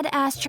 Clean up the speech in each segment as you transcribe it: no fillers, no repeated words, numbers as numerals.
badass.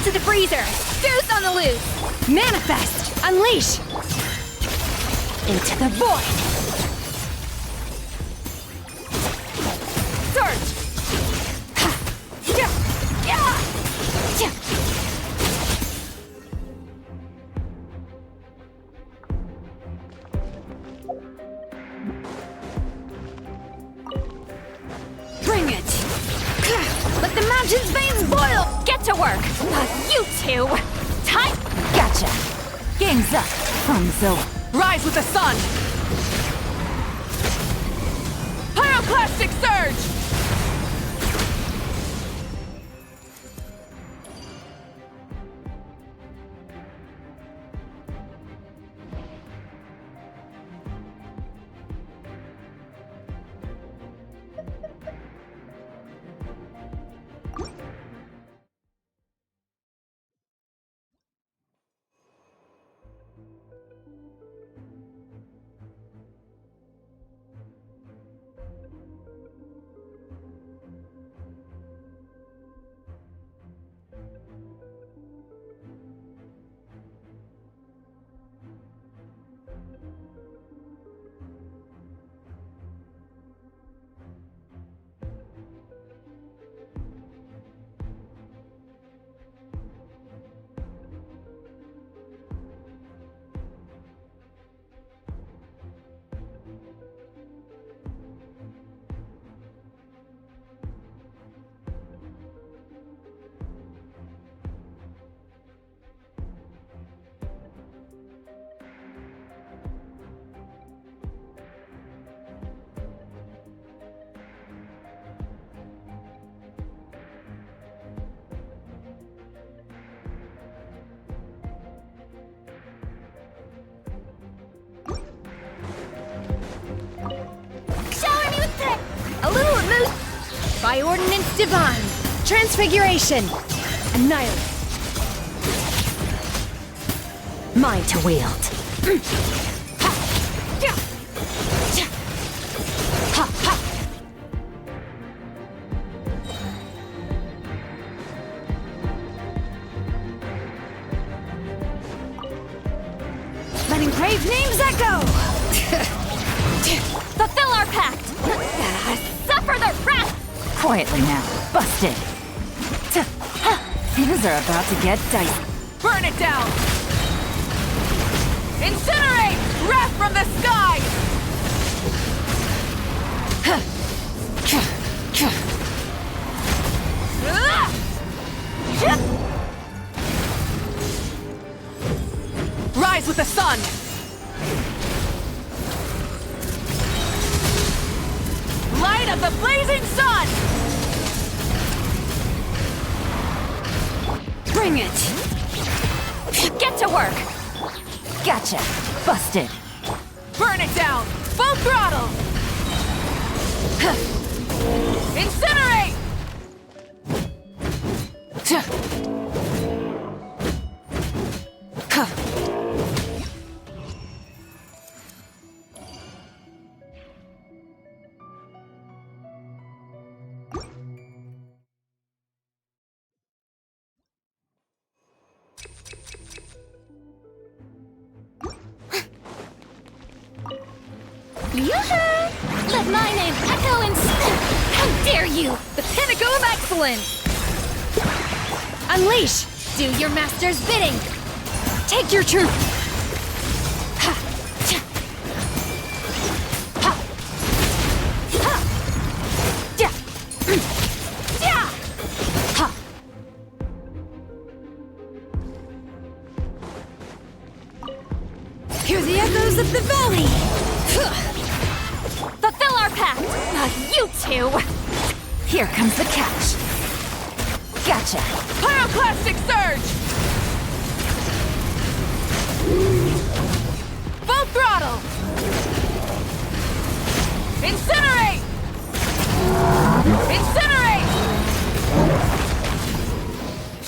To the freezer! Goose on the loose! Manifest! Unleash! Into the void! Surge! Bring it! Let the mountain's veins boil! Get to work! You two! Time! Gotcha! Game's up! Fun's over! Rise with the sun! Pyroclastic surge! By ordinance divine. Transfiguration. Annihilate. Mine to wield. Letting brave names echo! Fulfill our pact! Suffer the wrath! Quietly now. Busted. Things are about to get dicey. Burn it down! Incinerate! Wrath from the sky! Rise with the sun! Light of the blazing sun! Bring it! Get to work! Gotcha! Busted! Burn it down! Full throttle! Incinerate! Yoo-hoo! Let my name echo in How dare you! The pinnacle of excellence! Unleash! Do your master's bidding! Take your truth! Hear the echoes of the valley! Fulfill our pact! You two! Here comes the catch. Gotcha! Pyroclastic surge! Full throttle! Incinerate! Incinerate!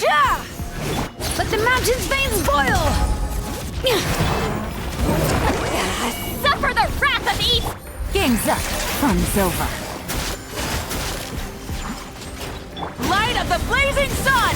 Ja! Let the mountain's veins boil! Suffer the wrath of each! Game's up. Fun's over. Light of the blazing sun!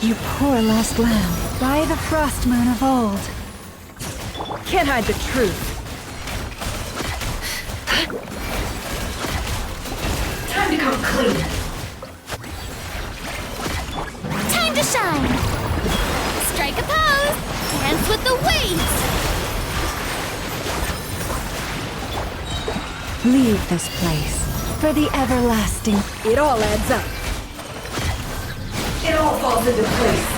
You poor lost lamb, by the frost moon of old. Can't hide the truth. Time to come clean. Time to shine! Strike a pose! Dance with the waves! Leave this place for the everlasting. It all adds up. It all falls into place.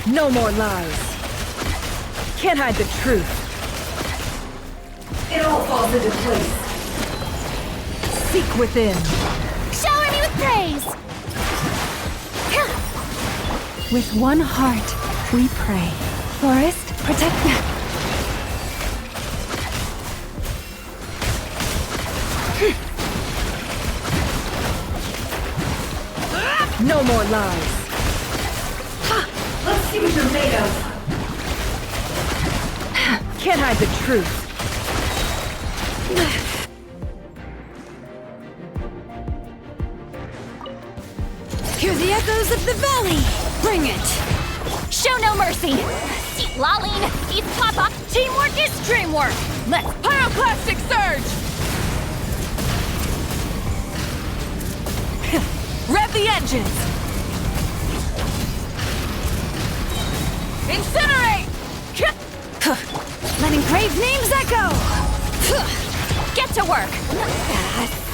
No more lies. Can't hide the truth. It all falls into place. Seek within. Shower me with praise! With one heart, we pray. Forest, protect them. No more lies. Let's see what you're made of. Can't hide the truth. Hear the echoes of the valley. Bring it. Show no mercy! Eat Laline, eat Papa, teamwork is dreamwork! Let's Pyroclastic surge! Rev the engines! Incinerate! Let engraved names echo. get to work!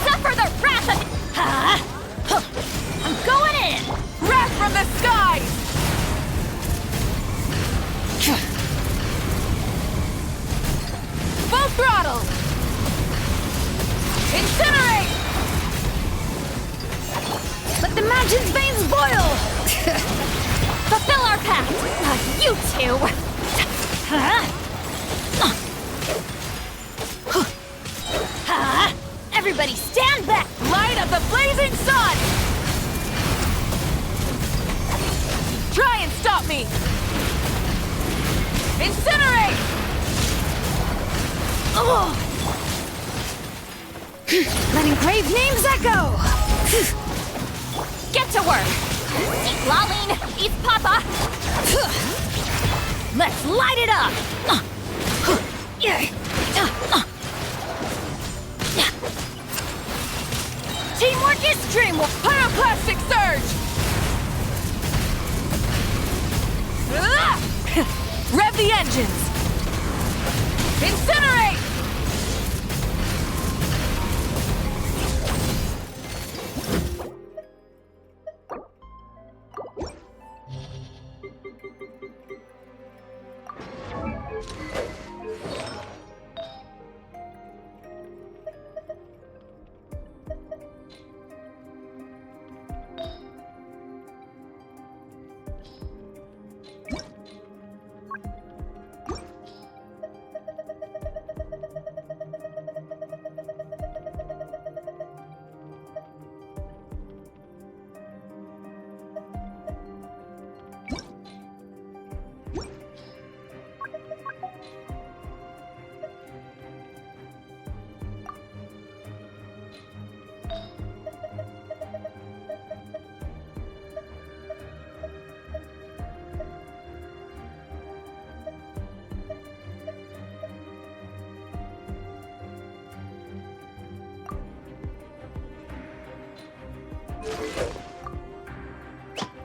Suffer the wrath of... I'm going in! Wrath from the skies! Full throttle! Incinerate! Let the mountain's veins boil. Fulfill our pact! You two! Everybody stand back! Light of the blazing sun! Try and stop me! Incinerate! Let engraved names echo. Get to work! Eat Laline, eat Papa! Let's light it up! Teamwork is dreamwork! Pyroclastic surge! Rev the engines! Incinerate!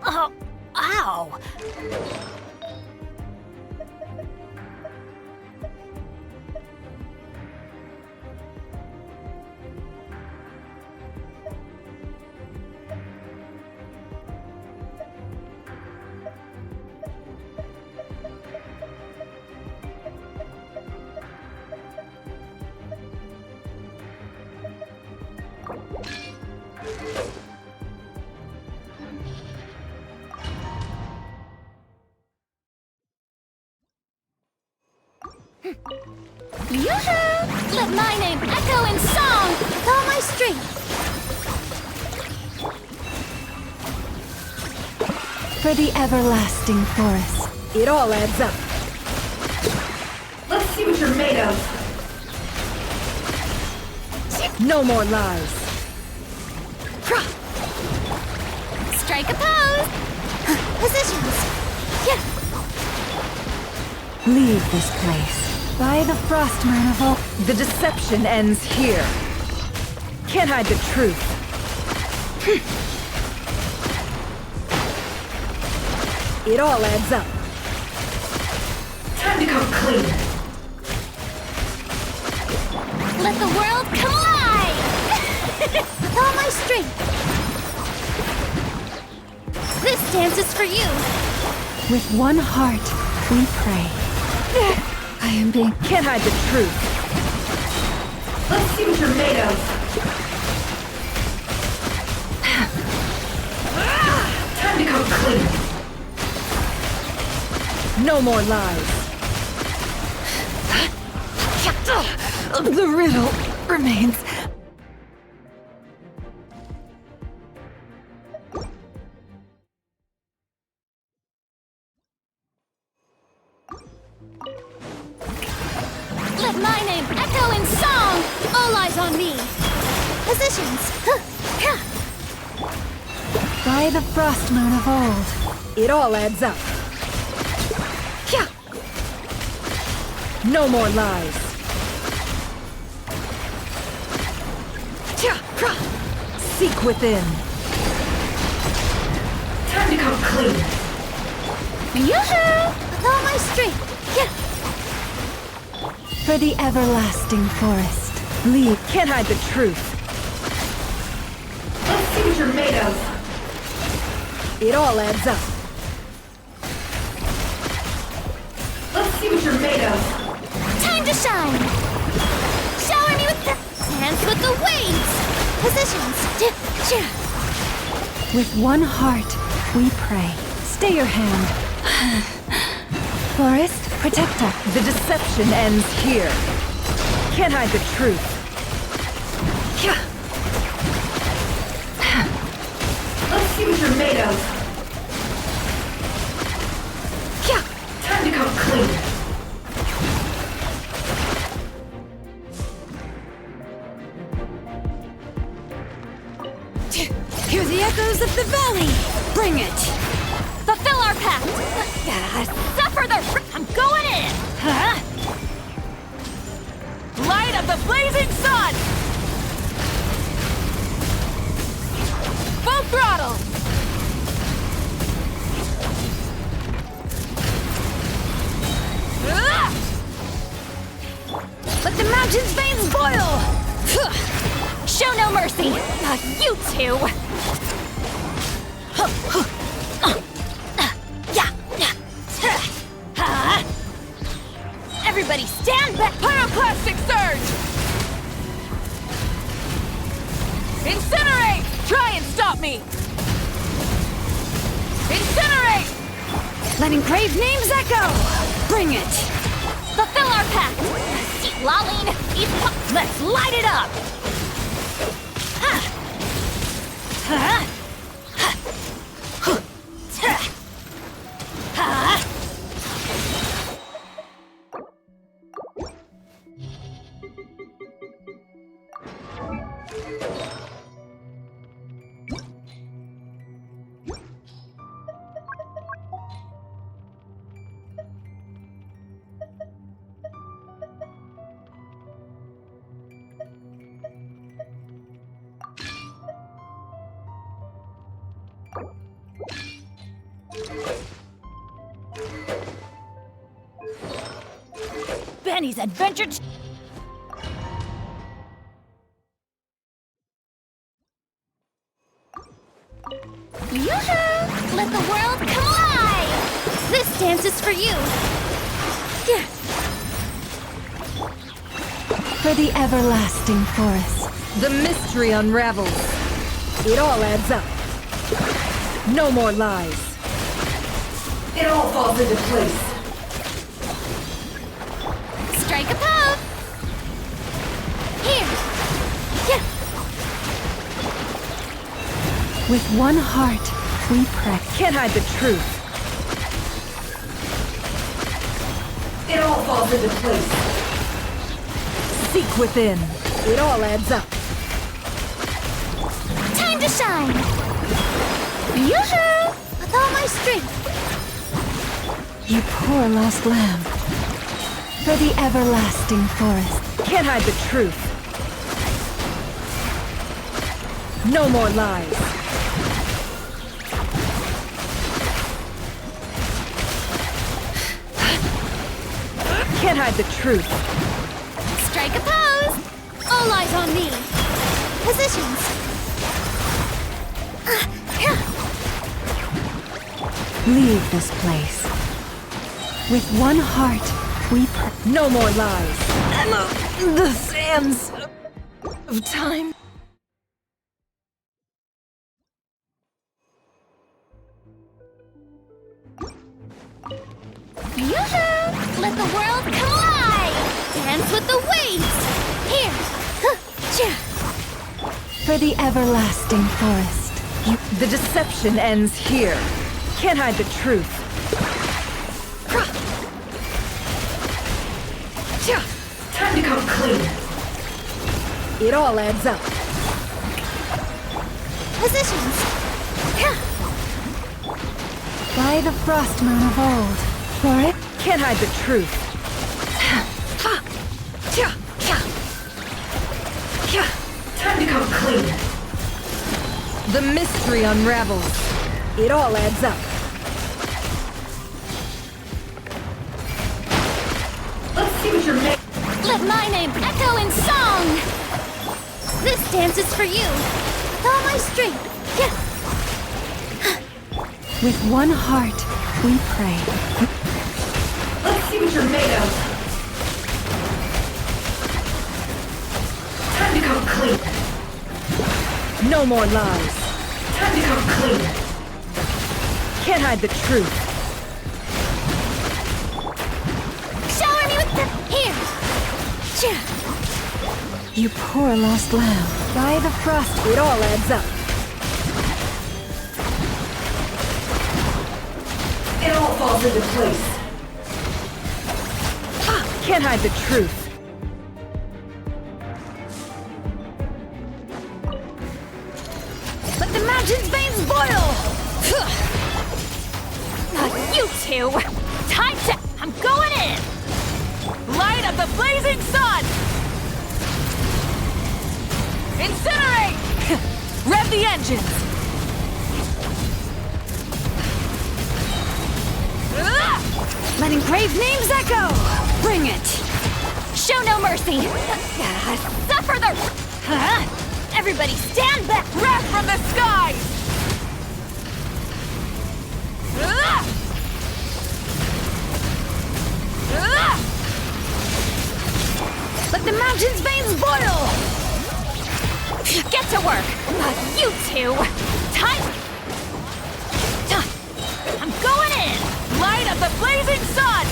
Oh, ow! Yoo-hoo! Let my name echo in song with all my strength! For the everlasting forest. It all adds up. Let's see what you're made of. No more lies. Strike a pose! Positions! Yeah! Leave this place. By the Frostmoon of all... The deception ends here. Can't hide the truth. It all adds up. Time to come clean. Let the world come alive! With all my strength! This dance is for you! With one heart, we pray. I am being... Can't hide the truth. Let's see what you're made of. Time to come clean. No more lies. The riddle remains. Let my name echo in song! All eyes on me! Positions! By the Frostmoon of old, it all adds up. No more lies. Seek within. Time to come clean. Yoo-hoo! With all my strength! For the everlasting forest. Leave. Can't hide the truth. Let's see what you're made of. It all adds up. Let's see what you're made of. Time to shine! Shower me with the... Dance with the waves! Positions! With one heart, we pray. Stay your hand. Forest, protect us. The deception ends here. Can't hide the truth. Let's see what you're made of. Time to come clean. Hear the echoes of the valley! Bring it! Fulfill our pact! Suffer the... I'm going in! Huh? Light of the blazing sun! Full throttle! Let the mountain's veins boil! Show no mercy! You two! Everybody stand back! Pyroclastic surge! Incinerate! Try and stop me! Incinerate! Letting crave names echo! Bring it! Fulfill our pact! Laline, let's light it up! Benny's adventure. Yoo-hoo! Let the world come alive! This dance is for you! For the everlasting forest. The mystery unravels. It all adds up. No more lies. It all falls into place. Strike a pose! Here! With one heart, we pray. Can't hide the truth. It all falls into place. Seek within. It all adds up. Time to shine! Yoo-hoo! With all my strength. You poor lost lamb. For the everlasting forest. Can't hide the truth. No more lies. Can't hide the truth. Strike a pose! All eyes on me. Positions. Leave this place. With one heart, we no more lies. The sands of time. Yoo-hoo! Let the world collide! Dance with the waves! Here! For the everlasting forest. The deception ends here. Can't hide the truth. Time to come clean. It all adds up. Positions. By the frost moon of old. For it can't hide the truth. Time to come clean. The mystery unravels. It all adds up. Let's see what you're making. Let my name echo in song! This dance is for you. With all my strength. With one heart, we pray. Let's see what you're made of. Time to come clean. No more lies. Time to come clean. Can't hide the truth. Shower me with the... Here! You poor lost lamb. By the frost, it all adds up. It all falls into place. Can't hide the truth. Let the mountain's veins boil! Not you two! Time to... I'm going in! Light of the blazing sun! Incinerate! Rev the engines! Let engraved names echo! Bring it! Show no mercy! Suffer the... Everybody stand back! Wrath from the skies! Let the mountain's veins boil! Get to work! You two! Time... I'm going in! Light of the blazing sun!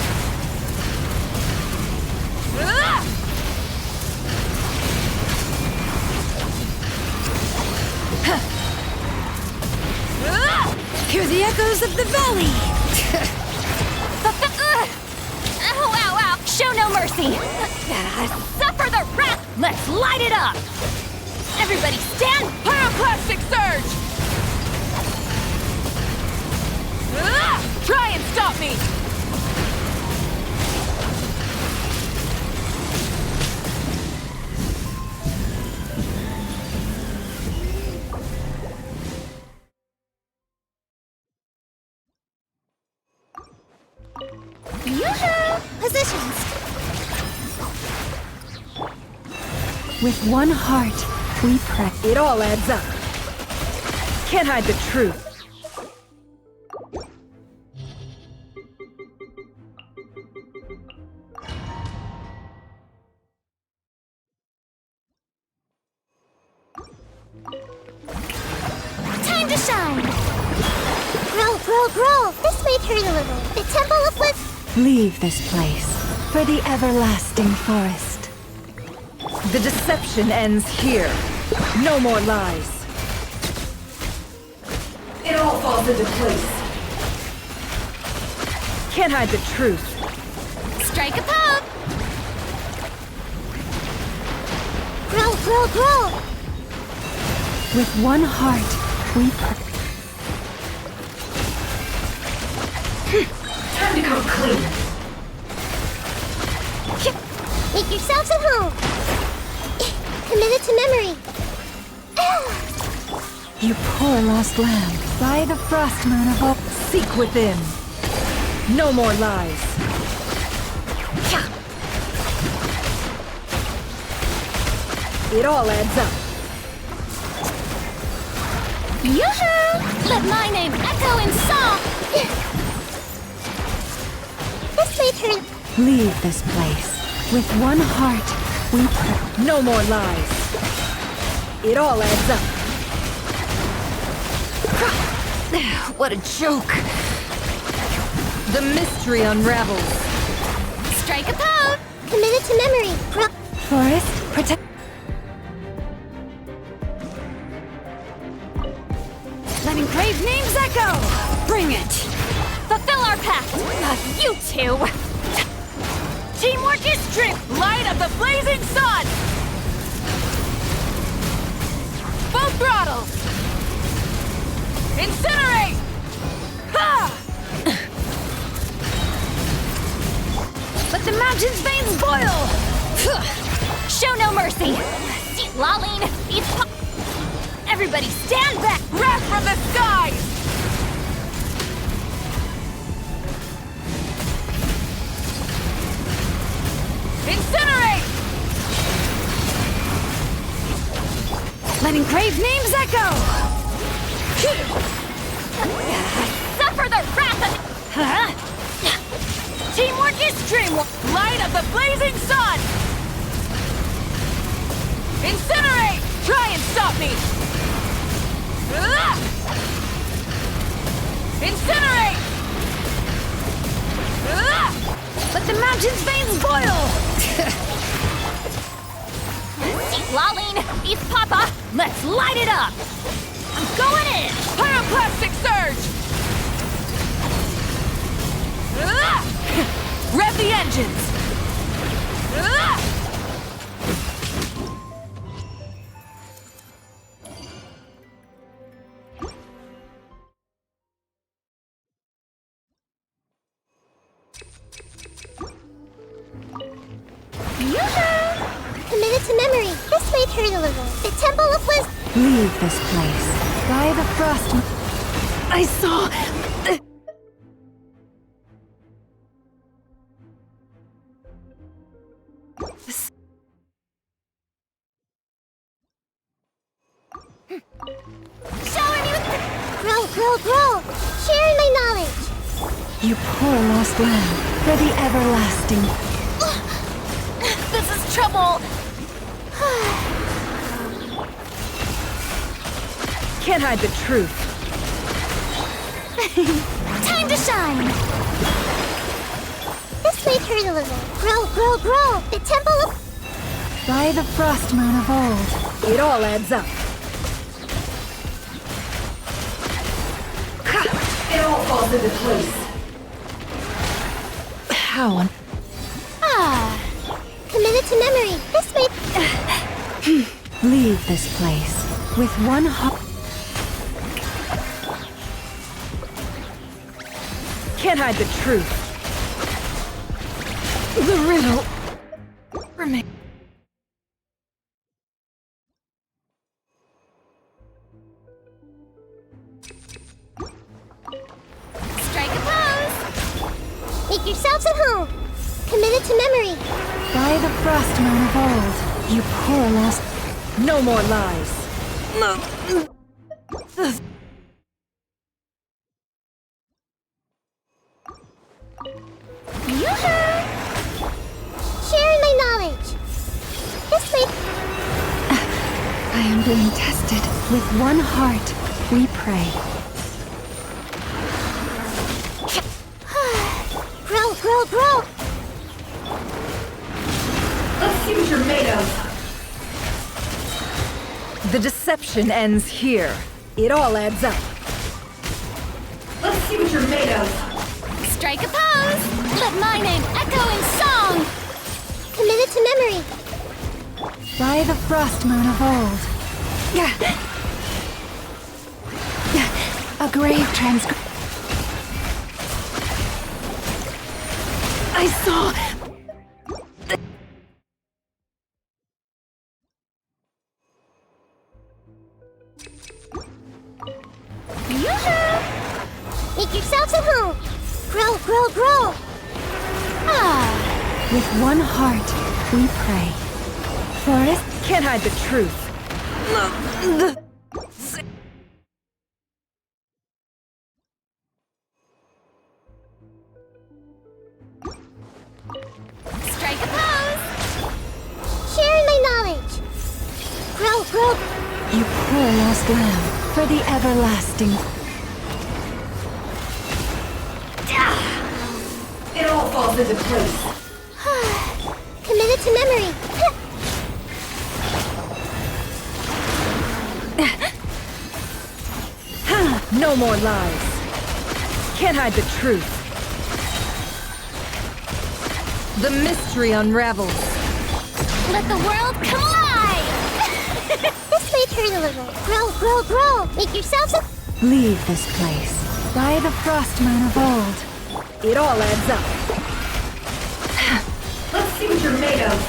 Hear the echoes of the valley! Ow, ow, ow! Show no mercy! Suffer the wrath! Let's light it up! Everybody stand! Pyroclastic surge! Try and stop me! Yoo-hoo! Positions. With one heart, we pray. It all adds up. Can't hide the truth. Time to shine! Grow, grow, grow! This may hurt a little. The Temple of Wisdom. Leave this place for the everlasting forest. The deception ends here. No more lies. It all falls into place. Can't hide the truth. Strike a pose! Grow, grow, grow! With one heart, we to come clean. Make yourselves at home. Committed to memory. You poor lost lamb. By the frost moon of all, seek within. No more lies. It all adds up. Yoo-hoo! Let my name echo in song! This may turn... Leave this place. With one heart, we pray. No more lies. It all adds up. What a joke. The mystery unravels. Strike a pose! Committed to memory. Forest, protect. Let engraved names echo! Bring it! Fulfill our pact! You two! Teamwork is strength! Light of the blazing sun! Full throttle! Incinerate! Ha! Let the mountain's veins boil! Show no mercy! Lolling! Everybody stand back! Wrath from the skies! Incinerate! Let engraved names echo! Suffer the wrath of... Huh? Teamwork is streamwork! Light of the blazing sun! Incinerate! Try and stop me! Incinerate! Let the mountain's veins boil! Lolling! East Papa! Let's light it up! I'm going in! Pyroclastic surge! Rev the engines! Committed to memory. This may hurt a little. The Temple of Wisdom. Leave this place. By the frost. I saw. Shower me with... Grow! Sharing my knowledge. You poor lost lamb. For the everlasting. This is trouble! Can't hide the truth. Time to shine. This may hurt a little. Grow. The Temple of... By the frost moon of old. It all adds up. It all falls into place. How on... Committed to memory. This may... Leave this place. With one heart. Can't hide the truth. The riddle remains. Strike a pose. Make yourselves at home. Committed to memory. By the frost moon of old, you poor lost. No more lies. Yoo-hoo! Sharing my knowledge. This may... I am being tested. With one heart, we pray. Grow. Let's see what you're made of. The deception ends here. It all adds up. Let's see what you're made of. Strike a pose! Let my name echo in song! Committed to memory. By the frost moon of old. A grave transcript. Yoo-hoo! Make yourselves at home! Grow, grow, grow! Ah, with one heart, we pray. Forest can't hide the truth. Strike a pose! Sharing my knowledge! Grow, grow! You poor lost lamb, for the everlasting. It all falls into place. Committed to memory! No more lies. Can't hide the truth. The mystery unravels. Let the world come alive! This may turn a little. Grow, grow, grow! Make yourselves a... Leave this place. By the frostmoon of old. It all adds up. Let's see what you're made of.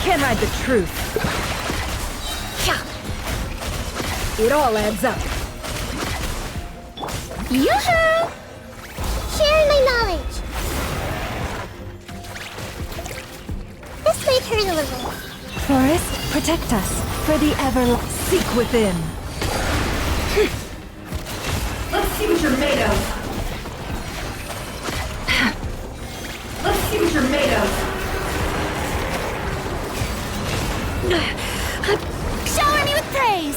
Can't hide the truth. It all adds up. Yoo-hoo! Sharing my knowledge. This may turn a little. Forest, protect us, for the seek within. Let's see what you're made of. Let's see what you're made of. Shower me with praise!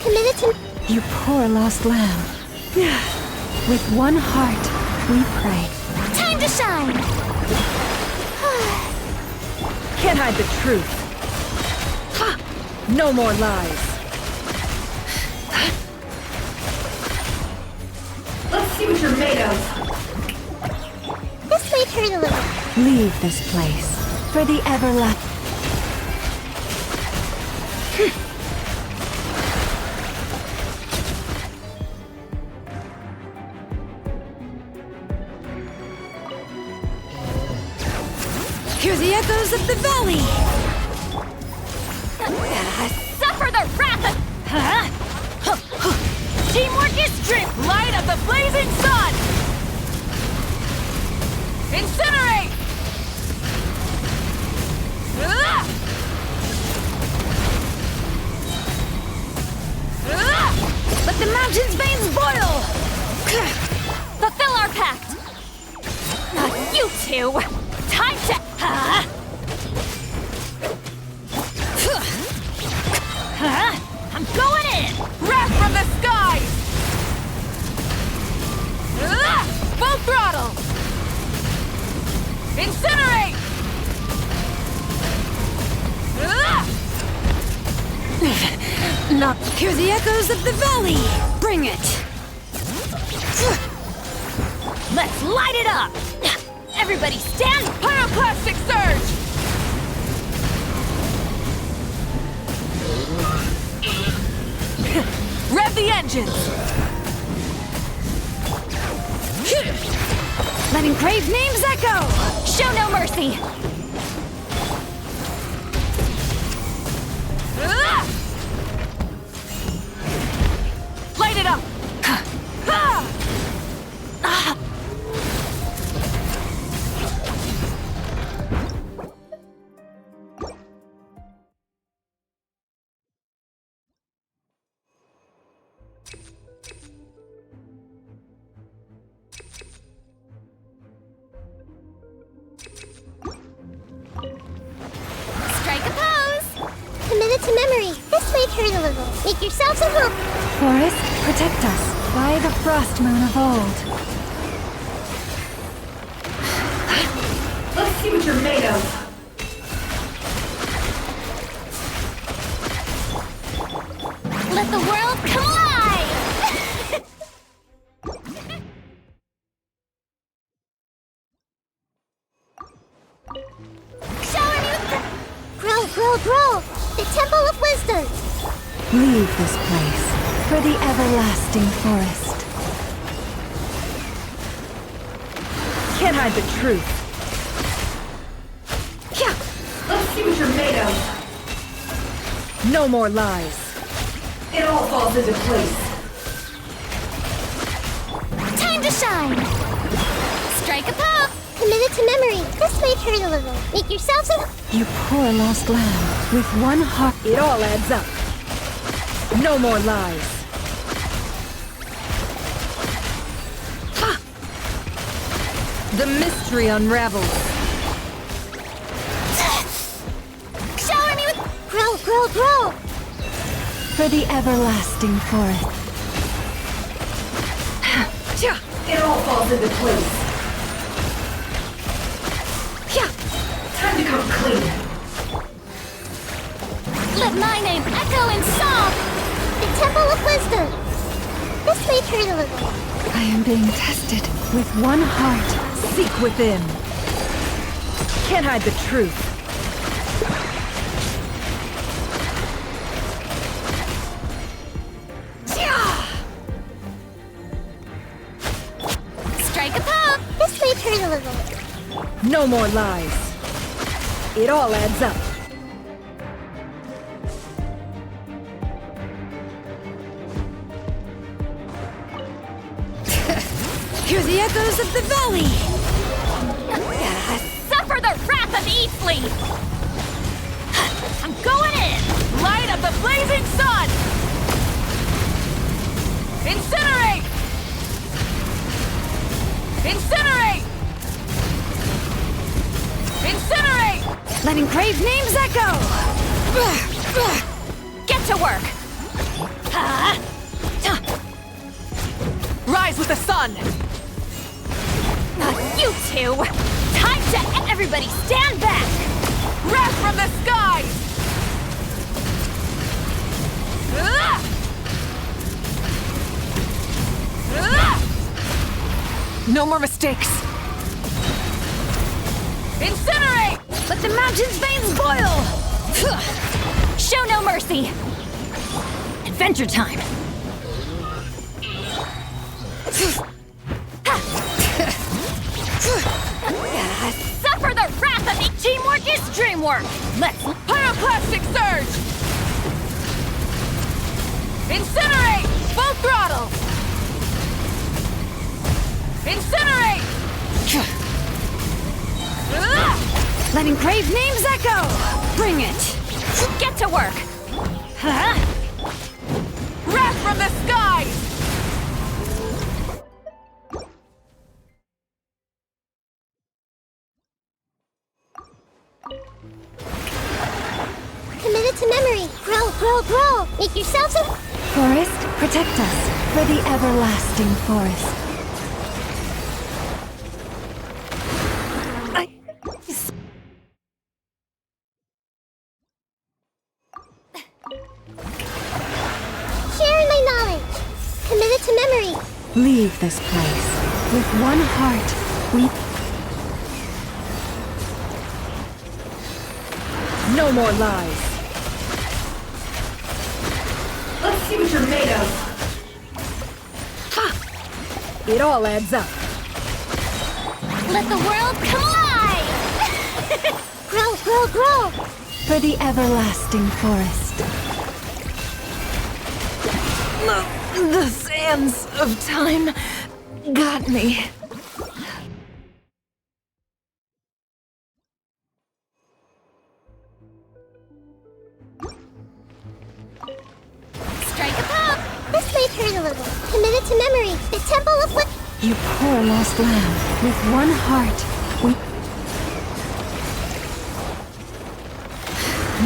Committed to... You poor lost lamb. With one heart, we pray. Time to shine! Can't hide the truth. No more lies. Let's see what you're made of. This may turn a little. Leave this place, for the everlasting. Hear the echoes of the valley! Suffer the wrath of... Teamwork is strength! Light of the blazing sun! Incinerate! Let the mountain's veins boil! Fulfill our pact! You two! Time to... I'm going in! Wrath from the skies! Full throttle! Incinerate! Not Hear the echoes of the valley! Bring it! Let's light it up! Everybody stand! Pyroclastic surge! Rev the engines! Let engraved names echo! Show no mercy! Light it up! Strike a pose! Committed to memory. This may turn a little. Make yourselves at home. Forest, protect us, by the frostmoon of old. Let's see what you're made of. Let the world come alive! Shower me with... Grow, grow, grow! The Temple of Wisdom! Leave this place, for the everlasting forest. Can't hide the truth. Let's see what you're made of. No more lies. It all falls into place. Time to shine! Strike a pop! Committed to memory. This may hurt a little. Make yourselves a... You poor lost lamb. With one heart, it all adds up. No more lies. Ha! The mystery unravels. Shower me with... Grow, grow, grow! For the everlasting forest. It all falls into place. Time to come clean. Let my name echo in song! The Temple of Wisdom! This may hurt a little. I am being tested. With one heart, seek within. Can't hide the truth. Strike a pop! This may hurt a little. No more lies. It all adds up. Hear the echoes of the valley! Suffer the wrath of Eastleaf! I'm going in! Light of the blazing sun! Incinerate! Incinerate! Incinerate! Letting crave names echo! Get to work! Rise with the sun! You two! Time to everybody stand back! Wrath from the skies! No more mistakes! Incinerate! Let the mountain's veins boil! Show no mercy! Adventure time! Suffer the wrath of me! Teamwork is dreamwork! Let's... Pyroclastic surge! Incinerate! Full throttle! Incinerate! Letting crave names echo! Bring it! Get to work! Wrath from the skies! Committed to memory. Grow, grow, grow. Make yourselves a... Forest, protect us for the everlasting forest. Sharing my knowledge. Committed to memory. Leave this place. With one heart, we... No more lies. Let's see what you're made of. Ha! It all adds up. Let the world come alive! Grow, grow, grow! For the everlasting forest. The sands of time got me. Strike a pop! This may hurt a little. Committed to memory. The Temple of what? You poor lost lamb. With one heart, we...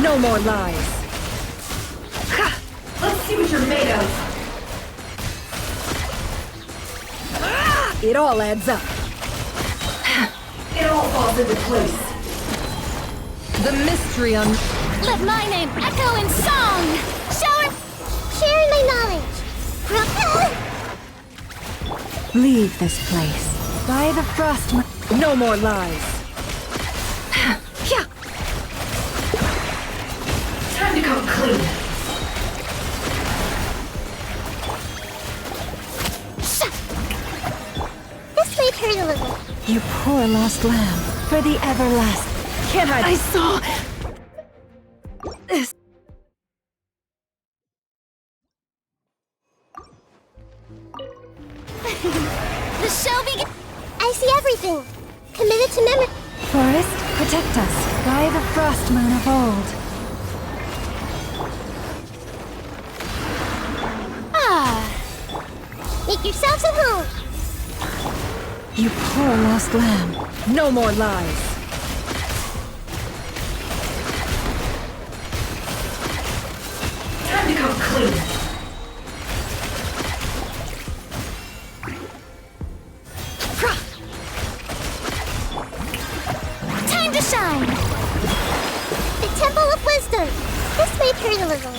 No more lies. Ha! Let's see what you're made of. It all adds up. It all falls into place. The mystery on... Let my name echo in song! Sharing my knowledge. Leave this place. By the frost... No more lies. Time to come clean. This may hurt a little. You poor poor lost lamb for the everlasting. Can't hide. I saw this. The show begins. I see everything. Committed to memory. Forest, protect us by the frost moon of old. Make yourselves at home. You poor lost lamb. No more lies. Time to come clean. Time to shine. The Temple of Wisdom. This may hurt a little.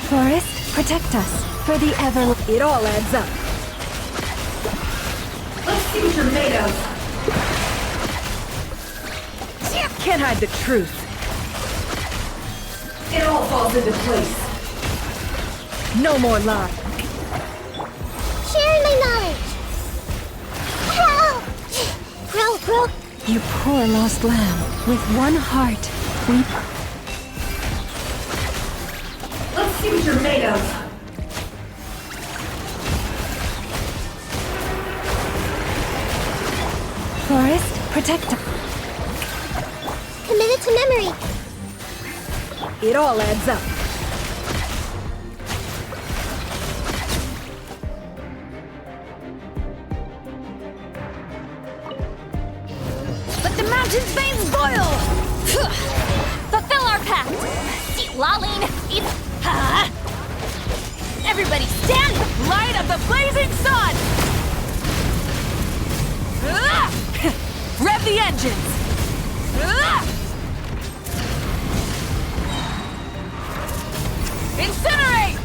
Forest, protect us for the ever. It all adds up. Let's see what you're made of. Can't hide the truth. It all falls into place. No more lies. Sharing my knowledge. Help! Grow. You poor lost lamb. With one heart, we. Let's see what you're made of. Forest, protect us. Committed to memory. It all adds up. Let the mountain's veins boil! Fulfill our pact! See, Laline, everybody stand! Light of the blazing sun! Rev the engines! Incinerate!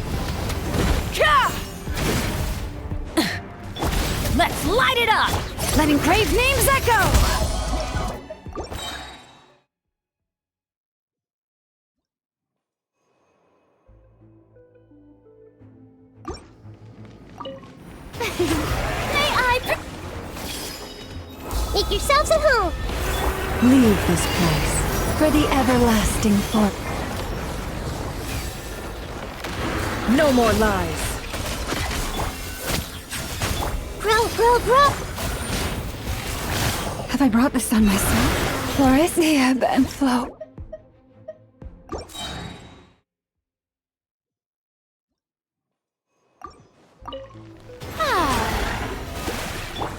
Let's light it up! Let engraved names echo! May I make yourselves at home. Leave this place for the everlasting fort. No more lies. Grow. Have I brought the sun myself? Forest, the ebb and flow.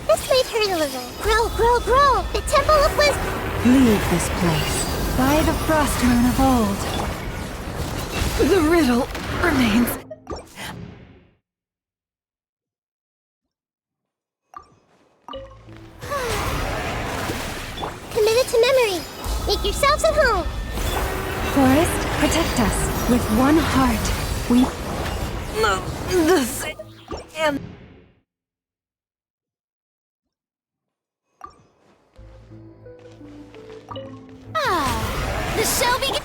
This may hurt a little. Grow. The Temple of Wisdom. Leave this place by the frost moon of old. The riddle remains. Committed to memory. Make yourselves at home. Forest, protect us with one heart. We. No, this and. The show begins.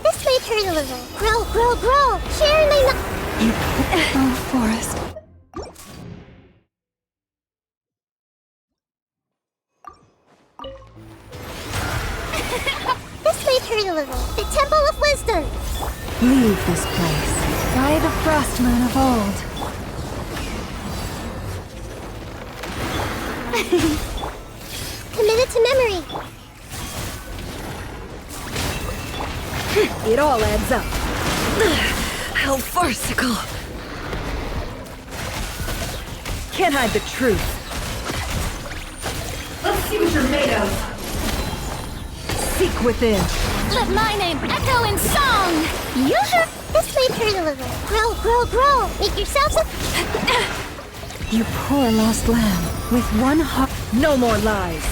This may hurt a little. Grow. Sharing my You. Oh, Forest. This may hurt a little. The Temple of Wisdom. Leave this place by the frost moon of old. Committed to memory. It all adds up. How farcical. Can't hide the truth. Let's see what you're made of. Seek within. Let my name echo in song! You heard. This may hurt a little. Grow. Make yourselves at. You poor lost lamb with one heart. No more lies.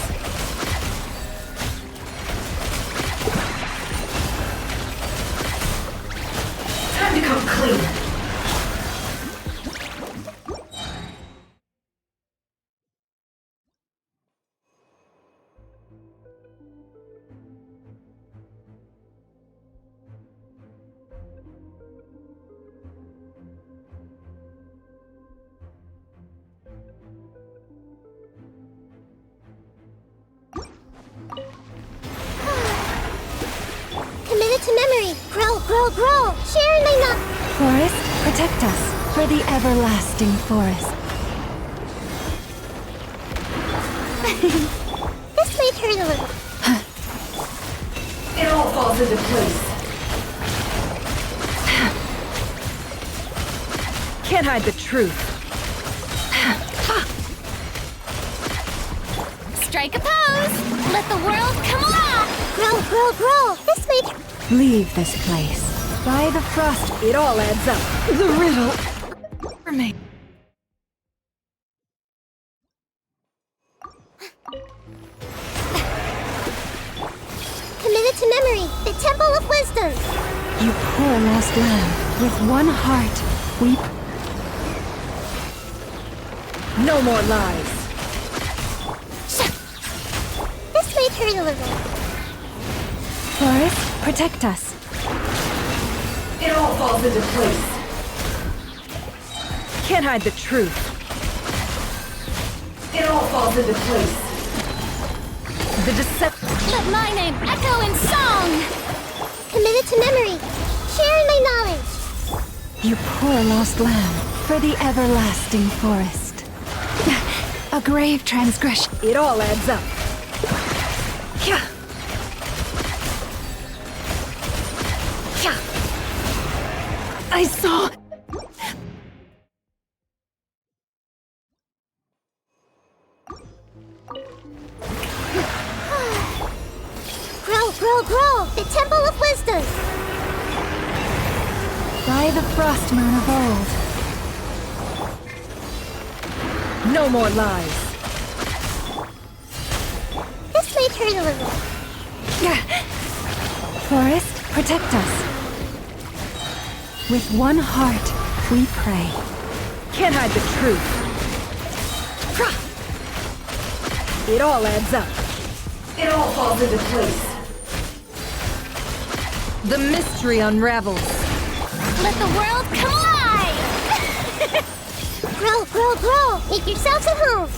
Time to come clean. Grow, grow, grow! Share in my knowledge! Forest, protect us for the everlasting forest. This might hurt a little. It all falls into place. Can't hide the truth. Strike a pose! Let the world come alive! Grow, grow, grow! This might... Leave this place. By the frost, it all adds up. The riddle remains. Committed to memory, the Temple of Wisdom! You poor lost lamb. With one heart, we... No more lies. This might hurt a little. Forest, protect us. It all falls into place. Can't hide the truth. It all falls into place. The deception. Let my name echo in song! Committed to memory, share in my knowledge! You poor lost lamb. For the everlasting forest. A grave transgression. It all adds up. Yeah. Yeah. I saw. Grow, grow, grow! The Temple of Wisdom! By the frost moon of old. No more lies. This might hurt a little. Forest, protect us. With one heart, we pray. Can't hide the truth. It all adds up. It all falls into place. The mystery unravels. Let the world come alive! Grow, grow, grow! Make yourselves at home!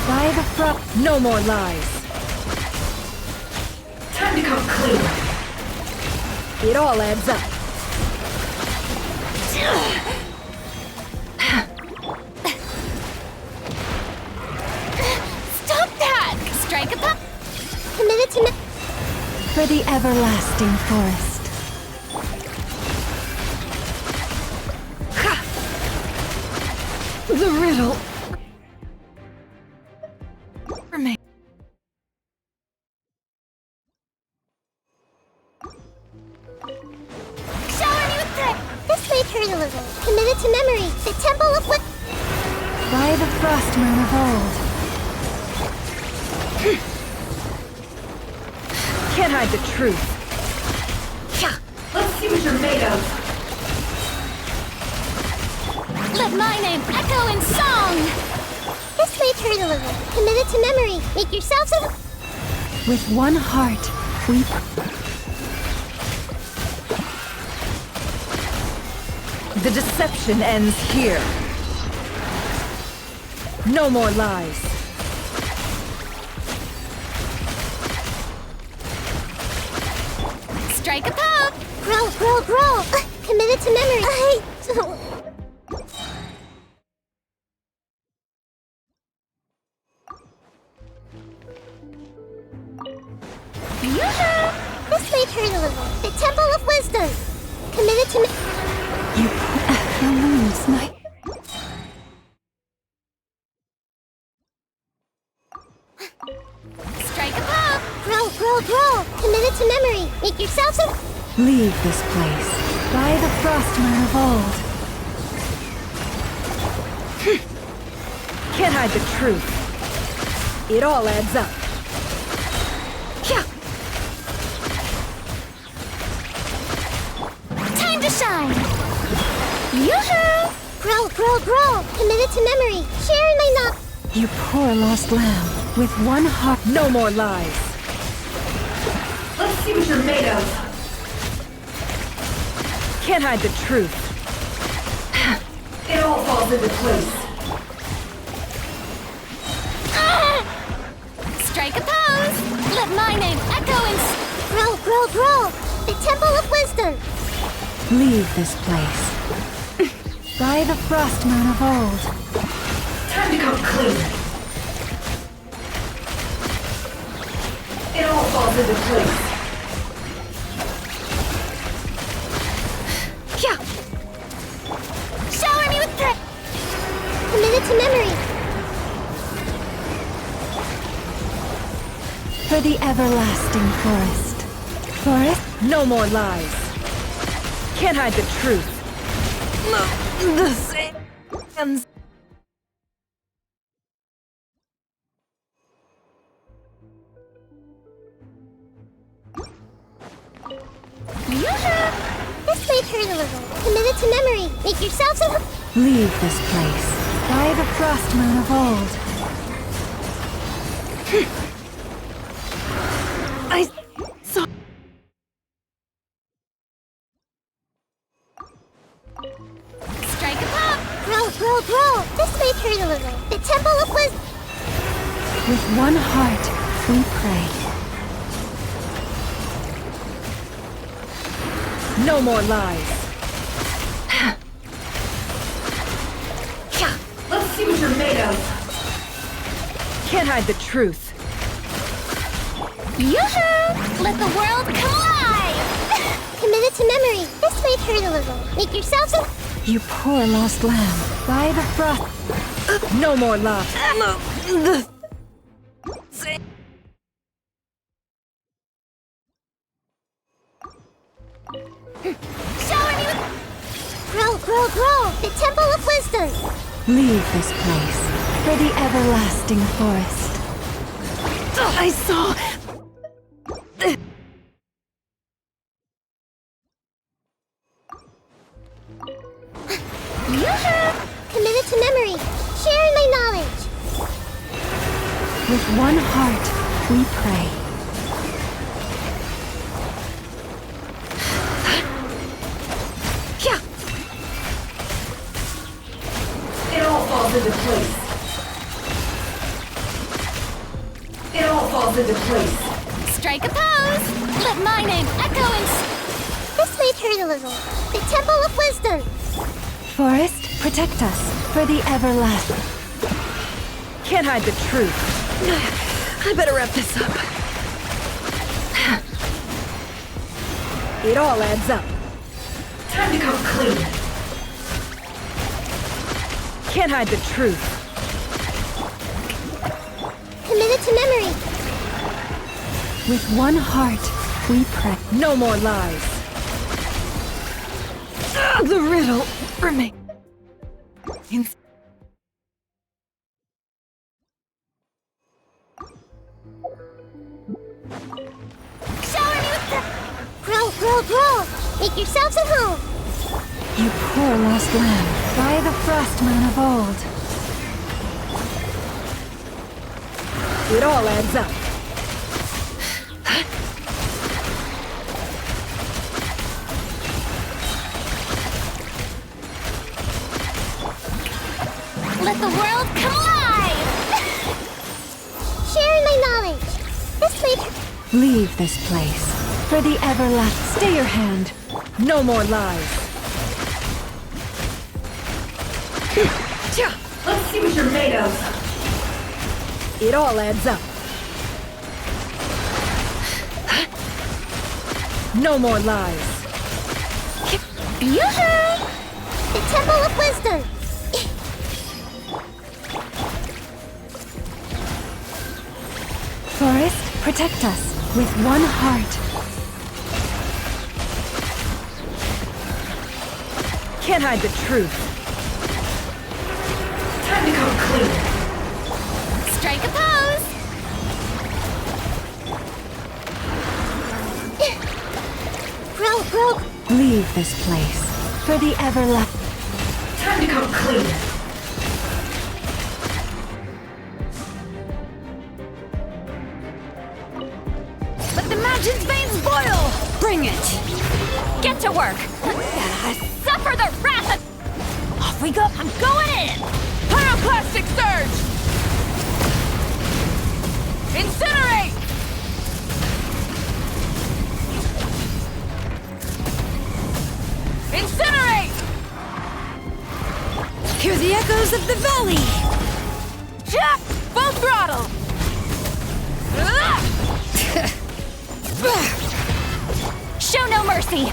By the frost, no more lies. Time to come clean. It all adds up. Stop that! Strike a pop! Committed to For the everlasting forest. The riddle remains. shower me with prayer! This might hurt a little. Committed to memory, the Temple of Wisdom! By the frost moon of old. Can't hide the truth. Let's see what you're made of. Let my name echo in song! This might hurt a little. Committed to memory, make yourselves at home! With one heart, we... The deception ends here. No more lies. Strike a pop! Grow, grow, grow! Committed to memory, I don't... This might hurt a little. The Temple of Wisdom! Committed to You lose my... Strike a pop! Grow, grow, grow! Committed to memory, make yourselves at... Leave this place. By the frost moon of old. Can't hide the truth. It all adds up. Time to shine! Yoo-hoo! Grow, grow, grow! Committed to memory, share in my knowledge! You poor lost lamb. With one heart, no more lies. Let's see what you're made of. Can't hide the truth. It all falls into place. Strike a pose! Let my name echo in... Grow, grow, grow! The Temple of Wisdom! Leave this place. By the frost moon of old. Time to come clean. It all falls into place. Yeah. Shower me with threat! Committed to memory! For the everlasting forest. Forest? No more lies. Can't hide the truth. No, the sands. This may hurt a little. Committed to memory. Make yourselves at home. Leave this place. By the frost moon of old. I saw. Strike a pop! Grow, grow, grow! This may hurt a little. The Temple of Wisdom! With one heart, we pray. No more lies. Let's see what you're made of. Can't hide the truth. Yoo-hoo! Let the world come alive! Committed to memory. This may hurt a little. Make yourselves at You poor lost lamb. By the frost. No more lies. Shower me with... Grow, grow, grow! The Temple of Wisdom! Leave this place for the everlasting forest. I saw. Yoo-hoo! Committed to memory. Sharing my knowledge. With one heart, we pray. It all falls into place. It all falls into place. Strike a pose! Let my name echo in... This may hurt a little. The Temple of Wisdom! Forest, protect us for the everlasting. Can't hide the truth. I better wrap this up. It all adds up. Time to come clean. Can't hide the truth. Committed to memory. With one heart, we pray. No more lies. The riddle remains. Shower me with the... Grow, grow, grow! Make yourselves at home! You poor lost lamb, by the frost moon of old. It all adds up. Let the world come alive! Sharing my knowledge. This may... Leave this place for the everlasting. Stay your hand. No more lies. Let's see what you're made of. It all adds up. No more lies. Yoo-hoo! The Temple of Wisdom! Forest, protect us with one heart. Can't hide the truth. Time to come clean. Strike a pose! Grow, grow! Leave this place for the everlasting. Time to come clean. Let the magic's veins boil! Bring it! Get to work! Suffer the wrath of... Off we go! I'm going in! Pyroclastic surge! Incinerate! the echoes of the valley! Jack! Full throttle! Show no mercy!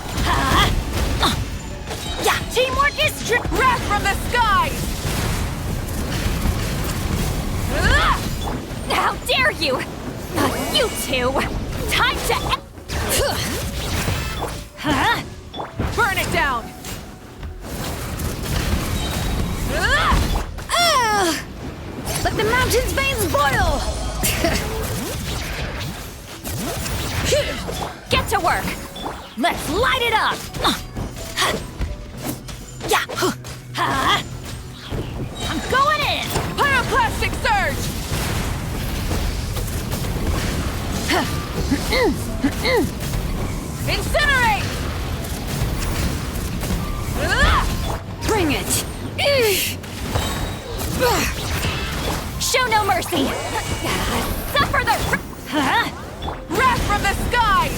Yeah, teamwork is wrath from the skies! How dare you! You two! Time to... Burn it down! Let the mountain's veins boil! Get to work! Let's light it up! Yeah! I'm going in! Pyroclastic surge! Incinerate! Bring it! Show no mercy! Suffer the... Wrath from the skies!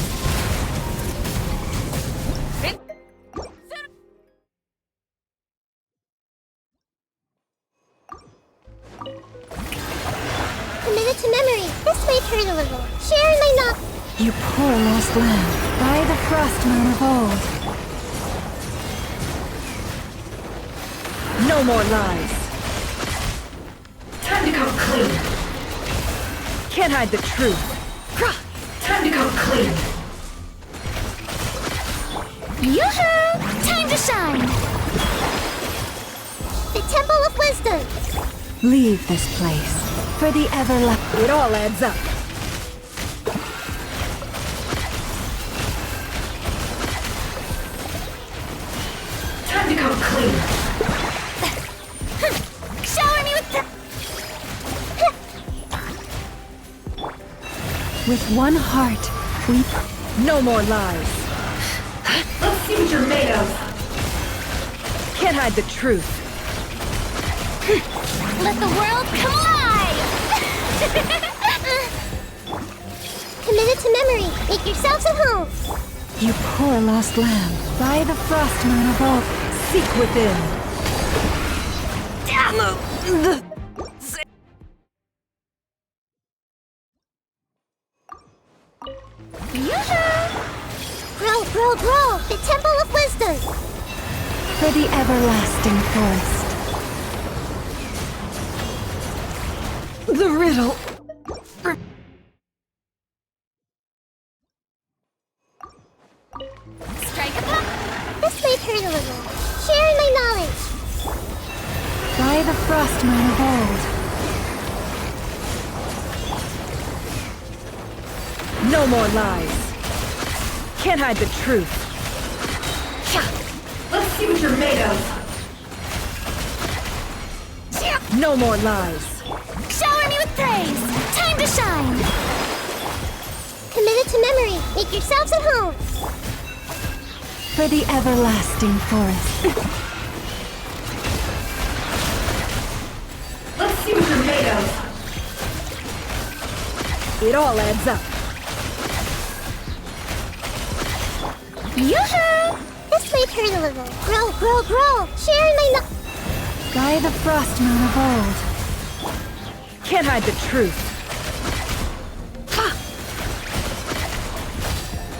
Committed to memory. This may hurt a little. Sharing my not. You poor lost lamb, by the frostmoon of old. No more lies. Time to come clean. Can't hide the truth. Time to come clean. Yoo-hoo! Time to shine. The Temple of Wisdom. Leave this place for the everlasting. It all adds up. Time to come clean. Shower me with the... With one heart, we... No more lies. Let's see what you're made of. Can't hide the truth. Let the world come alive! Committed to memory. Make yourselves at home. You poor lost lamb, by the frostmoon of old, seek within. Yoo-hoo! Grow, grow, grow! The Temple of Wisdom! For the everlasting forest. The riddle. Strike a pop! This may hurt a little. Sharing my knowledge. By the frostmoon of old. No more lies. Can't hide the truth. Let's see what you're made of. No more lies. Shower me with praise! Time to shine! Committed to memory. Make yourselves at home. For the everlasting forest. Let's see what you're made of. It all adds up. Yoo-hoo! This may hurt a little. Grow, grow, grow! Sharing my knowledge. By the frostmoon of old. Can't hide the truth.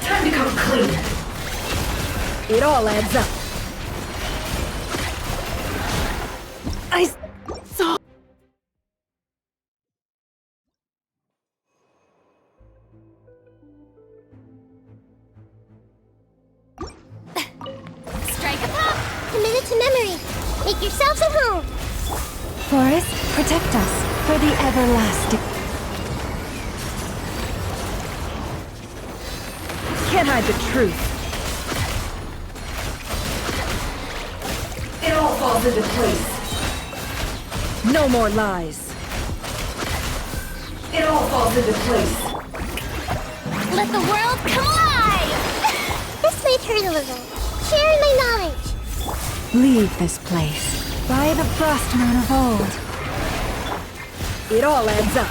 Time to come clean. It all adds up. I saw. Strike a pop! Committed to memory. Make yourselves at home. Forest, protect us for the everlasting. Can't hide the truth. It all falls into place. No more lies. It all falls into place. Let the world come alive! This may hurt a little. Sharing my knowledge. Leave this place by the frostmoon of old. It all adds up.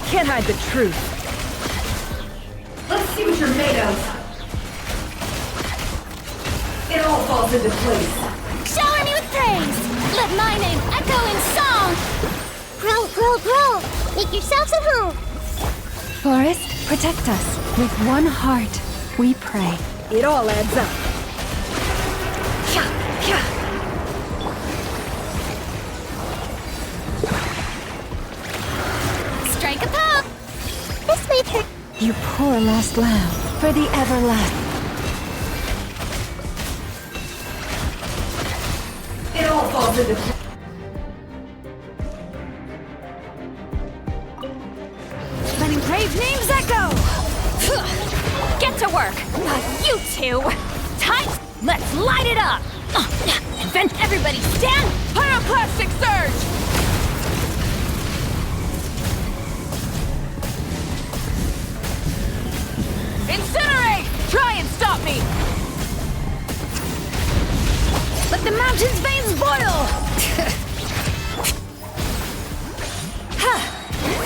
Can't hide the truth. Let's see what you're made of. It all falls into place. Shower me with praise! Let my name echo in song! Grow, grow, grow! Make yourselves at home! Forest, protect us. With one heart, we pray. It all adds up. Strike a pop! This may hurt. You poor lost lamb, for the everlasting. It all falls into place. Let engraved names echo! Get to work! You two! Tight! Let's light it up! And then everybody stand! Pyroclastic surge! Incinerate! Try and stop me! Let the mountain's veins boil!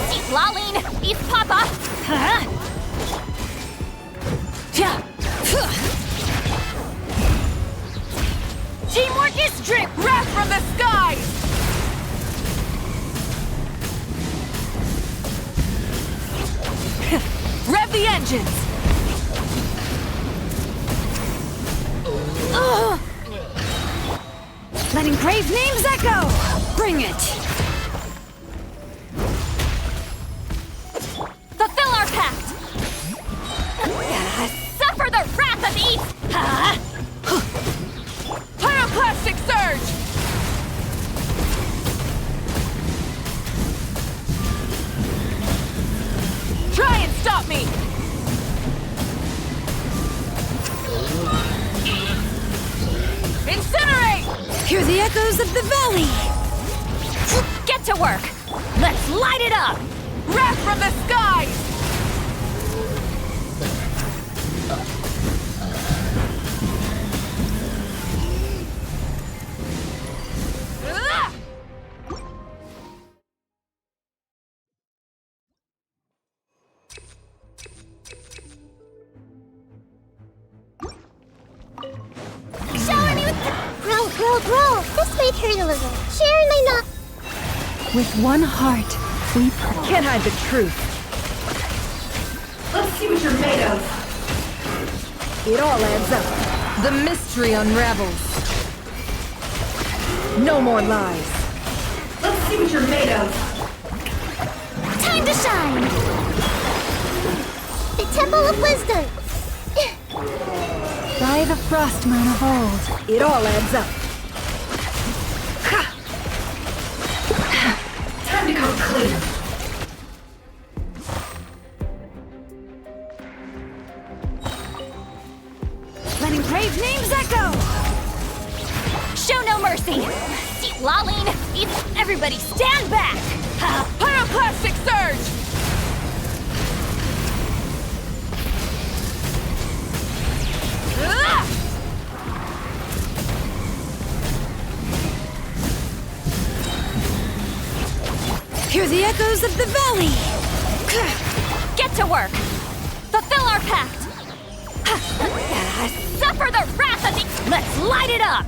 Deep Laline! Beef Papa! Teamwork is drip! Wrath from the skies! Rev the engines! Let engraved names echo! Bring it! Fulfill our pact! Suffer the wrath of the East! Pyroclastic surge! Try and stop me! Incinerate! Hear the echoes of the valley! Get to work! Let's light it up! Wrath from the skies! Ah! Shower me with... Grow, grow, grow! This may hurt a little. Share in my not... With one heart, we pray. Can't hide the truth. Let's see what you're made of. It all adds up. The mystery unravels. No more lies. Let's see what you're made of. Time to shine! The Temple of Wisdom! By the frost moon of old, it all adds up. Time to come clean. Let engraved names echo! Show no mercy! Deep Laline! Everybody stand back! Pyroclastic surge! Ah! Hear the echoes of the valley! Get to work! Fulfill our pact! Suffer the wrath of the... Let's light it up!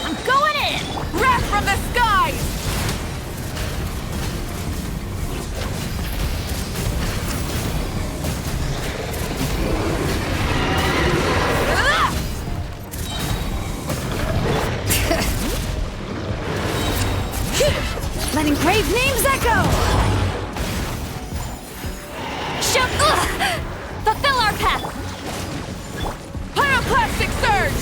I'm going in! Wrath from the skies! Ah! Let engraved names echo! Fulfill our pact! Pyroclastic surge!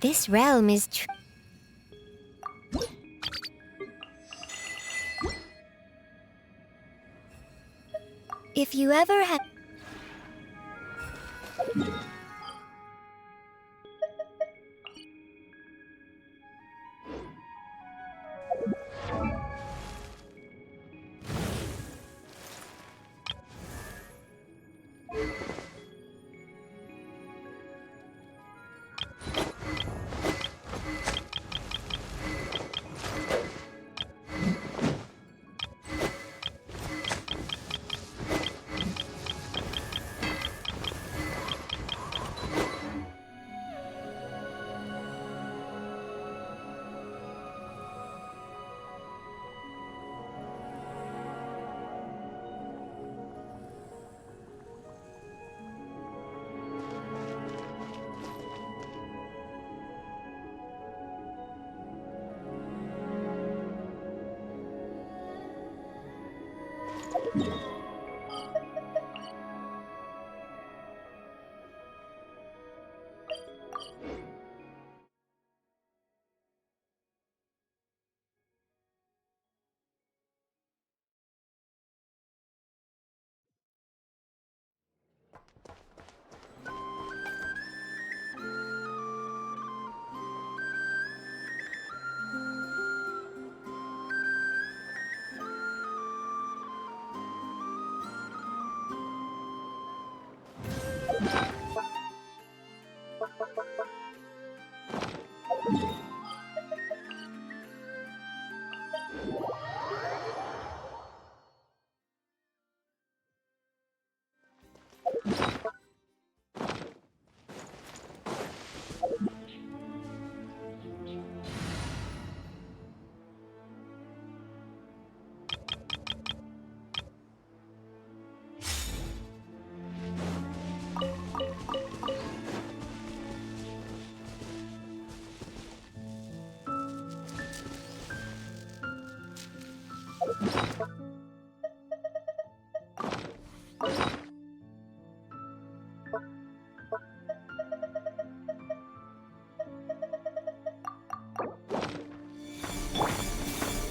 This realm is If you ever have...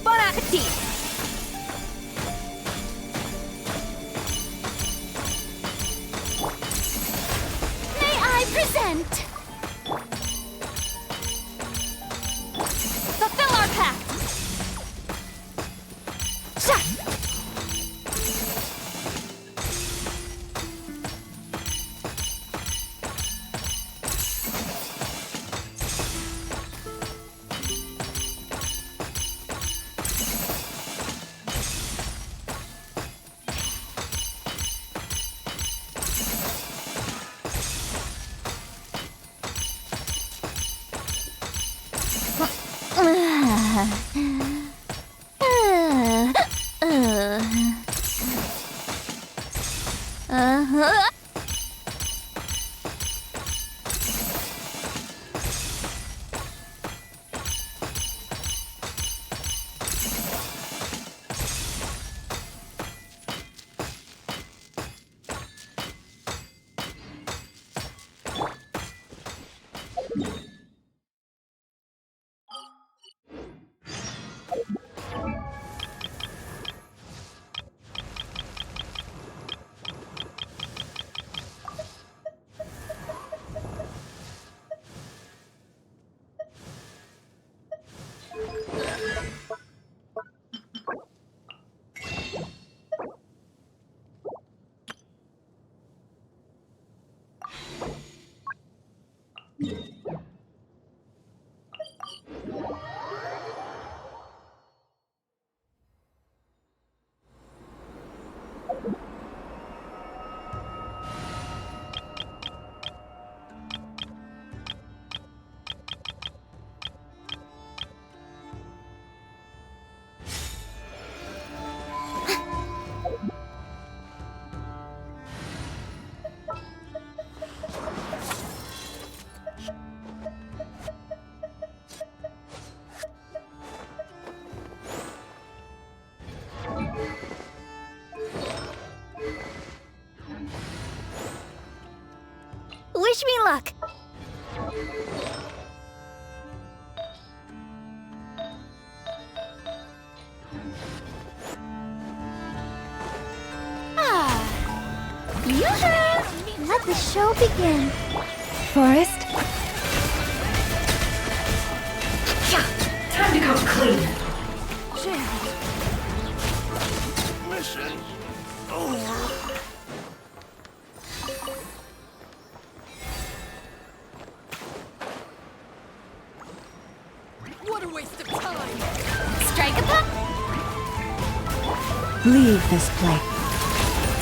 Bon appetit! May I present? Fulfill our pact! Sha! Wish me luck. Let the show begin. Forest? Time to come clean. Mission over. What a waste of time! Strike a pop. Leave this place.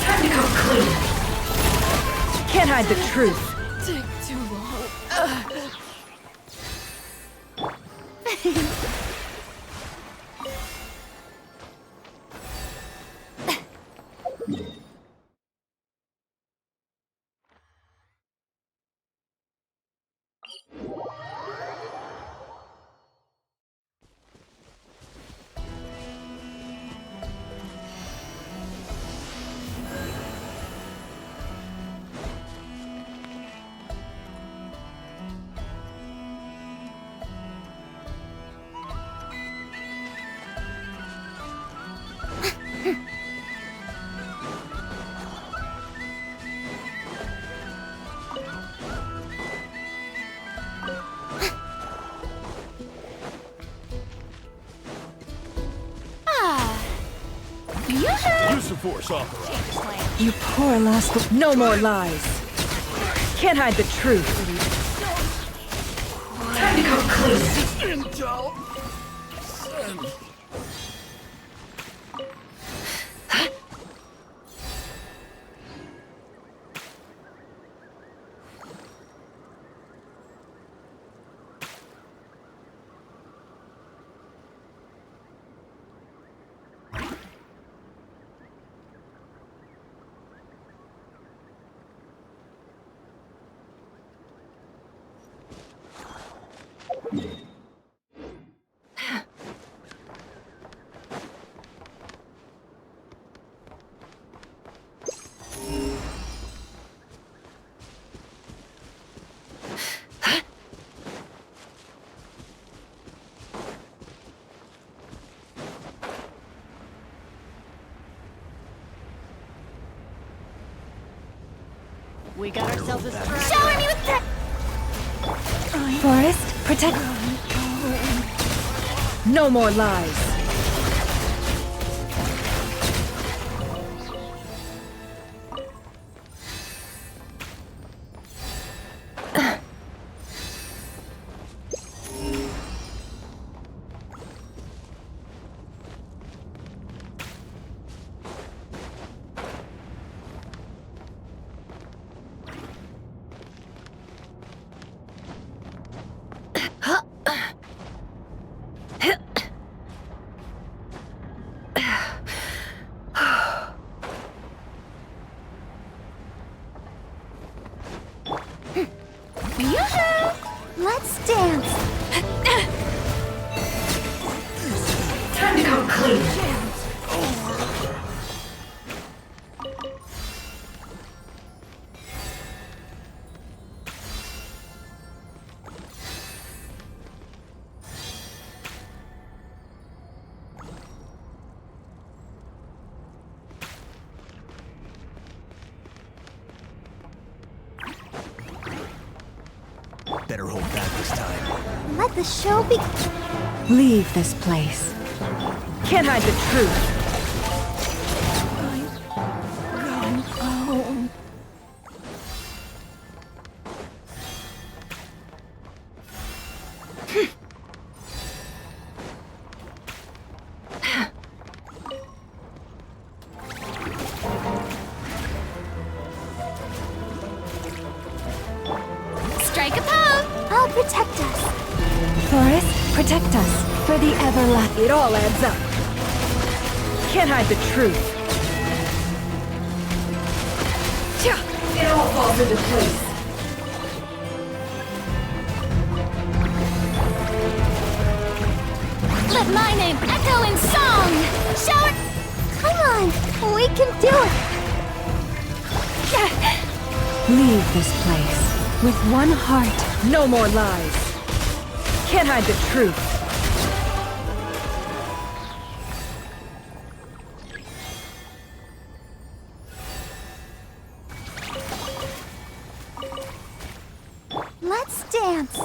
Time to come clean. Can't hide the truth. Take too long. Use the force authorized. You poor lost. No more lies. Can't hide the truth. Time to come clean. Intel. Send. We got ourselves a strike. Shower me with that. Forest, protect. No more lies. Let's dance. Time to come clean. Better hold back this time. Let the show begin. Leave this place. Can't hide the truth. Strike a pose. I'll protect us. Forest, protect us for the everlasting. It all adds up. Can't hide the truth. It all falls into place. Let my name echo in song. Shower. Come on, we can do it. Leave this place with one heart. No more lies. Can't hide the truth. Let's dance.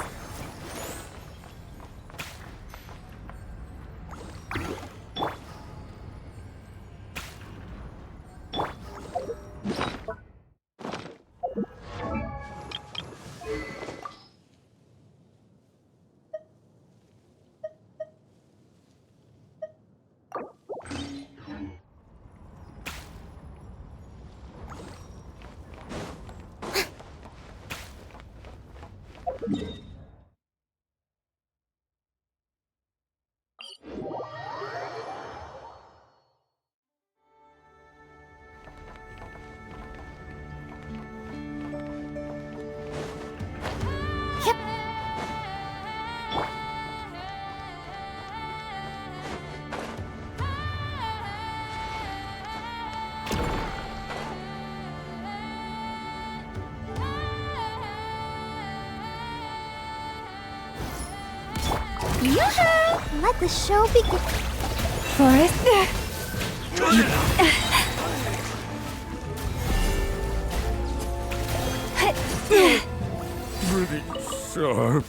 Yoo-hoo! Let the show begin. Forest? Pretty sharp.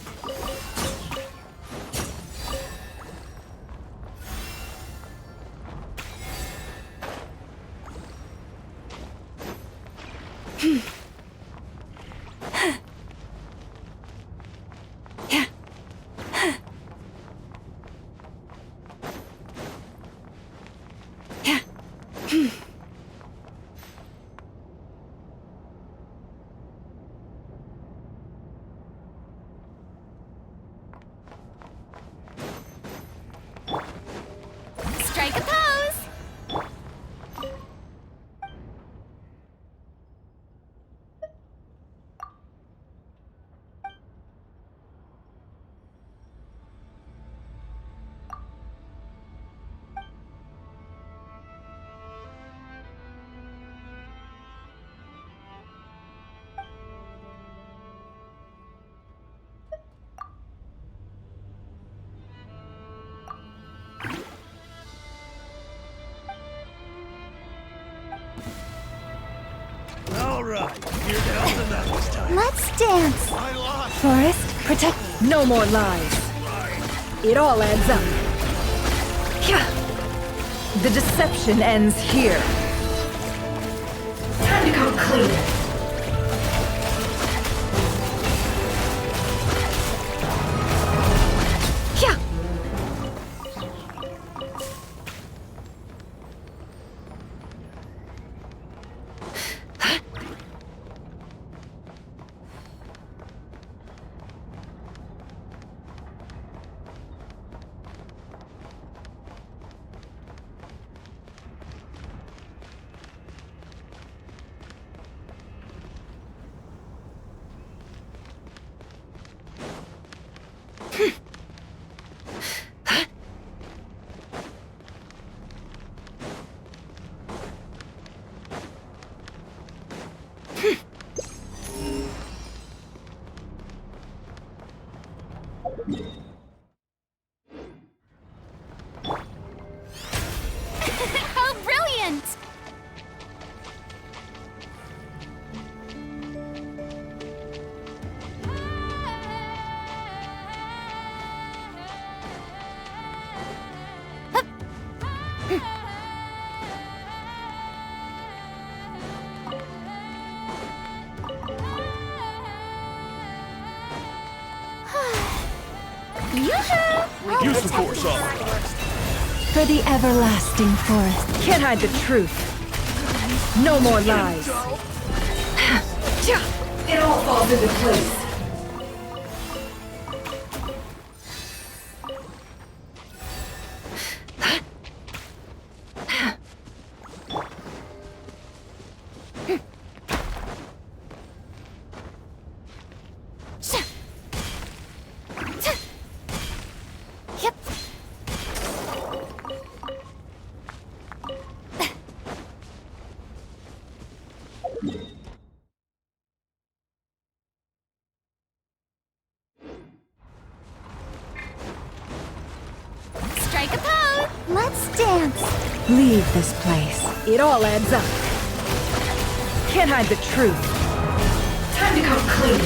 Strike a pose. All right, here comes the next time. Let's dance. I lost. Forest, protect. No more lies. It all adds up. The deception ends here. Time to come clean. Oh, brilliant! Yoo-hoo! Use the force on. For the everlasting forest. Can't hide the truth. No more lies. It all falls into place. Yep. Strike a pose. Let's dance. Leave this place. It all adds up. Can't hide the truth. Time to come clean.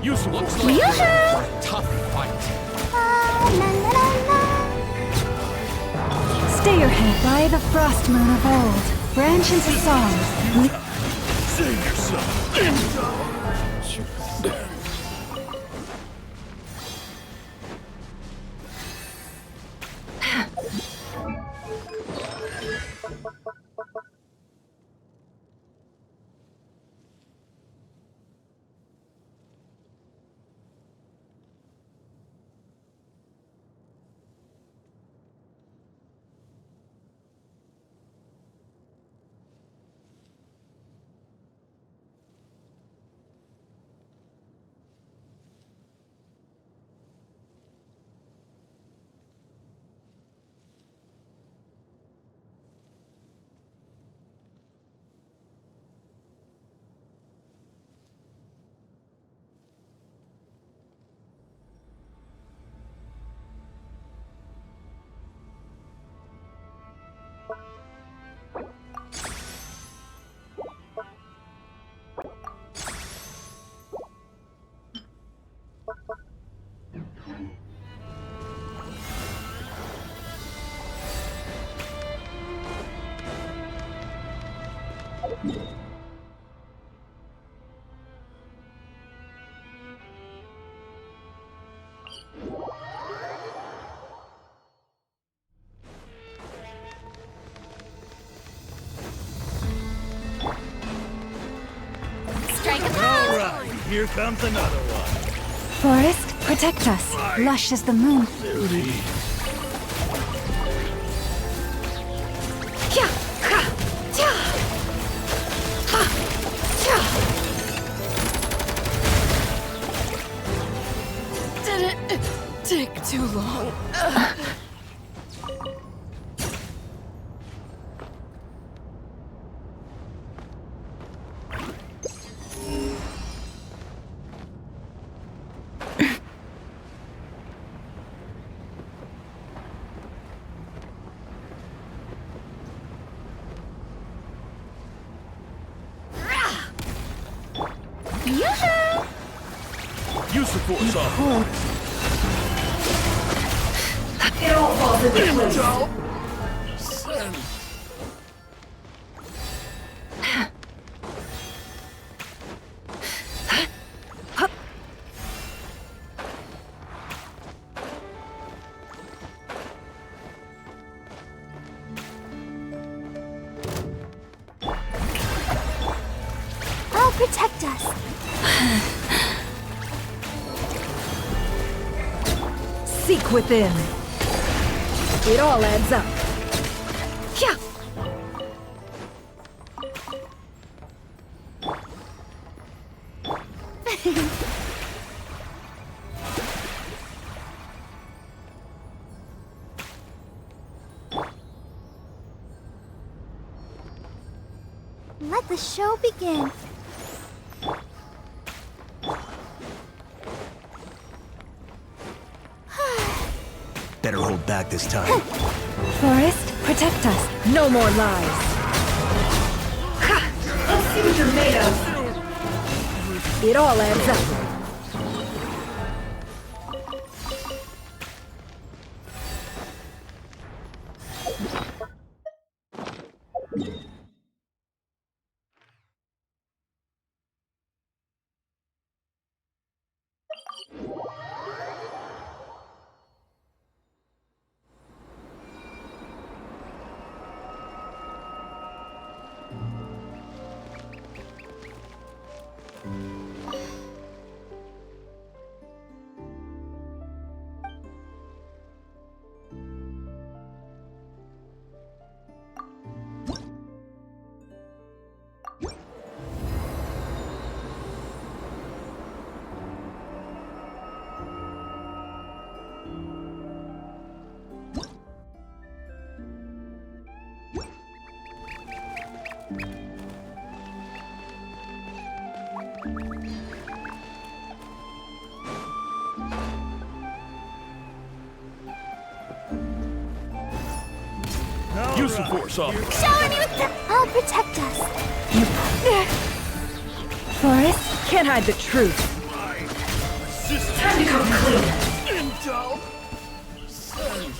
Useful. Looks like we're in for a tough fight. Stay your head by the frost moon of old. Branch into song. Save yourself. Strike a pose! All right, here comes another one. Forest, protect us. Lush as the moon. Beauty. Did it take too long? Use the force off. It all falls into place. I'll protect us. Seek within. It all adds up. Let the show begin. Better hold back this time. Forest, protect us. No more lies. Let's see what you're made of. It all adds up. Use the force off. Shower me with the... I'll protect us. Forest, can't hide the truth. Just Time to come clean. intel. Send.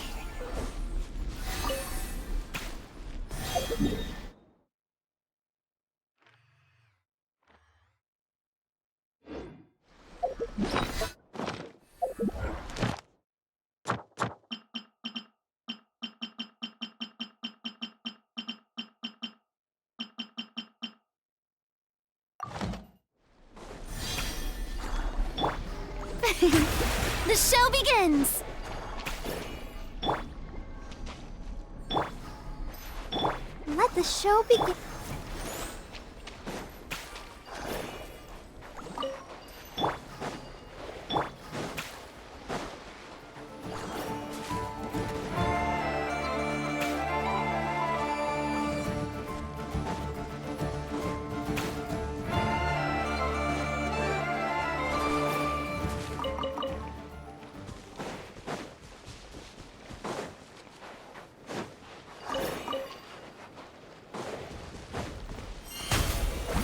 The show begins! Let the show begin.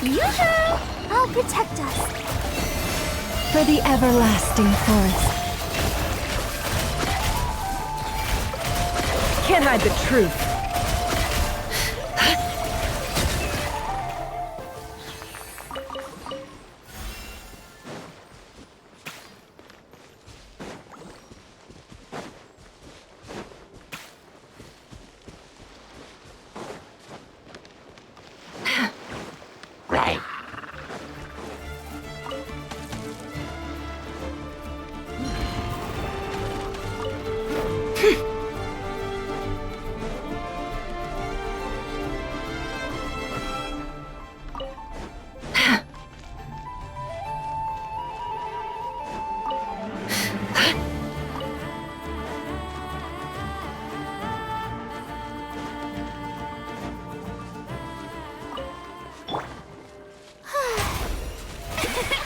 Yoo-hoo! I'll protect us. For the everlasting forest. Can't hide the truth.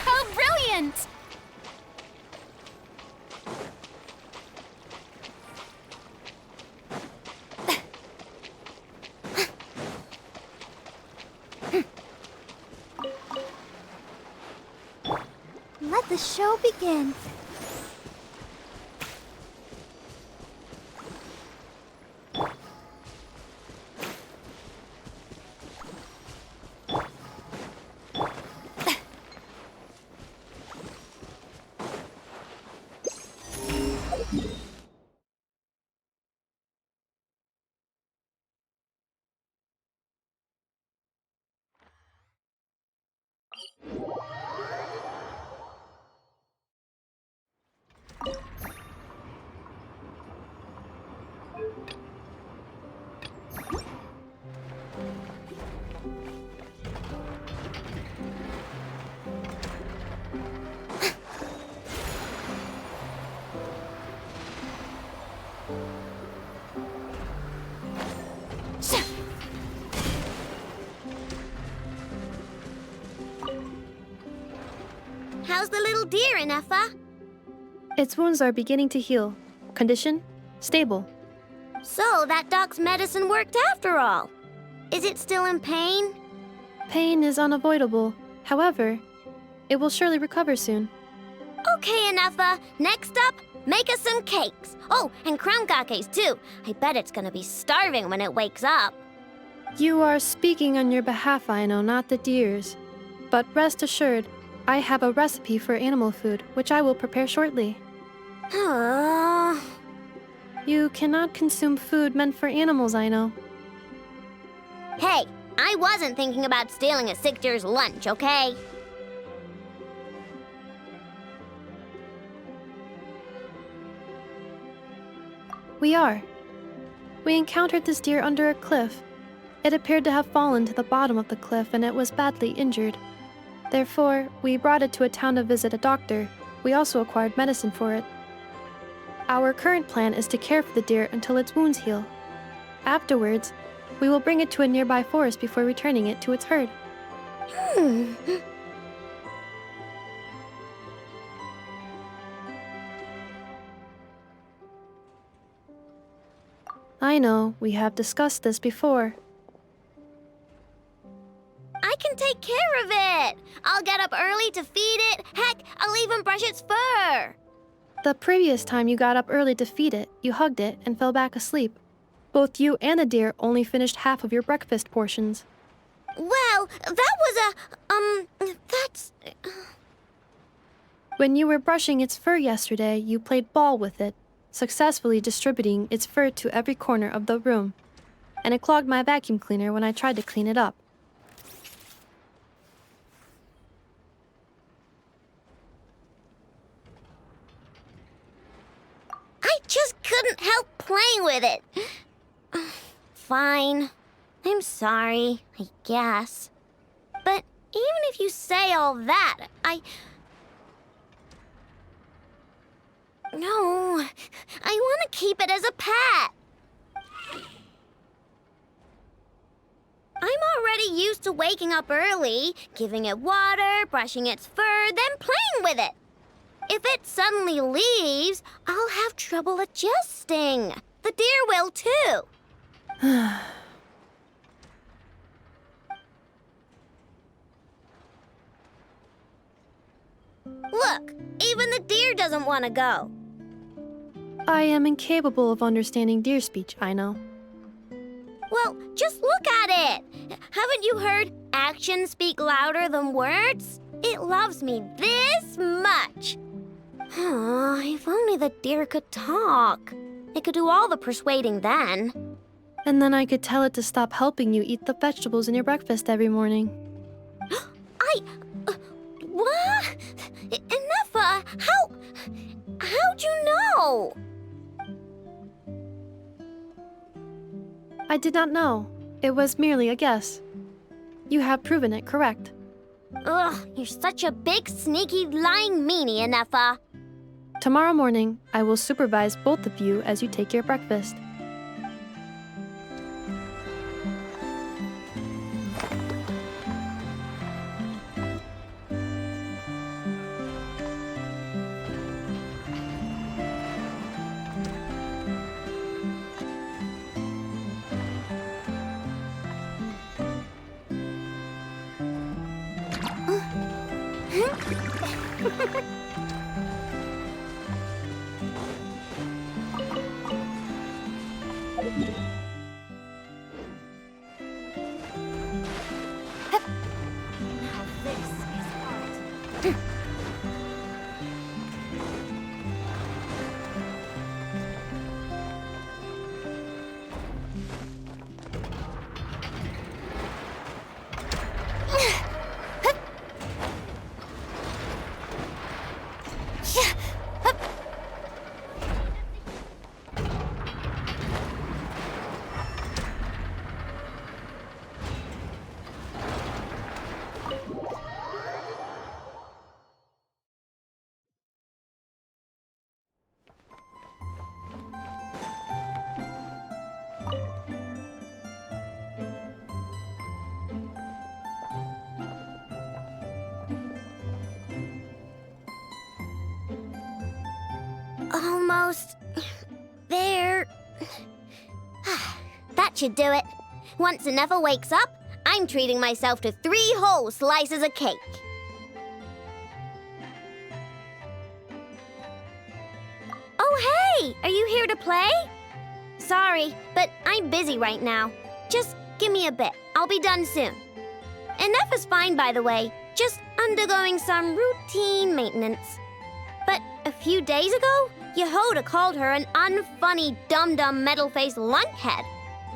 How brilliant! Let the show begin. How's the little deer, Ineffa? Its wounds are beginning to heal. Condition? Stable. So, that dog's medicine worked after all. Is it still in pain? Pain is unavoidable. However, it will surely recover soon. Okay, Ineffa. Next up, make us some cakes. Oh, and crown gakes too. I bet it's gonna be starving when it wakes up. You are speaking on your behalf, Aino, not the deer's. But rest assured, I have a recipe for animal food, which I will prepare shortly. You cannot consume food meant for animals, Aino. Hey, I wasn't thinking about stealing a sick deer's lunch, okay? We are. We encountered this deer under a cliff. It appeared to have fallen to the bottom of the cliff and it was badly injured. Therefore, we brought it to a town to visit a doctor. We also acquired medicine for it. Our current plan is to care for the deer until its wounds heal. Afterwards, we will bring it to a nearby forest before returning it to its herd. I know, we have discussed this before. I can take care of it. I'll get up early to feed it. Heck, I'll even brush its fur. The previous time you got up early to feed it, you hugged it and fell back asleep. Both you and the deer only finished half of your breakfast portions. Well, that was that's... When you were brushing its fur yesterday, you played ball with it, successfully distributing its fur to every corner of the room. And it clogged my vacuum cleaner when I tried to clean it up. I just couldn't help playing with it. Fine. I'm sorry, I guess. But even if you say all that, No, I want to keep it as a pet. I'm already used to waking up early, giving it water, brushing its fur, then playing with it. If it suddenly leaves, I'll have trouble adjusting. The deer will too. Look, even the deer doesn't want to go. I am incapable of understanding deer speech, I know. Well, just look at it. Haven't you heard actions speak louder than words? It loves me this much. If only the deer could talk. It could do all the persuading then. And then I could tell it to stop helping you eat the vegetables in your breakfast every morning. What? Ineffa, how'd you know? I did not know. It was merely a guess. You have proven it correct. Ugh, you're such a big, sneaky, lying meanie, Ineffa. Tomorrow morning, I will supervise both of you as you take your breakfast. Almost there. That should do it. Once Ineffa wakes up, I'm treating myself to 3 whole slices of cake. Oh, hey! Are you here to play? Sorry, but I'm busy right now. Just give me a bit. I'll be done soon. Ineffa's fine, by the way. Just undergoing some routine maintenance. But a few days ago, Yehoda called her an unfunny, dum-dum, metal-faced lunkhead.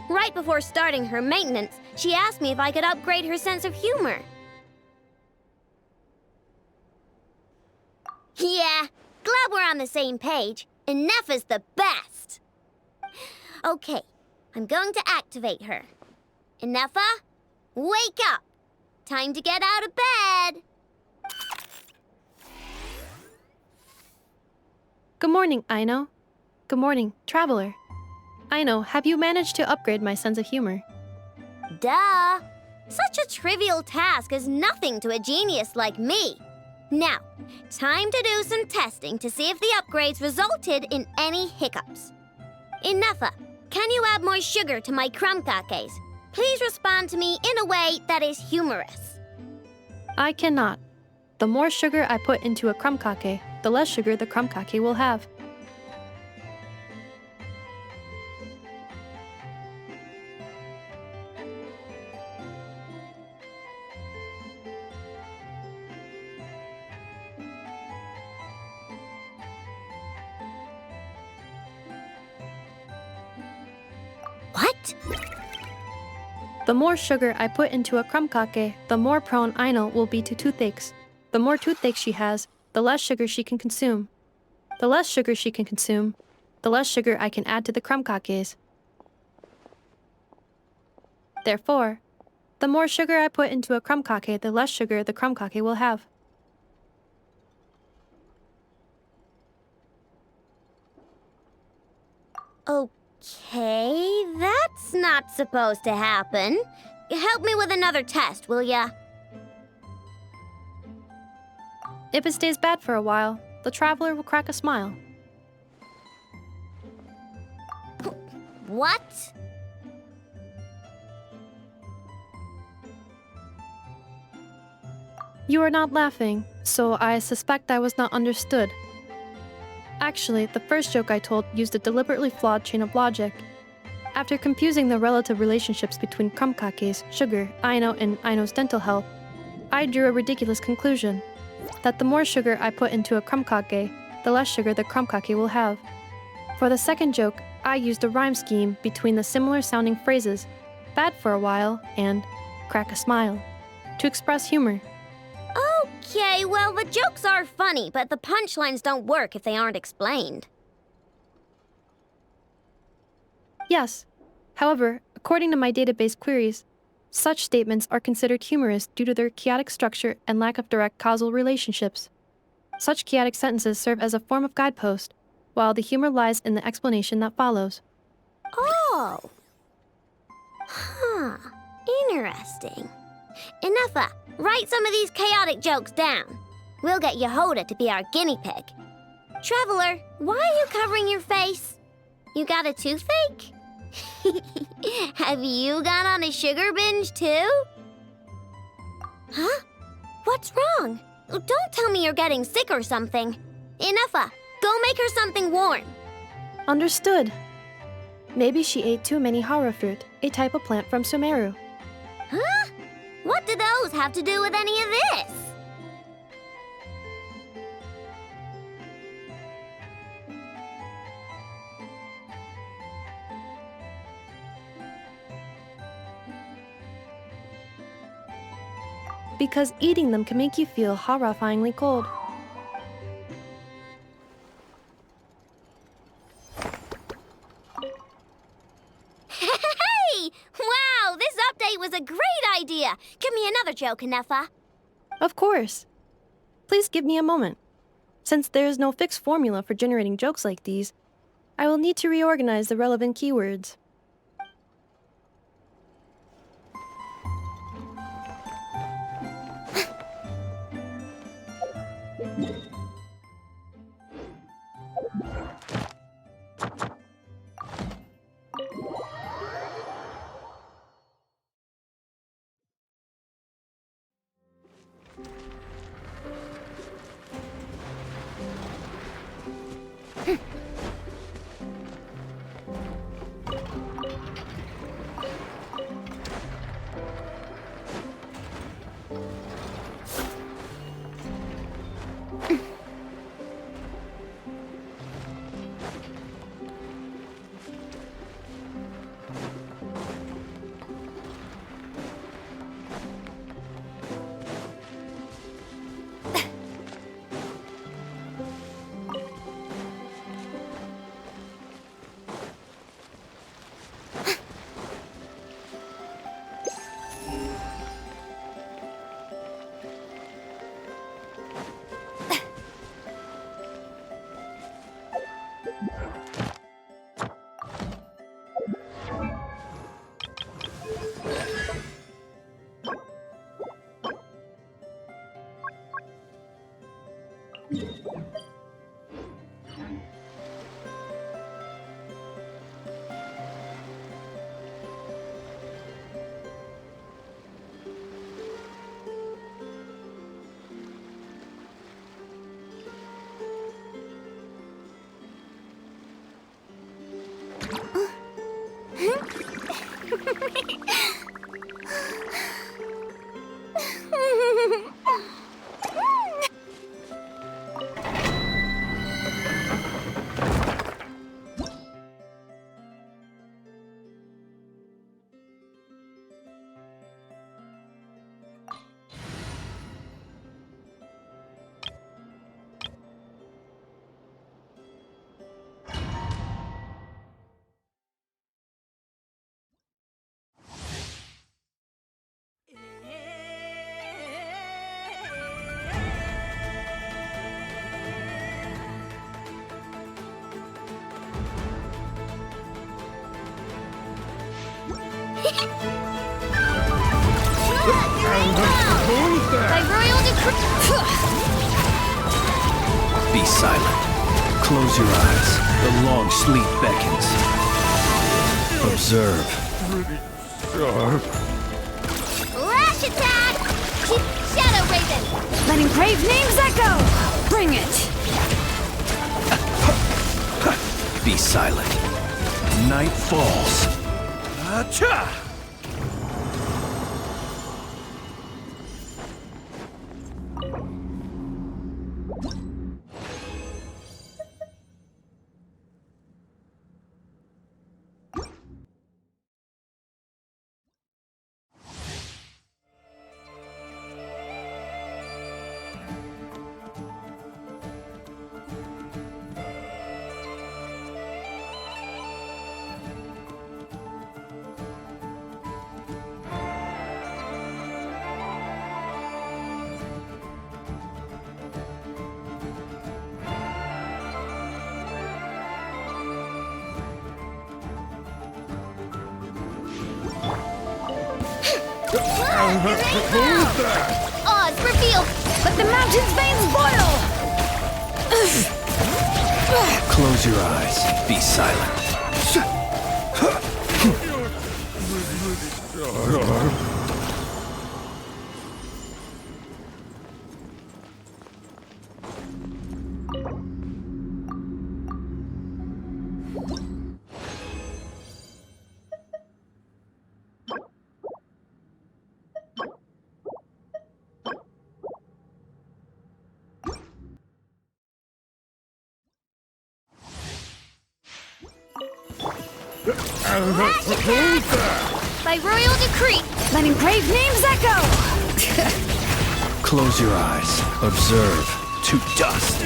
Right before starting her maintenance, she asked me if I could upgrade her sense of humor. Yeah, glad we're on the same page. Ineffa's the best. Okay, I'm going to activate her. Ineffa, wake up. Time to get out of bed. Good morning, Aino. Good morning, Traveler. Aino, have you managed to upgrade my sense of humor? Duh! Such a trivial task is nothing to a genius like me. Now, time to do some testing to see if the upgrades resulted in any hiccups. Ineffa, can you add more sugar to my crumb cakes? Please respond to me in a way that is humorous. I cannot. The more sugar I put into a crumb cake, the less sugar the crumb cake will have. What? The more sugar I put into a crumb cake, the more prone Aino will be to toothaches. The more toothaches she has, the less sugar she can consume. The less sugar she can consume, the less sugar I can add to the crumb cakes. Therefore, the more sugar I put into a crumb cake, the less sugar the crumb cake will have. Okay, that's not supposed to happen. Help me with another test, will ya? If it stays bad for a while, the traveler will crack a smile. What? You are not laughing, so I suspect I was not understood. Actually, the first joke I told used a deliberately flawed chain of logic. After confusing the relative relationships between crumb cakes, sugar, Aino, and Aino's dental health, I drew a ridiculous conclusion. That the more sugar I put into a crumb cake, the less sugar the crumb cake will have. For the second joke, I used a rhyme scheme between the similar sounding phrases, bad for a while and crack a smile, to express humor. Okay, well, the jokes are funny, but the punchlines don't work if they aren't explained. Yes. However, according to my database queries, such statements are considered humorous due to their chaotic structure and lack of direct causal relationships. Such chaotic sentences serve as a form of guidepost, while the humor lies in the explanation that follows. Oh. Huh. Interesting. Enough. Write some of these chaotic jokes down. We'll get Yehoda to be our guinea pig. Traveler, why are you covering your face? You got a toothache? Have you gone on a sugar binge too? Huh? What's wrong? Don't tell me you're getting sick or something. Enough. Go make her something warm. Understood. Maybe she ate too many hara fruit, a type of plant from Sumeru. Huh? What do those have to do with any of this? Because eating them can make you feel horrifyingly cold. Hey! Wow, this update was a great idea. Give me another joke, Nefa. Of course. Please give me a moment. Since there is no fixed formula for generating jokes like these, I will need to reorganize the relevant keywords. By royal decree. Be silent. Close your eyes. The long sleep beckons. Observe. Lash attack! Shadow Raven! Let engraved names echo! Bring it! Be silent. Night falls. Acha! Oz, reveal! Let the mountain's veins boil! Close your eyes. Be silent. By royal decree. Let engraved names echo! Close your eyes. Observe. To dust.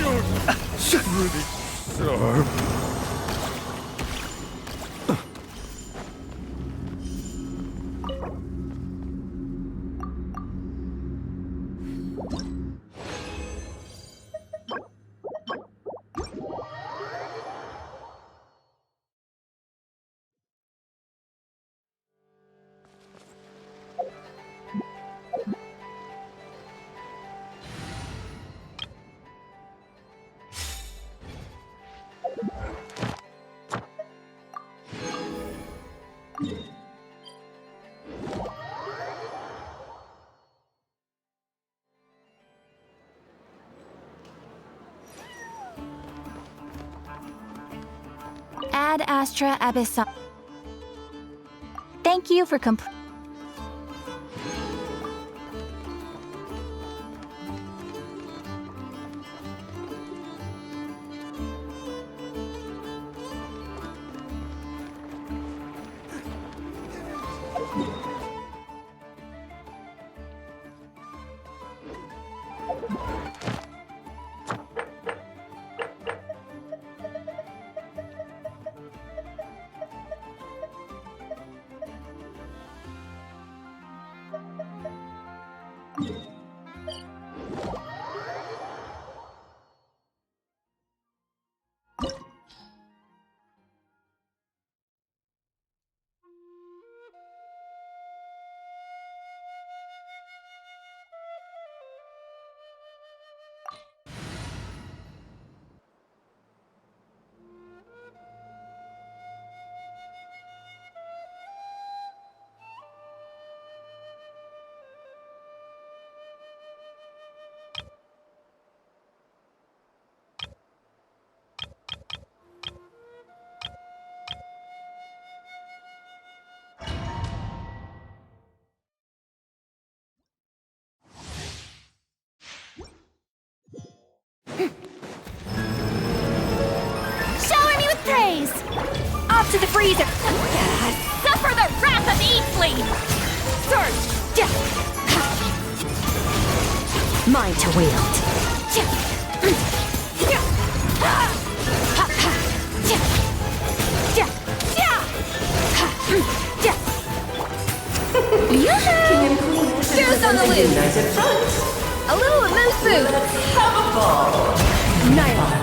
Ad Astra Abyssal. Thank you for shower me with praise! Off to the freezer! Suffer the wrath of Eatfleet! Surge! Mine to wield. Shoes on the loose! Nice and front. A little loose food! Have a ball. Nylon!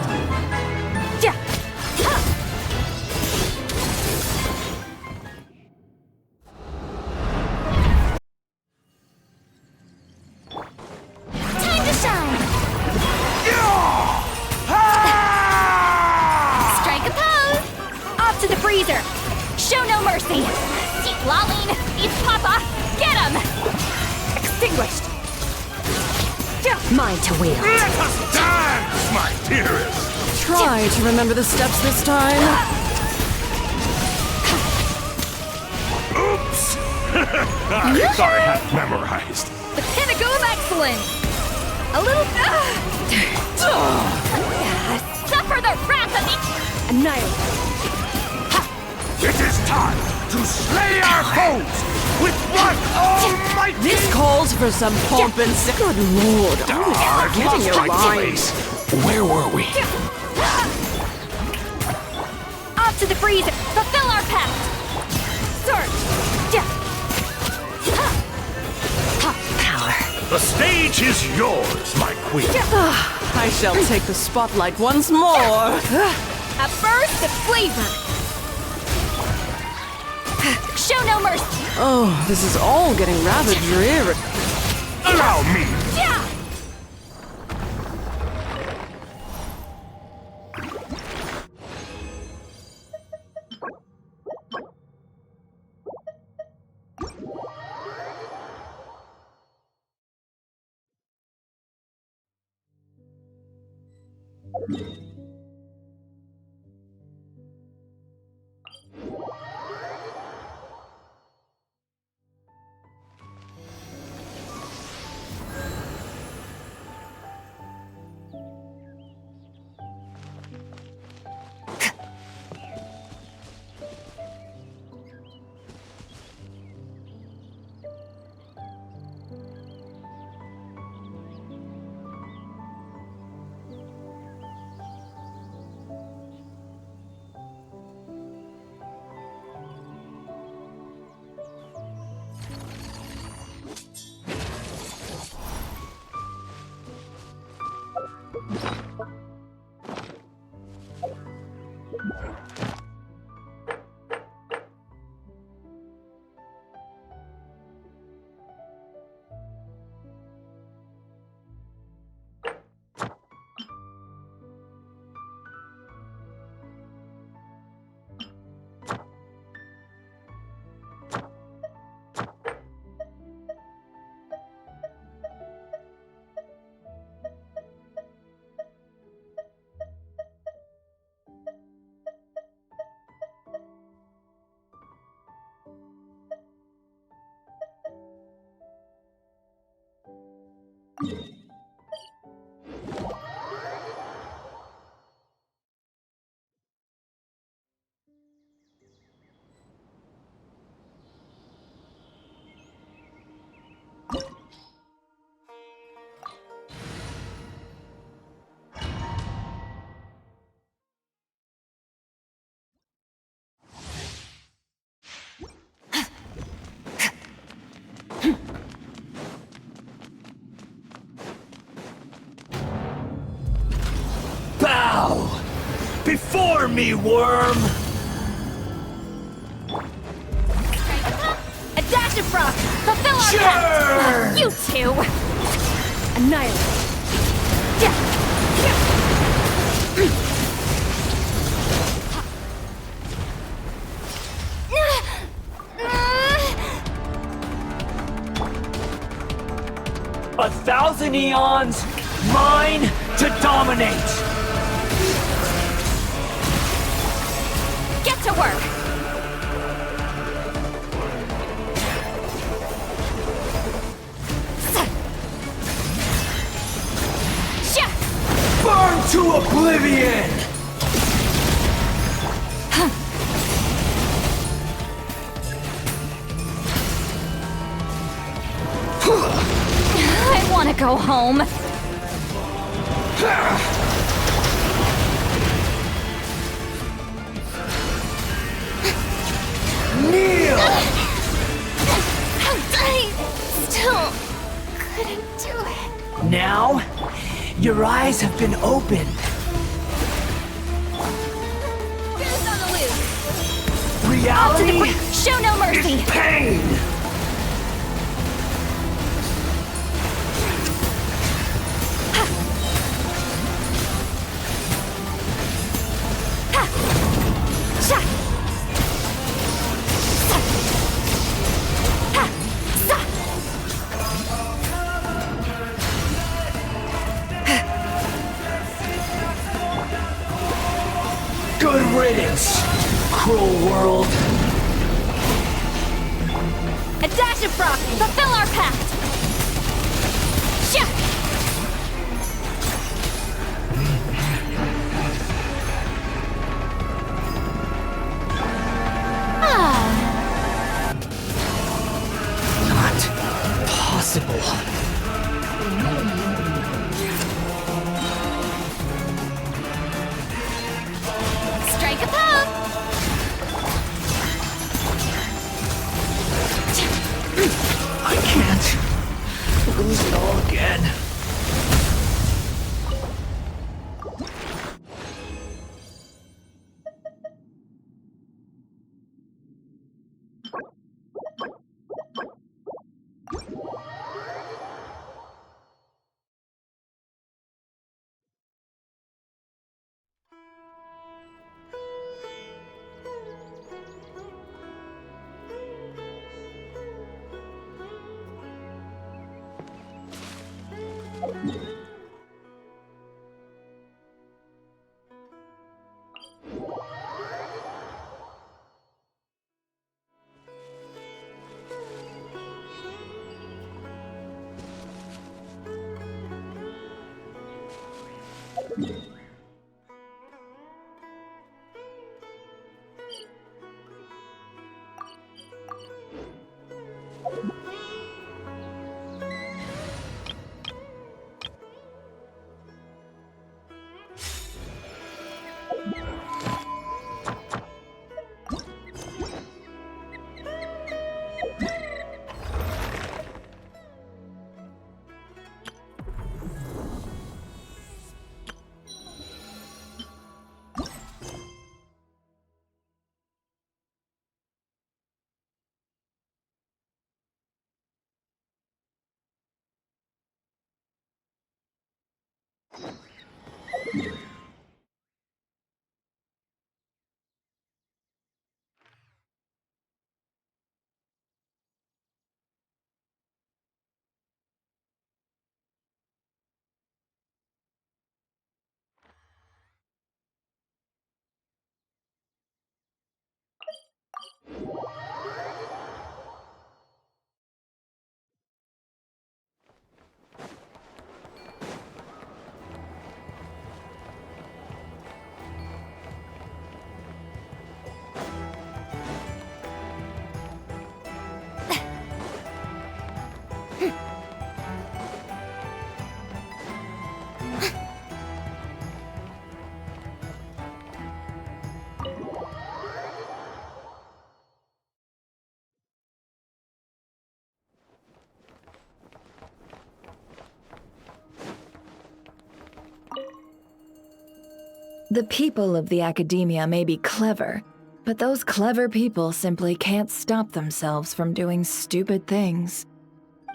to the freezer! Show no mercy! Eat Laline! Eat Papa! Get him! Extinguished! Mine to wield. Let us dance, my dearest! Try to remember the steps this time. Oops! I thought I had it memorized. The pinnacle of excellence! A little... Suffer the wrath of the... Annihilate. It is time to slay our foes with one almighty... This calls for some pomp and Good lord, I've getting lost your track of lines. place. Where were we? Off to the freezer! Fulfill our pact! Search! Power. The stage is yours, my queen. I shall take the spotlight once more. A burst of flavor! Show no mercy! Oh, this is all getting rather dreary. Allow me. Yeah! Bow before me, worm. A dash of frost! Fulfill our Sure! pact! You two! Annihilate. A thousand eons, mine to dominate! Get to work! Burn to oblivion! I want to go home. Kneel! I still couldn't do it. Now, your eyes have been opened. Who's on the loose? Reality Show no mercy. is pain! Good riddance, cruel world. A dash of frost! Fulfill our pact! Shia! Not possible. Strike a pose! I can't lose it all again. The people of the academia may be clever, but those clever people simply can't stop themselves from doing stupid things.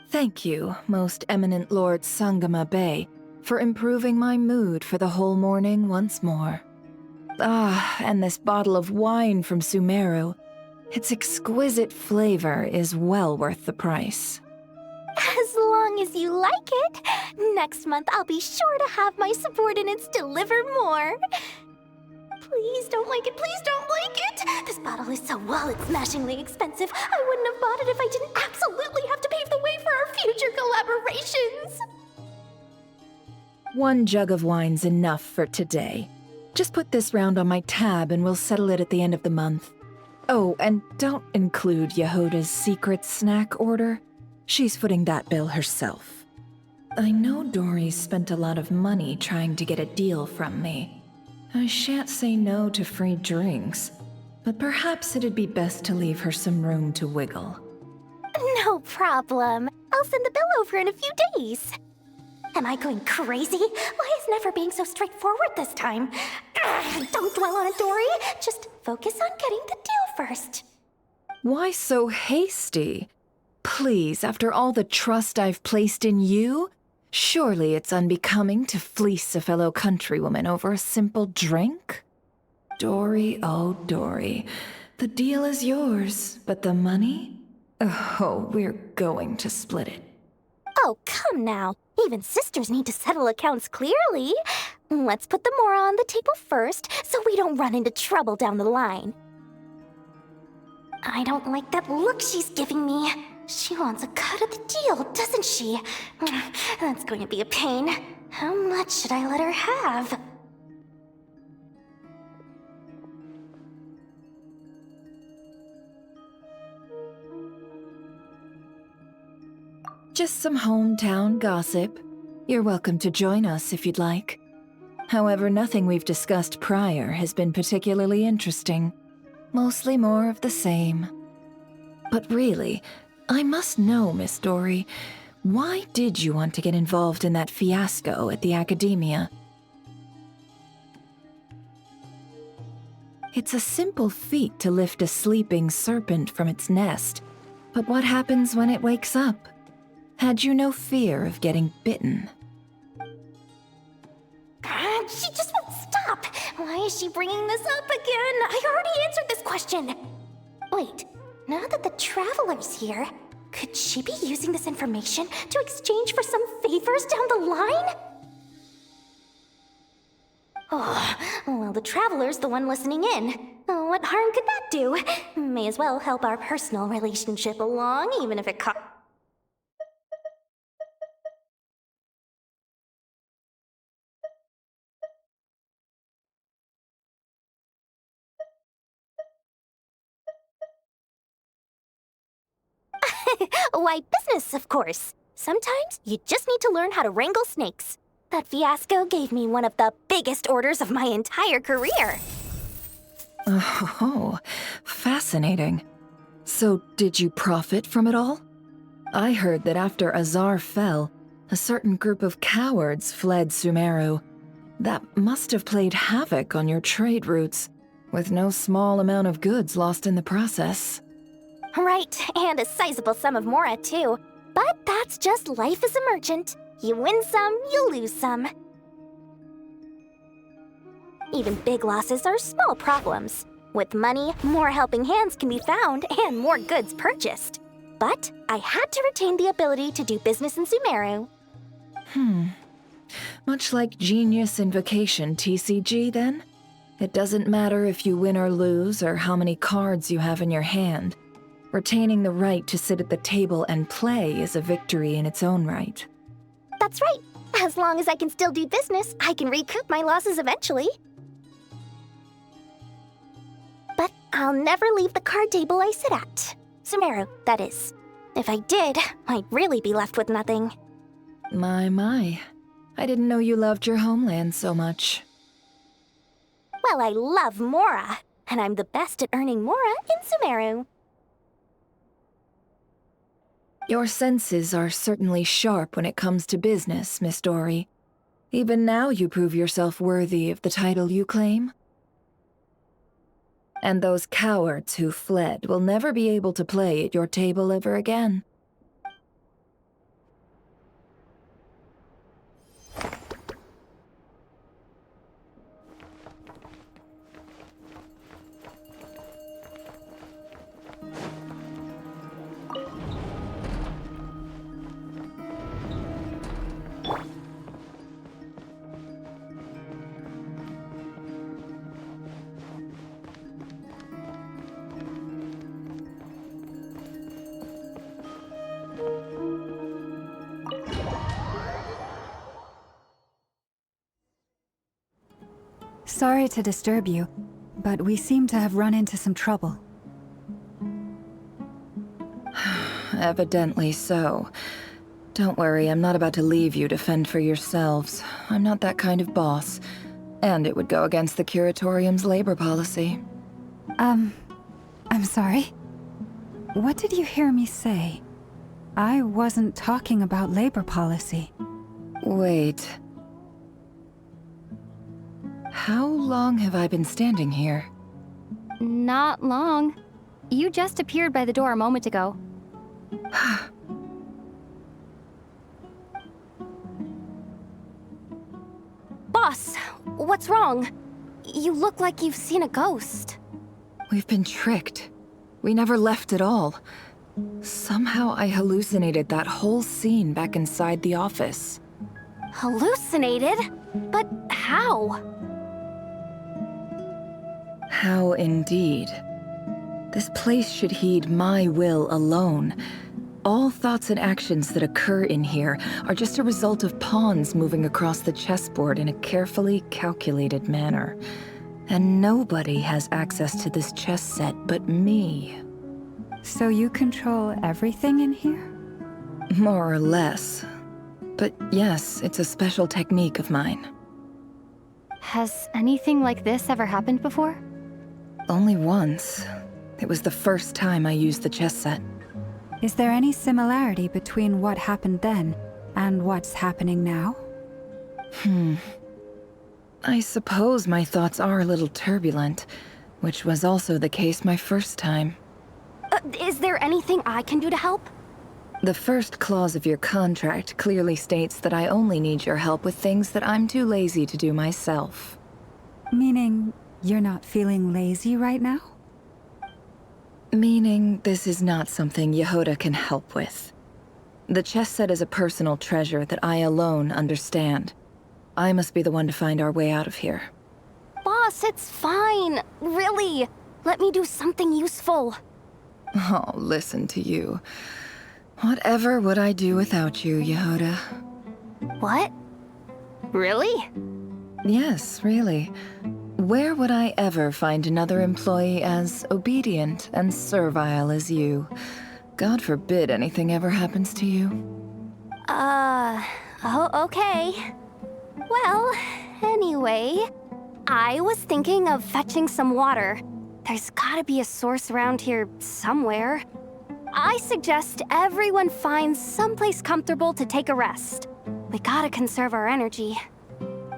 Thank you, most eminent Lord Sangama Bey, for improving my mood for the whole morning once more. Ah, and this bottle of wine from Sumeru. Its exquisite flavor is well worth the price. As long as you like it. Next month, I'll be sure to have my subordinates deliver more. Please don't like it, please don't like it! This bottle is so wallet-smashingly expensive. I wouldn't have bought it if I didn't absolutely have to pave the way for our future collaborations. One jug of wine's enough for today. Just put this round on my tab and we'll settle it at the end of the month. Oh, and don't include Yehoda's secret snack order. She's footing that bill herself. I know Dory spent a lot of money trying to get a deal from me. I shan't say no to free drinks, but perhaps it'd be best to leave her some room to wiggle. No problem. I'll send the bill over in a few days. Am I going crazy? Why is Never being so straightforward this time? Don't dwell on it, Dory. Just focus on getting the deal first. Why so hasty? Please, after all the trust I've placed in you, surely it's unbecoming to fleece a fellow countrywoman over a simple drink? Dory, oh Dory, the deal is yours, but the money? Oh, we're going to split it. Oh, come now. Even sisters need to settle accounts clearly. Let's put the Mora on the table first, so we don't run into trouble down the line. I don't like that look she's giving me. She wants a cut of the deal, doesn't she? That's going to be a pain. How much should I let her have? Just some hometown gossip. You're welcome to join us if you'd like. However, nothing we've discussed prior has been particularly interesting. Mostly more of the same. But really, I must know, Miss Dory, why did you want to get involved in that fiasco at the Academia? It's a simple feat to lift a sleeping serpent from its nest, but what happens when it wakes up? Had you no fear of getting bitten? She just won't stop. Why is she bringing this up again? I already answered this question. Wait, now that the Traveler's here, could she be using this information to exchange for some favors down the line? Oh, well, the Traveler's the one listening in. What harm could that do? May as well help our personal relationship along, even if it costs. Why, business, of course. Sometimes you just need to learn how to wrangle snakes. That fiasco gave me one of the biggest orders of my entire career. Oh, fascinating. So, did you profit from it all? I heard that after Azar fell, a certain group of cowards fled Sumeru. That must have played havoc on your trade routes, with no small amount of goods lost in the process. Right, and a sizable sum of Mora, too. But that's just life as a merchant. You win some, you lose some. Even big losses are small problems. With money, more helping hands can be found and more goods purchased. But I had to retain the ability to do business in Sumeru. Much like Genius Invocation TCG, then? It doesn't matter if you win or lose or how many cards you have in your hand. Retaining the right to sit at the table and play is a victory in its own right. That's right. As long as I can still do business, I can recoup my losses eventually. But I'll never leave the card table I sit at. Sumeru, that is. If I did, I'd really be left with nothing. My. I didn't know you loved your homeland so much. Well, I love Mora, and I'm the best at earning Mora in Sumeru. Your senses are certainly sharp when it comes to business, Miss Dory. Even now you prove yourself worthy of the title you claim. And those cowards who fled will never be able to play at your table ever again. Sorry to disturb you, but we seem to have run into some trouble. Evidently so. Don't worry, I'm not about to leave you to fend for yourselves. I'm not that kind of boss. And it would go against the Curatorium's labor policy. I'm sorry. What did you hear me say? I wasn't talking about labor policy. Wait. How long have I been standing here? Not long. You just appeared by the door a moment ago. Boss, what's wrong? You look like you've seen a ghost. We've been tricked. We never left at all. Somehow I hallucinated that whole scene back inside the office. Hallucinated? But how? How indeed. This place should heed my will alone. All thoughts and actions that occur in here are just a result of pawns moving across the chessboard in a carefully calculated manner. And nobody has access to this chess set but me. So you control everything in here? More or less. But yes, it's a special technique of mine. Has anything like this ever happened before? Only once. It was the first time I used the chess set. Is there any similarity between what happened then and what's happening now? I suppose my thoughts are a little turbulent, which was also the case my first time. Is there anything I can do to help? The first clause of your contract clearly states that I only need your help with things that I'm too lazy to do myself. Meaning you're not feeling lazy right now? Meaning this is not something Yehoda can help with. The chess set is a personal treasure that I alone understand. I must be the one to find our way out of here. Boss, it's fine. Really. Let me do something useful. Oh, listen to you. Whatever would I do without you, Yehoda? What? Really? Yes, really. Where would I ever find another employee as obedient and servile as you? God forbid anything ever happens to you. Oh, okay. Well, anyway, I was thinking of fetching some water. There's gotta be a source around here somewhere. I suggest everyone finds someplace comfortable to take a rest. We gotta conserve our energy.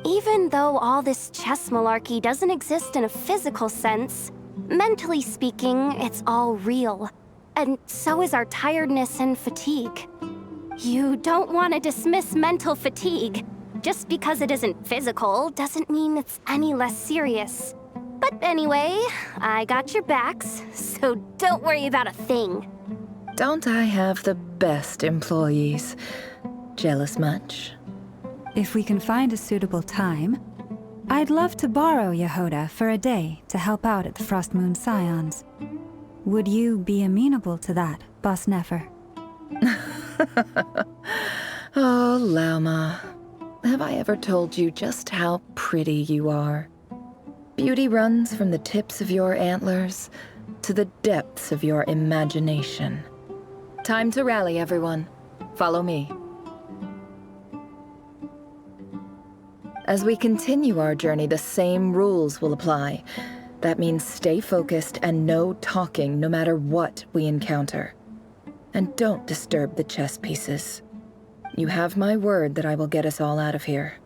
Even though all this chess malarkey doesn't exist in a physical sense, mentally speaking, it's all real. And so is our tiredness and fatigue. You don't want to dismiss mental fatigue. Just because it isn't physical doesn't mean it's any less serious. But anyway, I got your backs, so don't worry about a thing. Don't I have the best employees? Jealous much? If we can find a suitable time, I'd love to borrow Yehoda for a day to help out at the Frost Moon Scions. Would you be amenable to that, Boss Nefer? Oh, Lauma. Have I ever told you just how pretty you are? Beauty runs from the tips of your antlers to the depths of your imagination. Time to rally, everyone. Follow me. As we continue our journey, the same rules will apply. That means stay focused and no talking no matter what we encounter. And don't disturb the chess pieces. You have my word that I will get us all out of here.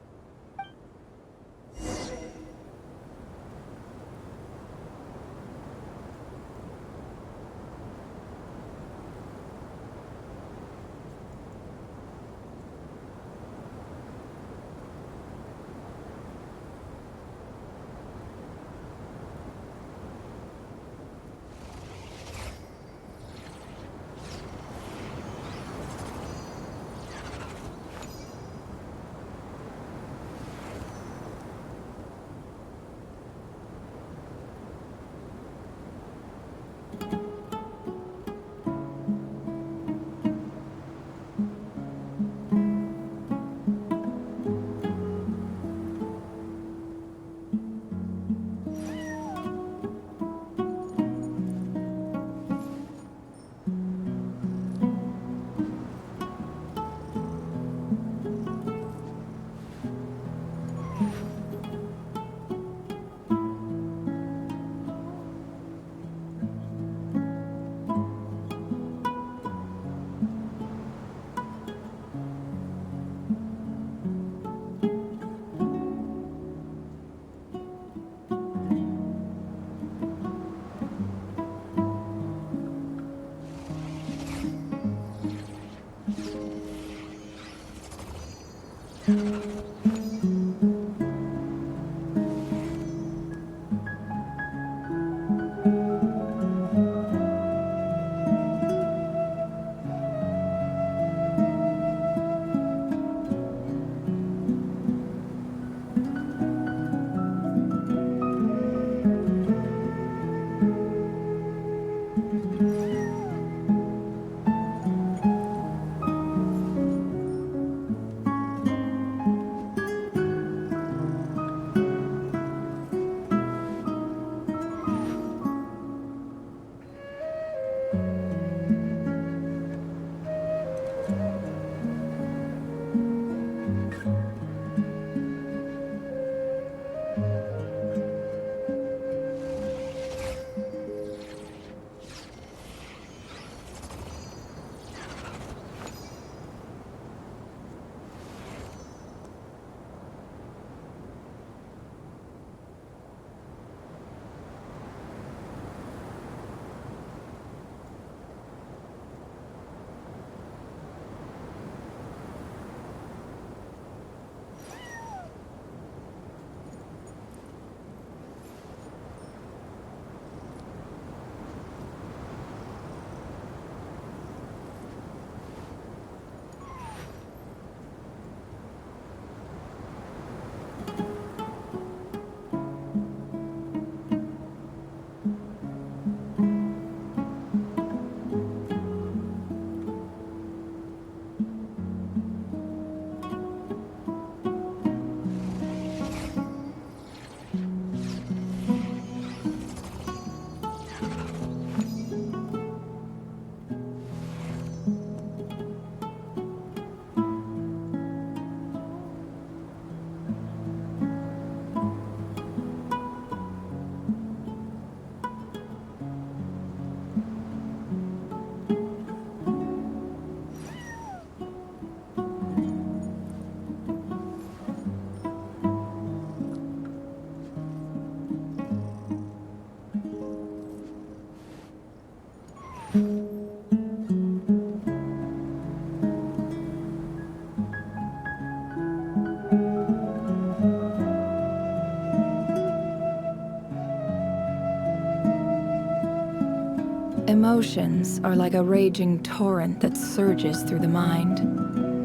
Emotions are like a raging torrent that surges through the mind.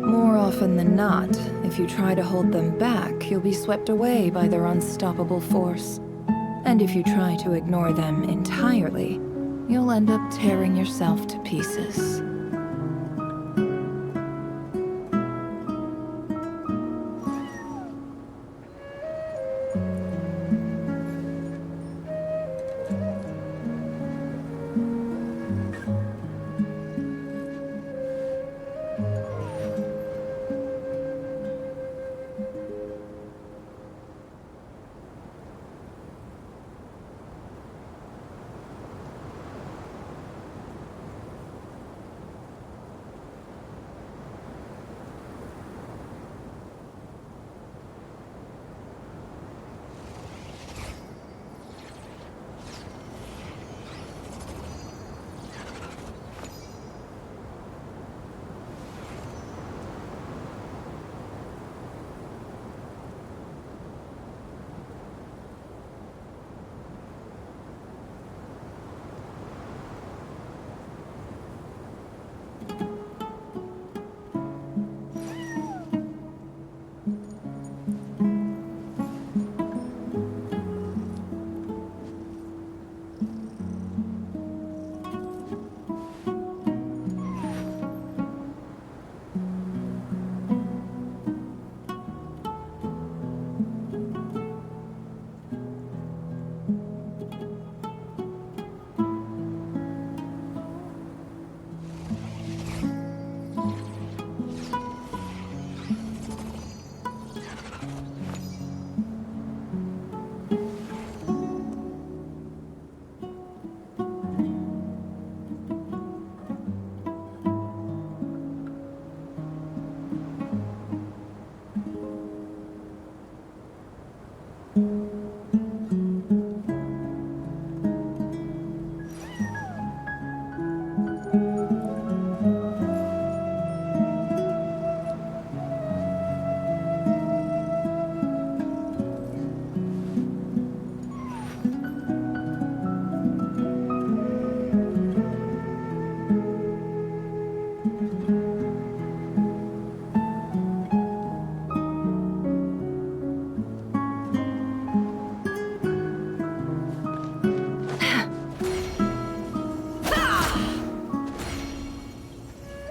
More often than not, if you try to hold them back, you'll be swept away by their unstoppable force. And if you try to ignore them entirely, you'll end up tearing yourself to pieces.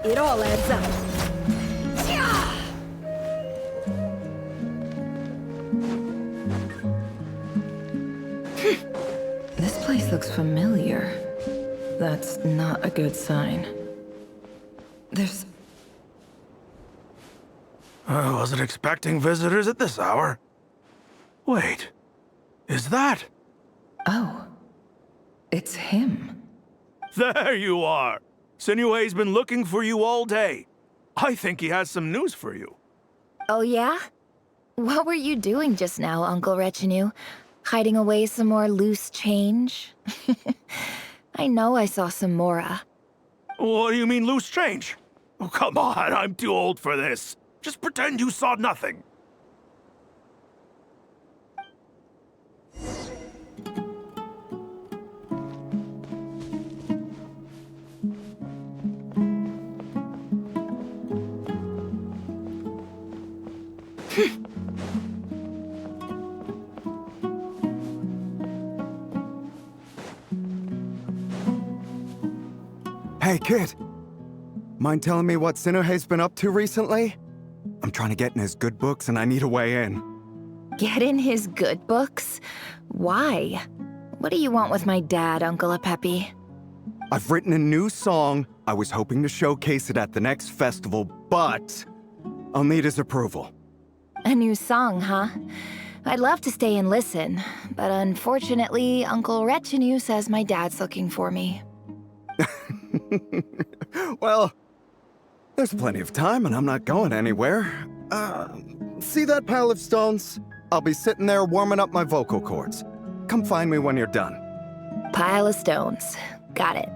It all adds up. This place looks familiar. That's not a good sign. There's... I wasn't expecting visitors at this hour. Wait, is that? Oh, it's him. There you are! Sinue's been looking for you all day. I think he has some news for you. Oh yeah? What were you doing just now, Uncle Retinue? Hiding away some more loose change? I know I saw some Mora. What do you mean, loose change? Oh, come on, I'm too old for this. Just pretend you saw nothing. Hey, kid. Mind telling me what Sinuhe's been up to recently? I'm trying to get in his good books and I need a way in. Get in his good books? Why? What do you want with my dad, Uncle Apepi? I've written a new song. I was hoping to showcase it at the next festival, but I'll need his approval. A new song, huh? I'd love to stay and listen, but unfortunately, Uncle Retinue says my dad's looking for me. Well, there's plenty of time and I'm not going anywhere. See that pile of stones? I'll be sitting there warming up my vocal cords. Come find me when you're done. Pile of stones. Got it.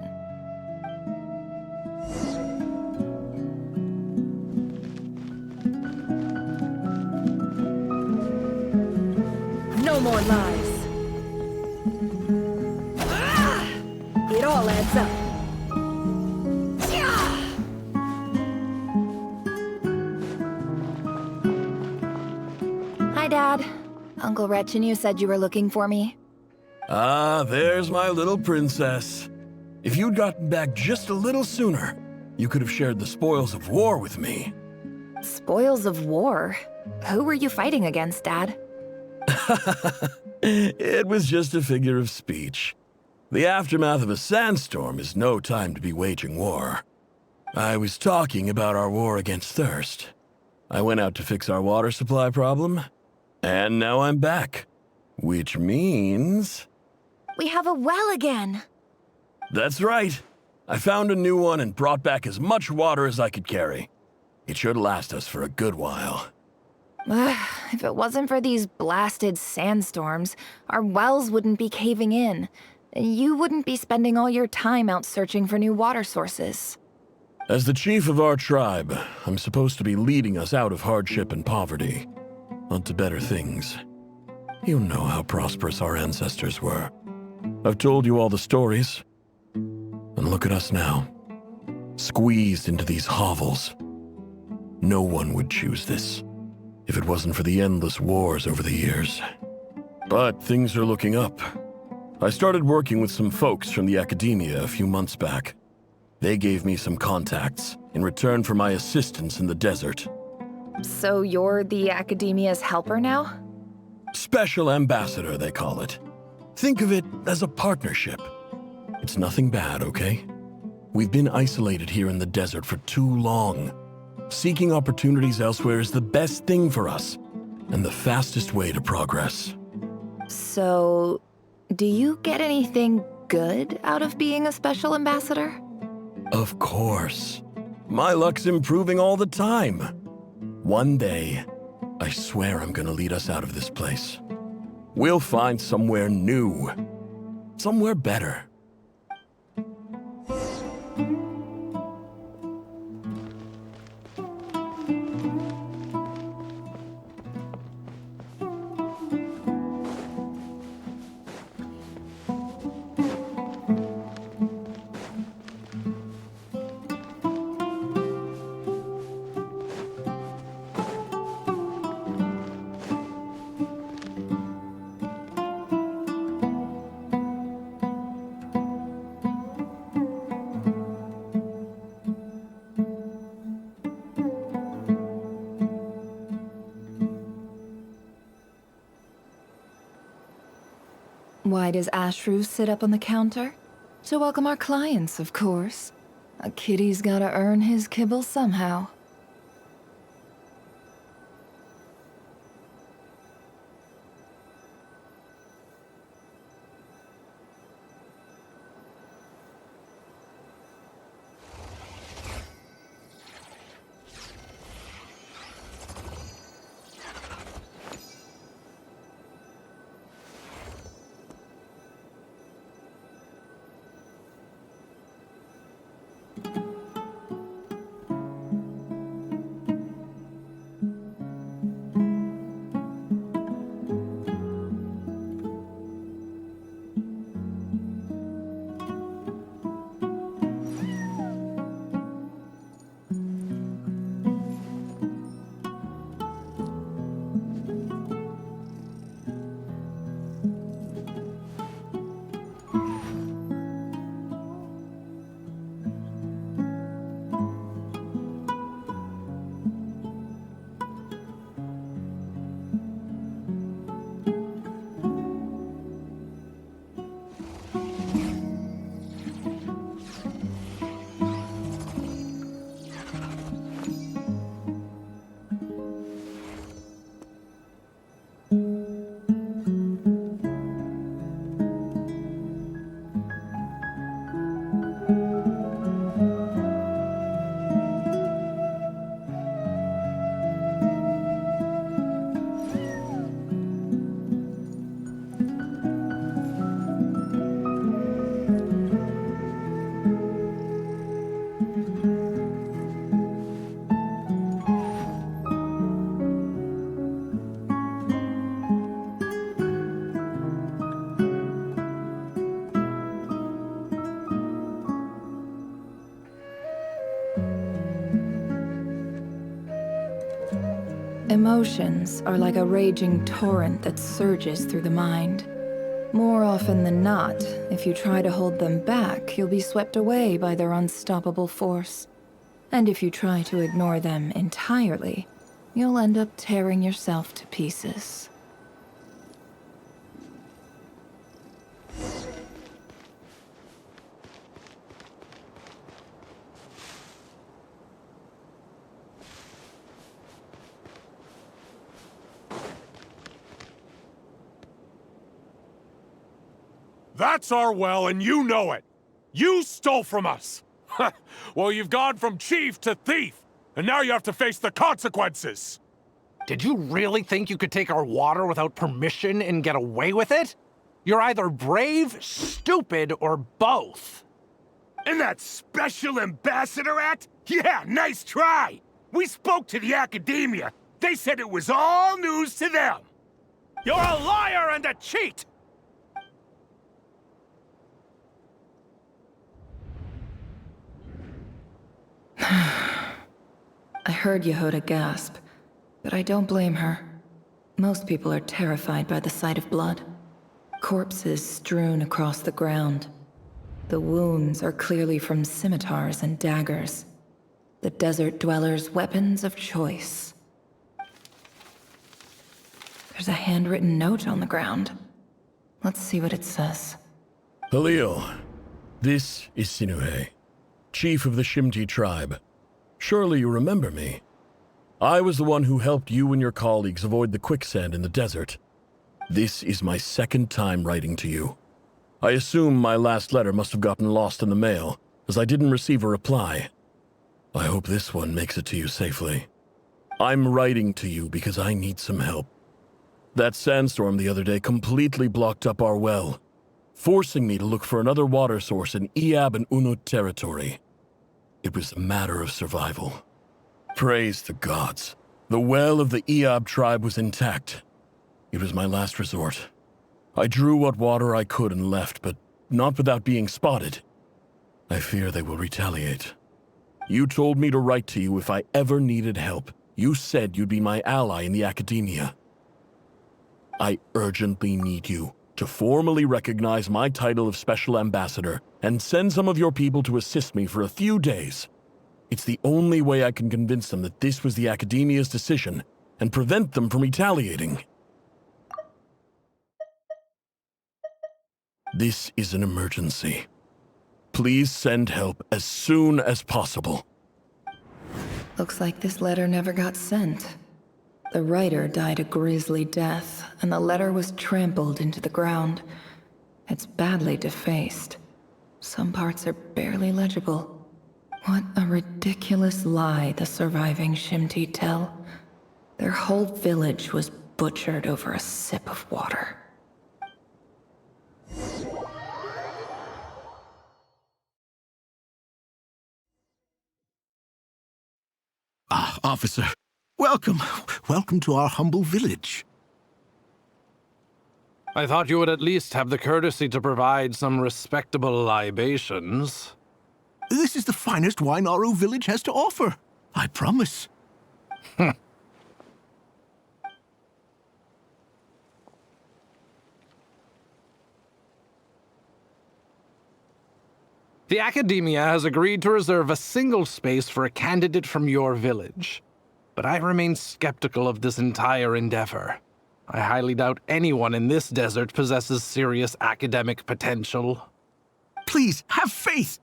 No more lies. It all adds up. Dad. Uncle Wretch and you said you were looking for me. Ah, there's my little princess. If you'd gotten back just a little sooner, you could have shared the spoils of war with me. Spoils of war? Who were you fighting against, Dad? It was just a figure of speech. The aftermath of a sandstorm is no time to be waging war. I was talking about our war against thirst. I went out to fix our water supply problem, and now I'm back. Which means... We have a well again. That's right. I found a new one and brought back as much water as I could carry. It should last us for a good while. If it wasn't for these blasted sandstorms, our wells wouldn't be caving in. You wouldn't be spending all your time out searching for new water sources. As the chief of our tribe, I'm supposed to be leading us out of hardship and poverty, onto better things. You know how prosperous our ancestors were. I've told you all the stories. And look at us now, squeezed into these hovels. No one would choose this, if it wasn't for the endless wars over the years. But things are looking up. I started working with some folks from the academia a few months back. They gave me some contacts in return for my assistance in the desert. So you're the academia's helper now? Special ambassador, they call it. Think of it as a partnership. It's nothing bad, okay? We've been isolated here in the desert for too long. Seeking opportunities elsewhere is the best thing for us, and the fastest way to progress. So, do you get anything good out of being a special ambassador? Of course. My luck's improving all the time. One day, I swear I'm gonna lead us out of this place. We'll find somewhere new. Somewhere better. Why does Ashru sit up on the counter? To welcome our clients, of course. A kitty's gotta earn his kibble somehow. Emotions are like a raging torrent that surges through the mind. More often than not, if you try to hold them back, you'll be swept away by their unstoppable force. And if you try to ignore them entirely, you'll end up tearing yourself to pieces. That's our well, and you know it! You stole from us! Well, you've gone from chief to thief, and now you have to face the consequences! Did you really think you could take our water without permission and get away with it? You're either brave, stupid, or both. And that special ambassador act? Yeah, nice try! We spoke to the academia. They said it was all news to them! You're a liar and a cheat! I heard Yehoda gasp, but I don't blame her. Most people are terrified by the sight of blood. Corpses strewn across the ground. The wounds are clearly from scimitars and daggers. The desert dwellers' weapons of choice. There's a handwritten note on the ground. Let's see what it says. Halil, this is Sinuhe, chief of the Shimti tribe. Surely you remember me. I was the one who helped you and your colleagues avoid the quicksand in the desert. This is my second time writing to you. I assume my last letter must have gotten lost in the mail, as I didn't receive a reply. I hope this one makes it to you safely. I'm writing to you because I need some help. That sandstorm the other day completely blocked up our well, forcing me to look for another water source in Iab and Unut territory. It was a matter of survival. Praise the gods. The well of the Iab tribe was intact. It was my last resort. I drew what water I could and left, but not without being spotted. I fear they will retaliate. You told me to write to you if I ever needed help. You said you'd be my ally in the academia. I urgently need you to formally recognize my title of Special Ambassador and send some of your people to assist me for a few days. It's the only way I can convince them that this was the Academia's decision and prevent them from retaliating. This is an emergency. Please send help as soon as possible. Looks like this letter never got sent. The writer died a grisly death, and the letter was trampled into the ground. It's badly defaced. Some parts are barely legible. What a ridiculous lie the surviving Shimti tell. Their whole village was butchered over a sip of water. Ah, officer. Welcome. Welcome to our humble village. I thought you would at least have the courtesy to provide some respectable libations. This is the finest wine Aru village has to offer. I promise. The Academia has agreed to reserve a single space for a candidate from your village. But I remain skeptical of this entire endeavor. I highly doubt anyone in this desert possesses serious academic potential. Please, have faith.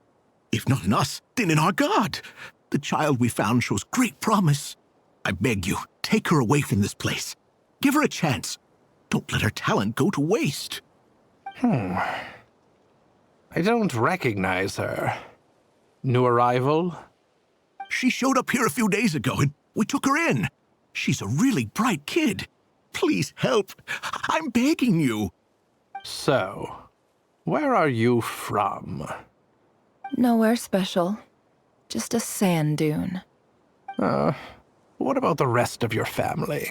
If not in us, then in our God. The child we found shows great promise. I beg you, take her away from this place. Give her a chance. Don't let her talent go to waste. I don't recognize her. New arrival? She showed up here a few days ago and we took her in. She's a really bright kid. Please help. I'm begging you. So, where are you from? Nowhere special. Just a sand dune. What about the rest of your family?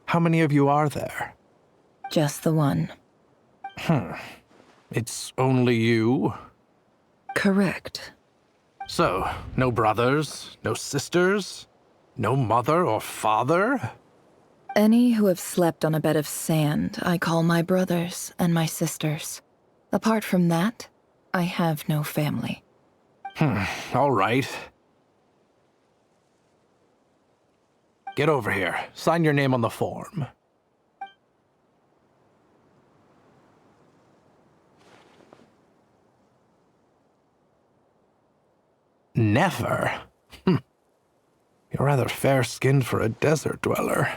How many of you are there? Just the one. It's only you? Correct. So, no brothers, no sisters, no mother or father? Any who have slept on a bed of sand, I call my brothers and my sisters. Apart from that, I have no family. All right. Get over here. Sign your name on the form. Never? You're rather fair-skinned for a desert dweller.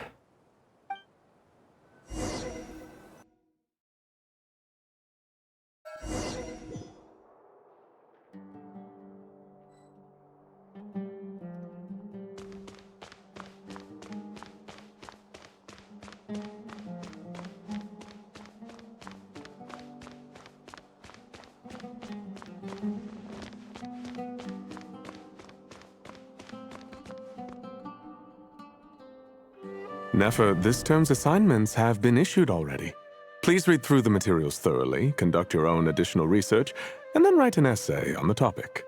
Nefer, this term's assignments have been issued already. Please read through the materials thoroughly, conduct your own additional research, and then write an essay on the topic.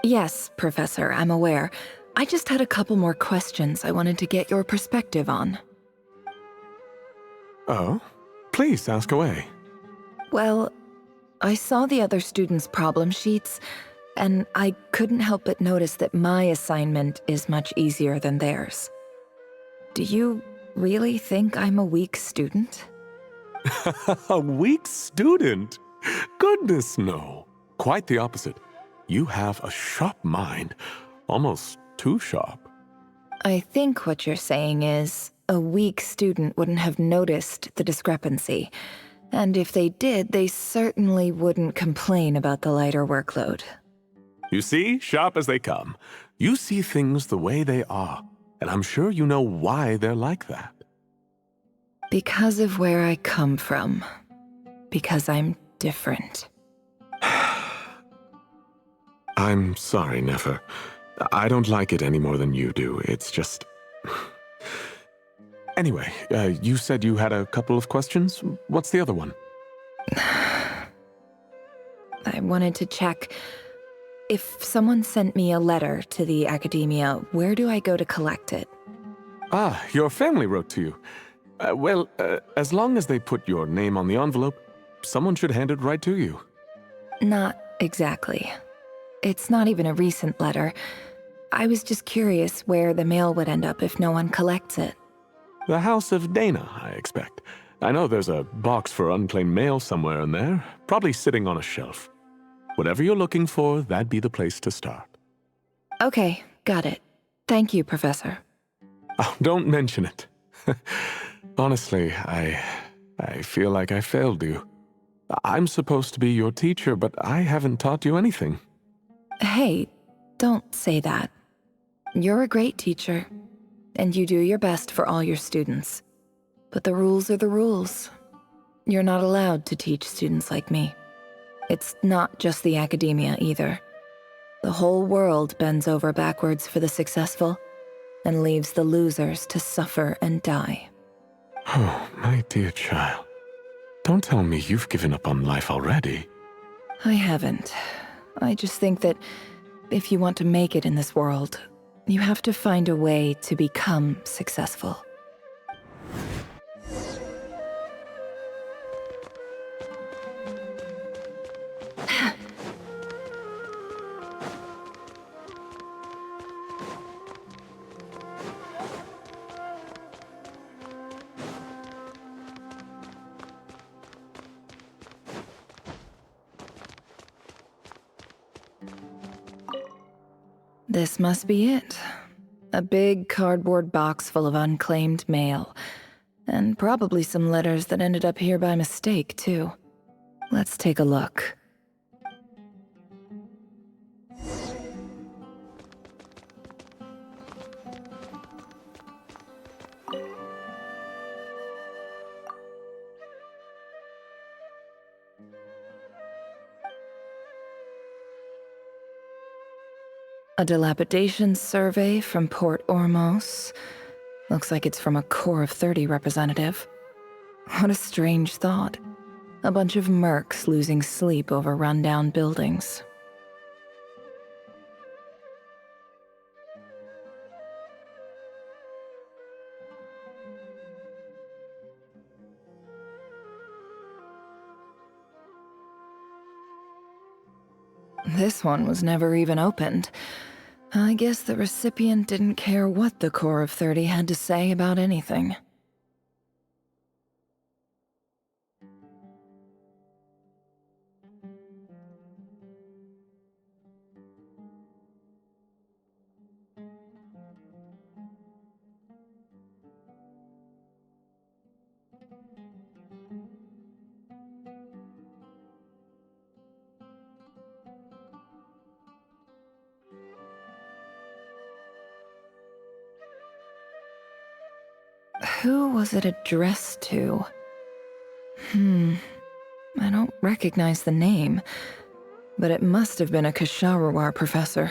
Yes, Professor, I'm aware. I just had a couple more questions I wanted to get your perspective on. Oh? Please ask away. Well, I saw the other students' problem sheets, and I couldn't help but notice that my assignment is much easier than theirs. Do you really think I'm a weak student? A weak student? Goodness, no. Quite the opposite. You have a sharp mind, almost too sharp. I think what you're saying is, a weak student wouldn't have noticed the discrepancy. And if they did, they certainly wouldn't complain about the lighter workload. You see, sharp as they come. You see things the way they are, and I'm sure you know why they're like that. Because of where I come from. Because I'm different. I'm sorry, Nefer. I don't like it any more than you do. It's just... Anyway, you said you had a couple of questions. What's the other one? I wanted to check. If someone sent me a letter to the academia, where do I go to collect it? Ah, your family wrote to you. As long as they put your name on the envelope, someone should hand it right to you. Not exactly. It's not even a recent letter. I was just curious where the mail would end up if no one collects it. The House of Dana, I expect. I know there's a box for unclaimed mail somewhere in there, probably sitting on a shelf. Whatever you're looking for, that'd be the place to start. Okay, got it. Thank you, Professor. Oh, don't mention it. Honestly, I feel like I failed you. I'm supposed to be your teacher, but I haven't taught you anything. Hey, don't say that. You're a great teacher, and you do your best for all your students. But the rules are the rules. You're not allowed to teach students like me. It's not just the academia either. The whole world bends over backwards for the successful, and leaves the losers to suffer and die. Oh, my dear child. Don't tell me you've given up on life already. I haven't. I just think that if you want to make it in this world, you have to find a way to become successful. This must be it. A big cardboard box full of unclaimed mail. And probably some letters that ended up here by mistake, too. Let's take a look. A dilapidation survey from Port Ormos. Looks like it's from a Core of 30 representative. What a strange thought. A bunch of mercs losing sleep over rundown buildings. This one was never even opened. I guess the recipient didn't care what the Core of 30 had to say about anything. Who was it addressed to? I don't recognize the name, but it must have been a Ksharawar professor.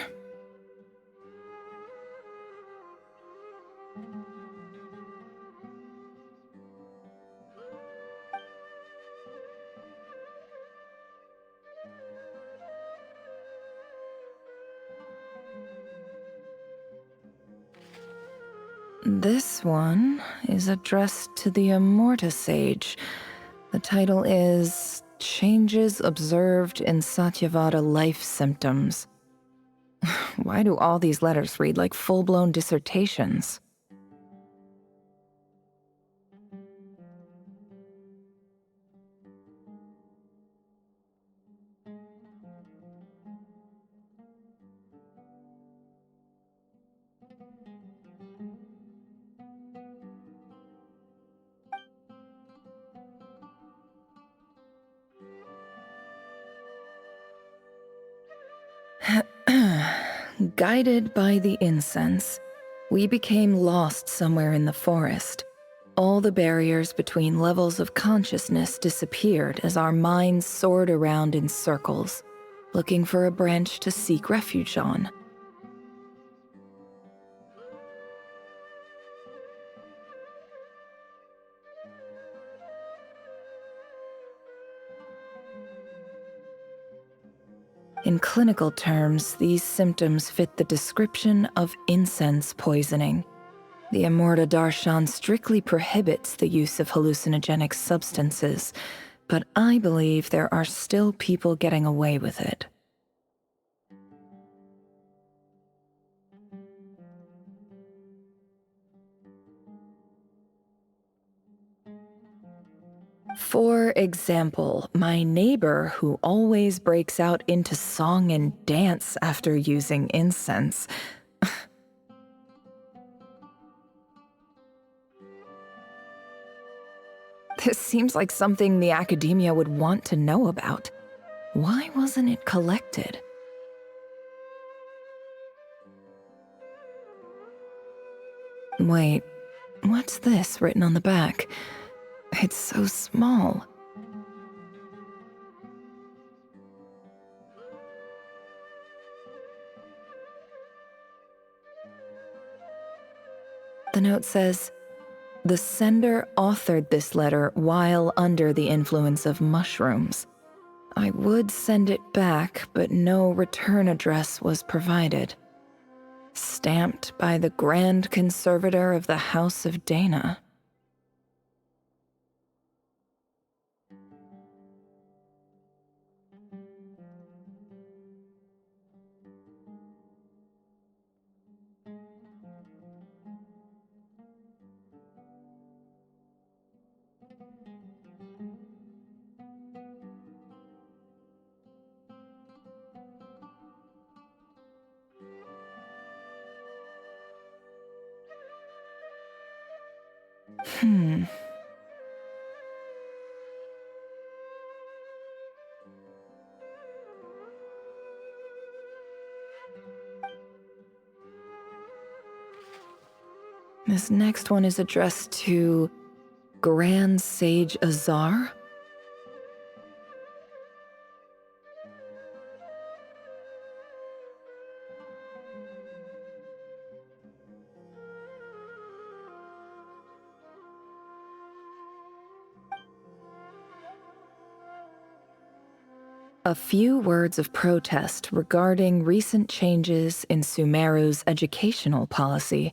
This one is addressed to the Immorta Sage. The title is Changes Observed in Satyavada Life Symptoms. Why do all these letters read like full-blown dissertations? Guided by the incense, we became lost somewhere in the forest. All the barriers between levels of consciousness disappeared as our minds soared around in circles, looking for a branch to seek refuge on. In clinical terms, these symptoms fit the description of incense poisoning. The Immorta Darshan strictly prohibits the use of hallucinogenic substances, but I believe there are still people getting away with it. For example, my neighbor who always breaks out into song and dance after using incense. This seems like something the academia would want to know about. Why wasn't it collected? Wait, what's this written on the back? It's so small. The note says, "The sender authored this letter while under the influence of mushrooms. I would send it back, but no return address was provided. Stamped by the Grand Conservator of the House of Dana." This next one is addressed to Grand Sage Azar? A few words of protest regarding recent changes in Sumeru's educational policy.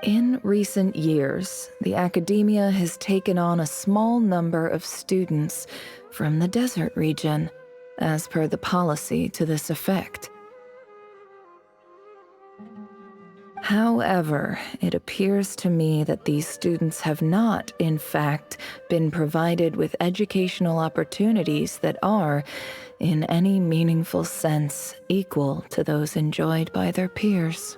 In recent years, the academia has taken on a small number of students from the desert region, as per the policy to this effect. However, it appears to me that these students have not, in fact, been provided with educational opportunities that are, in any meaningful sense, equal to those enjoyed by their peers.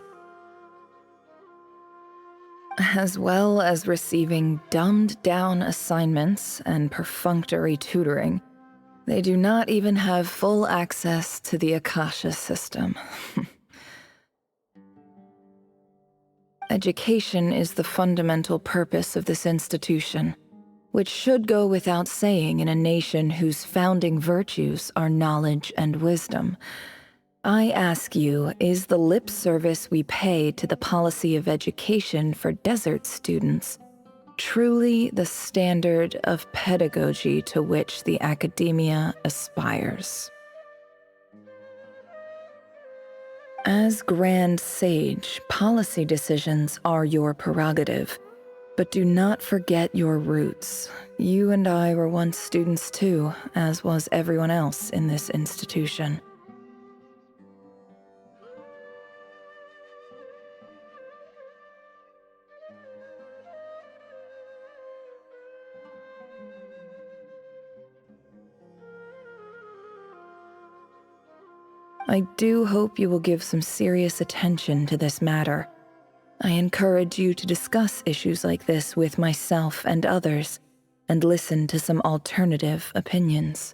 As well as receiving dumbed-down assignments and perfunctory tutoring, they do not even have full access to the Akasha system. Education is the fundamental purpose of this institution, which should go without saying in a nation whose founding virtues are knowledge and wisdom. I ask you, is the lip service we pay to the policy of education for desert students truly the standard of pedagogy to which the academia aspires? As Grand Sage, policy decisions are your prerogative, but do not forget your roots. You and I were once students too, as was everyone else in this institution. I do hope you will give some serious attention to this matter. I encourage you to discuss issues like this with myself and others, and listen to some alternative opinions.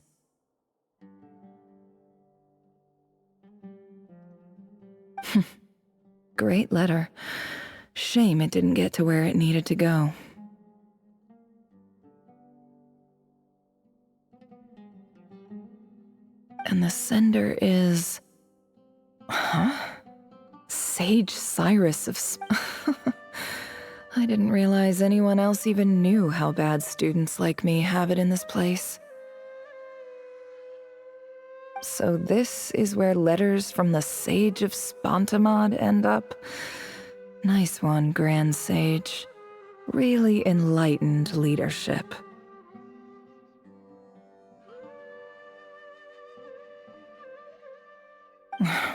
Great letter. Shame it didn't get to where it needed to go. And the sender is... Huh? Sage Cyrus of I didn't realize anyone else even knew how bad students like me have it in this place. So this is where letters from the Sage of Spontamod end up? Nice one, Grand Sage. Really enlightened leadership.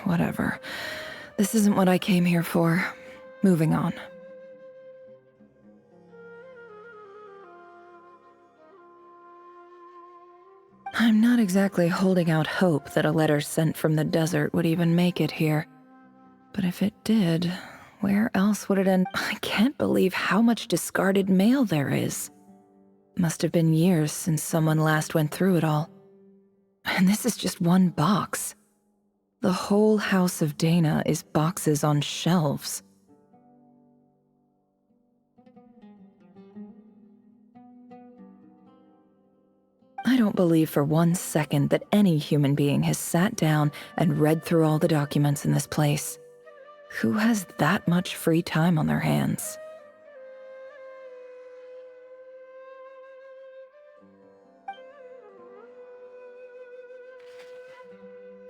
Whatever. This isn't what I came here for. Moving on. I'm not exactly holding out hope that a letter sent from the desert would even make it here. But if it did, where else would it end? I can't believe how much discarded mail there is. Must have been years since someone last went through it all. And this is just one box. The whole House of Dana is boxes on shelves. I don't believe for 1 second that any human being has sat down and read through all the documents in this place. Who has that much free time on their hands?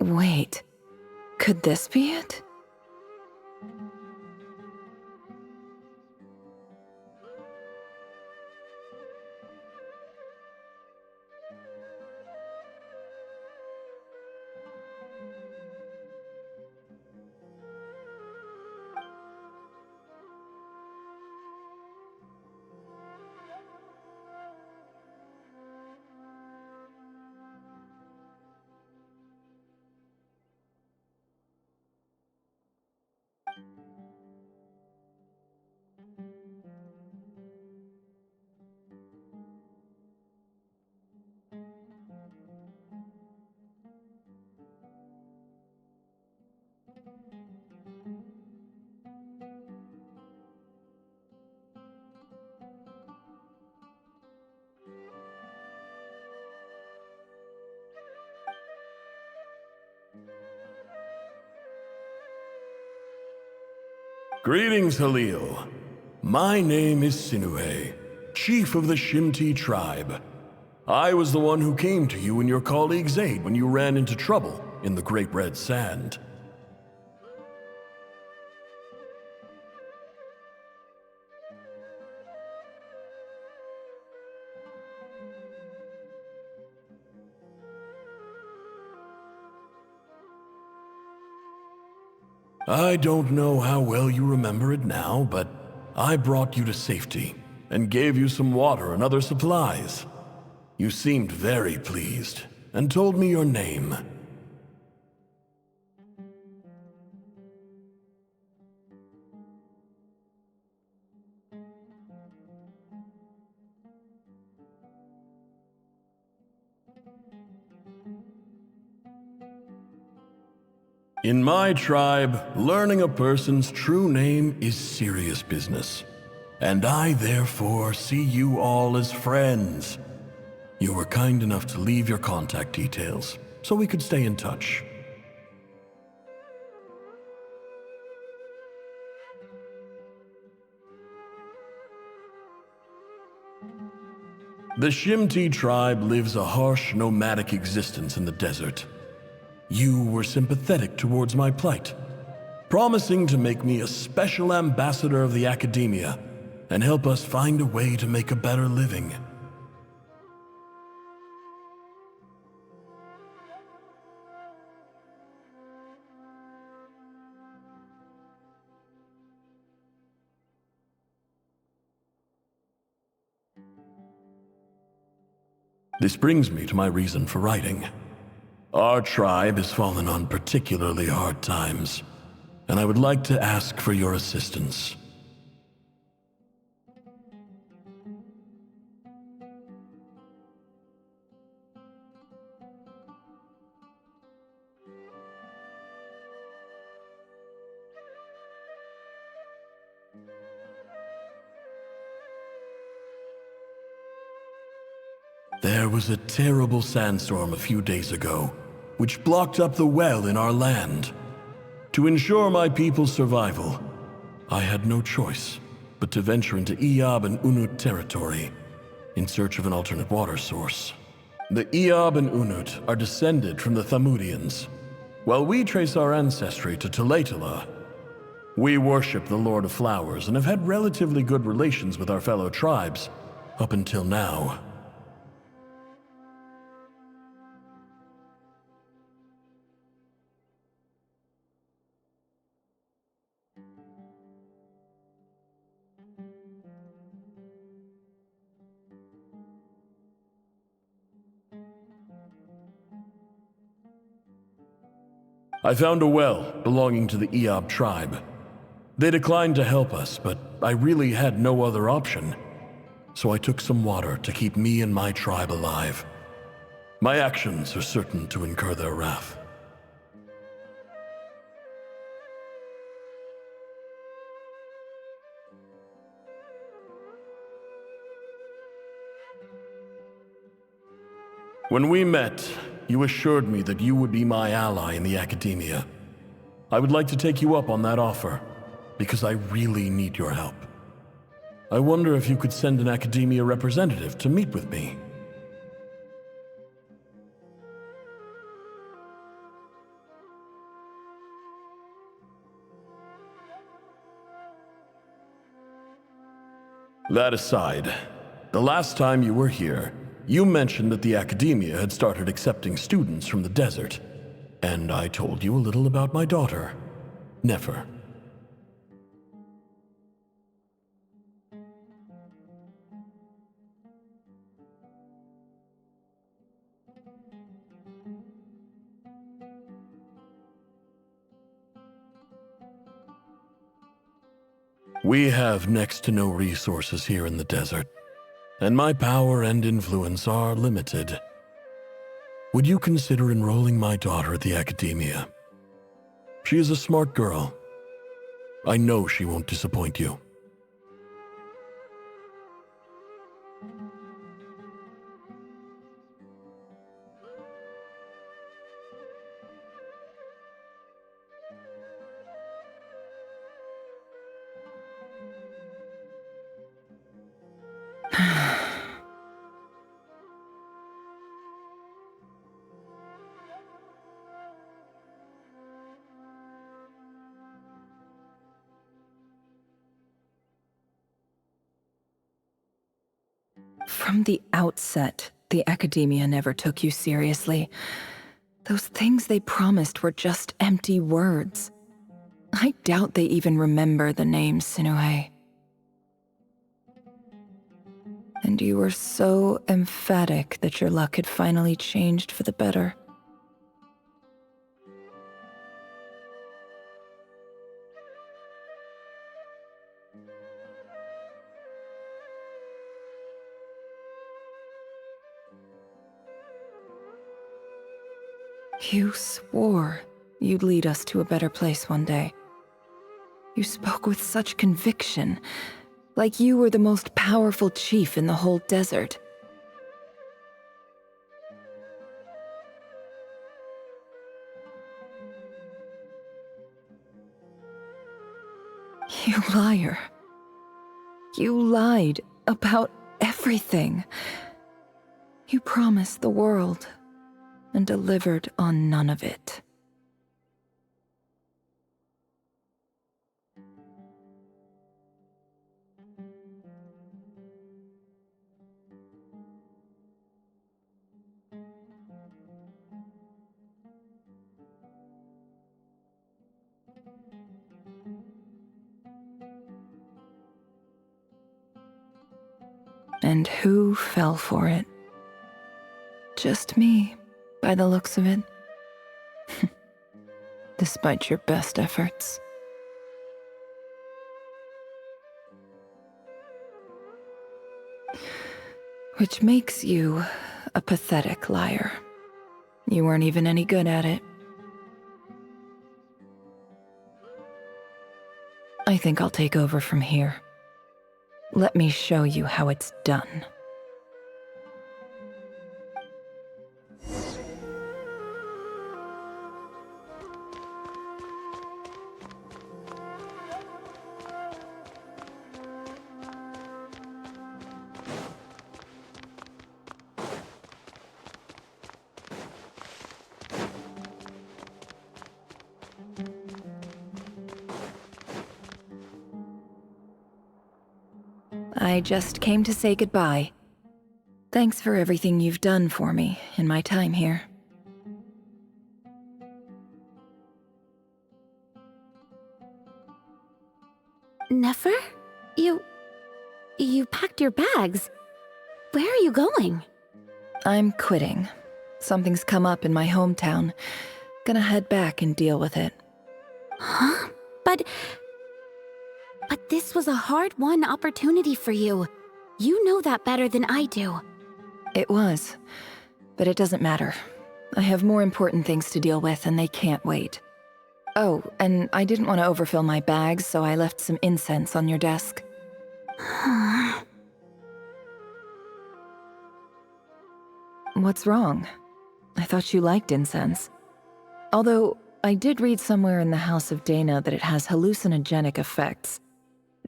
Wait. Could this be it? Greetings, Halil. My name is Sinue, chief of the Shimti tribe. I was the one who came to you and your colleague's aid when you ran into trouble in the Great Red Sand. I don't know how well you remember it now, but I brought you to safety and gave you some water and other supplies. You seemed very pleased and told me your name. In my tribe, learning a person's true name is serious business, and I therefore see you all as friends. You were kind enough to leave your contact details, so we could stay in touch. The Shimti tribe lives a harsh, nomadic existence in the desert. You were sympathetic towards my plight, promising to make me a special ambassador of the academia and help us find a way to make a better living. This brings me to my reason for writing. Our tribe has fallen on particularly hard times, and I would like to ask for your assistance. There was a terrible sandstorm a few days ago, which blocked up the well in our land. To ensure my people's survival, I had no choice but to venture into Eob and Unut territory in search of an alternate water source. The Eob and Unut are descended from the Thamudians, while we trace our ancestry to Tulatala. We worship the Lord of Flowers and have had relatively good relations with our fellow tribes up until now. I found a well belonging to the Eob tribe. They declined to help us, but I really had no other option. So I took some water to keep me and my tribe alive. My actions are certain to incur their wrath. When we met, you assured me that you would be my ally in the academia. I would like to take you up on that offer, because I really need your help. I wonder if you could send an academia representative to meet with me. That aside, the last time you were here, you mentioned that the academia had started accepting students from the desert, and I told you a little about my daughter, Nefer. We have next to no resources here in the desert, and my power and influence are limited. Would you consider enrolling my daughter at the academia? She is a smart girl. I know she won't disappoint you. From the outset, the academia never took you seriously. Those things they promised were just empty words. I doubt they even remember the name Sinuhe. And you were so emphatic that your luck had finally changed for the better. You swore you'd lead us to a better place one day. You spoke with such conviction, like you were the most powerful chief in the whole desert. You liar. You lied about everything. You promised the world and delivered on none of it. And who fell for it? Just me, by the looks of it. Despite your best efforts. Which makes you a pathetic liar. You weren't even any good at it. I think I'll take over from here. Let me show you how it's done. I just came to say goodbye. Thanks for everything you've done for me in my time here. Nefer? You packed your bags. Where are you going? I'm quitting. Something's come up in my hometown. Gonna head back and deal with it. Huh? But this was a hard-won opportunity for you. You know that better than I do. It was. But it doesn't matter. I have more important things to deal with and they can't wait. Oh, and I didn't want to overfill my bags, so I left some incense on your desk. What's wrong? I thought you liked incense. Although, I did read somewhere in the House of Dana that it has hallucinogenic effects.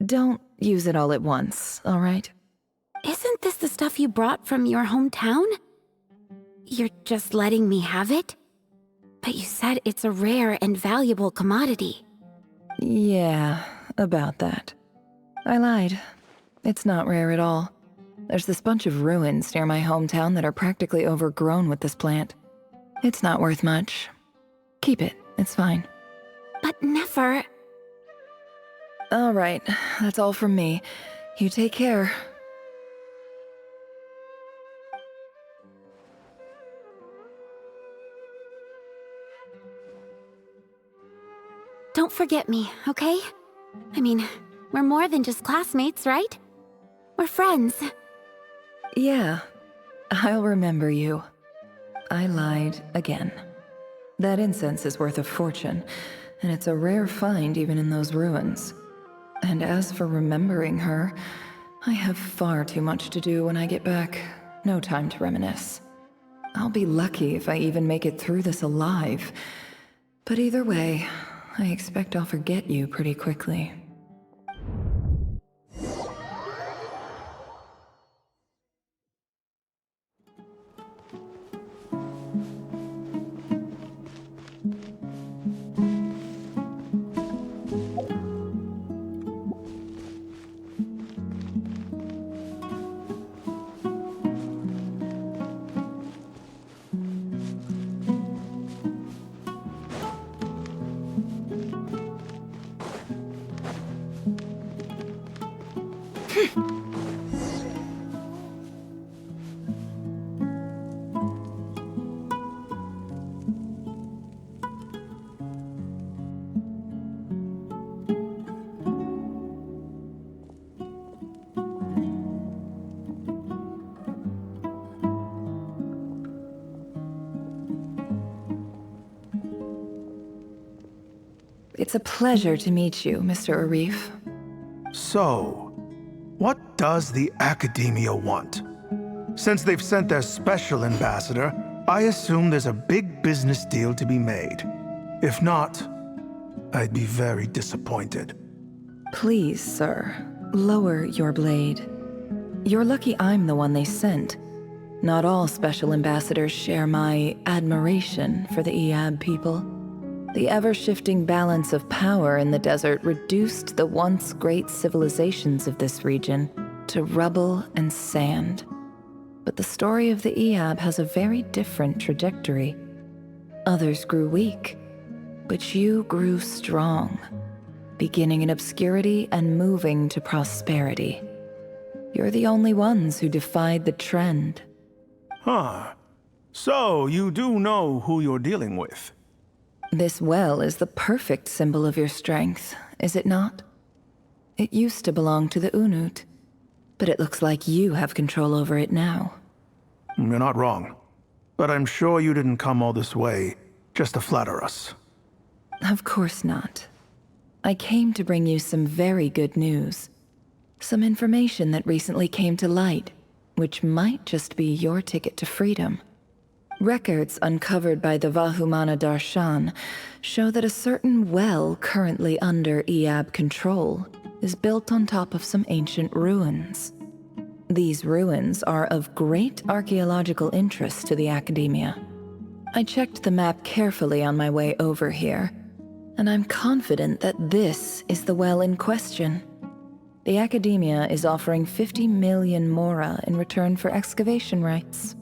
Don't use it all at once, all right? Isn't this the stuff you brought from your hometown? You're just letting me have it? But you said it's a rare and valuable commodity. Yeah, about that. I lied. It's not rare at all. There's this bunch of ruins near my hometown that are practically overgrown with this plant. It's not worth much. Keep it, it's fine. But Nefer... All right, that's all from me. You take care. Don't forget me, okay? I mean, we're more than just classmates, right? We're friends. Yeah, I'll remember you. I lied again. That incense is worth a fortune, and it's a rare find even in those ruins. And as for remembering her, I have far too much to do when I get back. No time to reminisce. I'll be lucky if I even make it through this alive. But either way, I expect I'll forget you pretty quickly. It's a pleasure to meet you, Mr. Arif. So, what does the Academia want? Since they've sent their special ambassador, I assume there's a big business deal to be made. If not, I'd be very disappointed. Please, sir, lower your blade. You're lucky I'm the one they sent. Not all special ambassadors share my admiration for the Eab people. The ever-shifting balance of power in the desert reduced the once great civilizations of this region to rubble and sand. But the story of the Eab has a very different trajectory. Others grew weak, but you grew strong, beginning in obscurity and moving to prosperity. You're the only ones who defied the trend. Huh. So, you do know who you're dealing with? This well is the perfect symbol of your strength, is it not? It used to belong to the Unut, but it looks like you have control over it now. You're not wrong. But I'm sure you didn't come all this way just to flatter us. Of course not. I came to bring you some very good news. Some information that recently came to light, which might just be your ticket to freedom. Records uncovered by the Vahumana Darshan show that a certain well currently under Eab control is built on top of some ancient ruins. These ruins are of great archaeological interest to the Academia. I checked the map carefully on my way over here, and I'm confident that this is the well in question. The Academia is offering 50 million mora in return for excavation rights.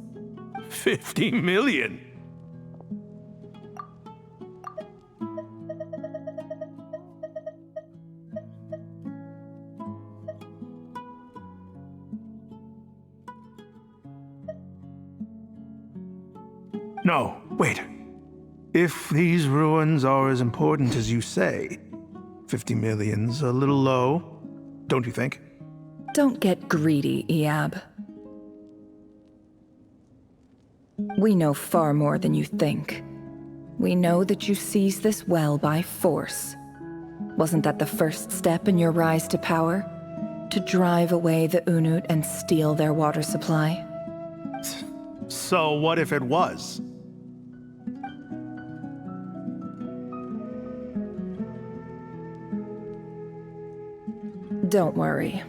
50 million? No, wait. If these ruins are as important as you say, 50 million's a little low, don't you think? Don't get greedy, Eab. We know far more than you think. We know that you seized this well by force. Wasn't that the first step in your rise to power? To drive away the Unut and steal their water supply? So what if it was? Don't worry.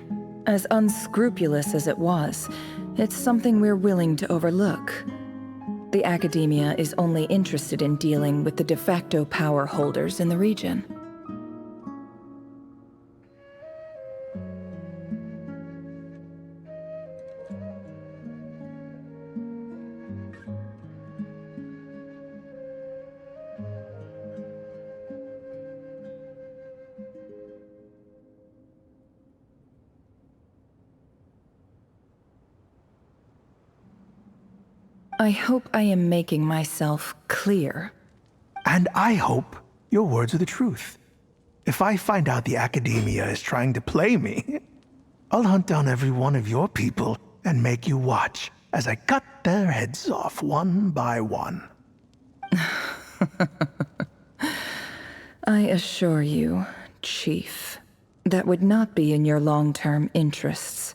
As unscrupulous as it was, it's something we're willing to overlook. The Academia is only interested in dealing with the de facto power holders in the region. I hope I am making myself clear. And I hope your words are the truth. If I find out the Academia is trying to play me, I'll hunt down every one of your people and make you watch as I cut their heads off one by one. I assure you, Chief, that would not be in your long-term interests.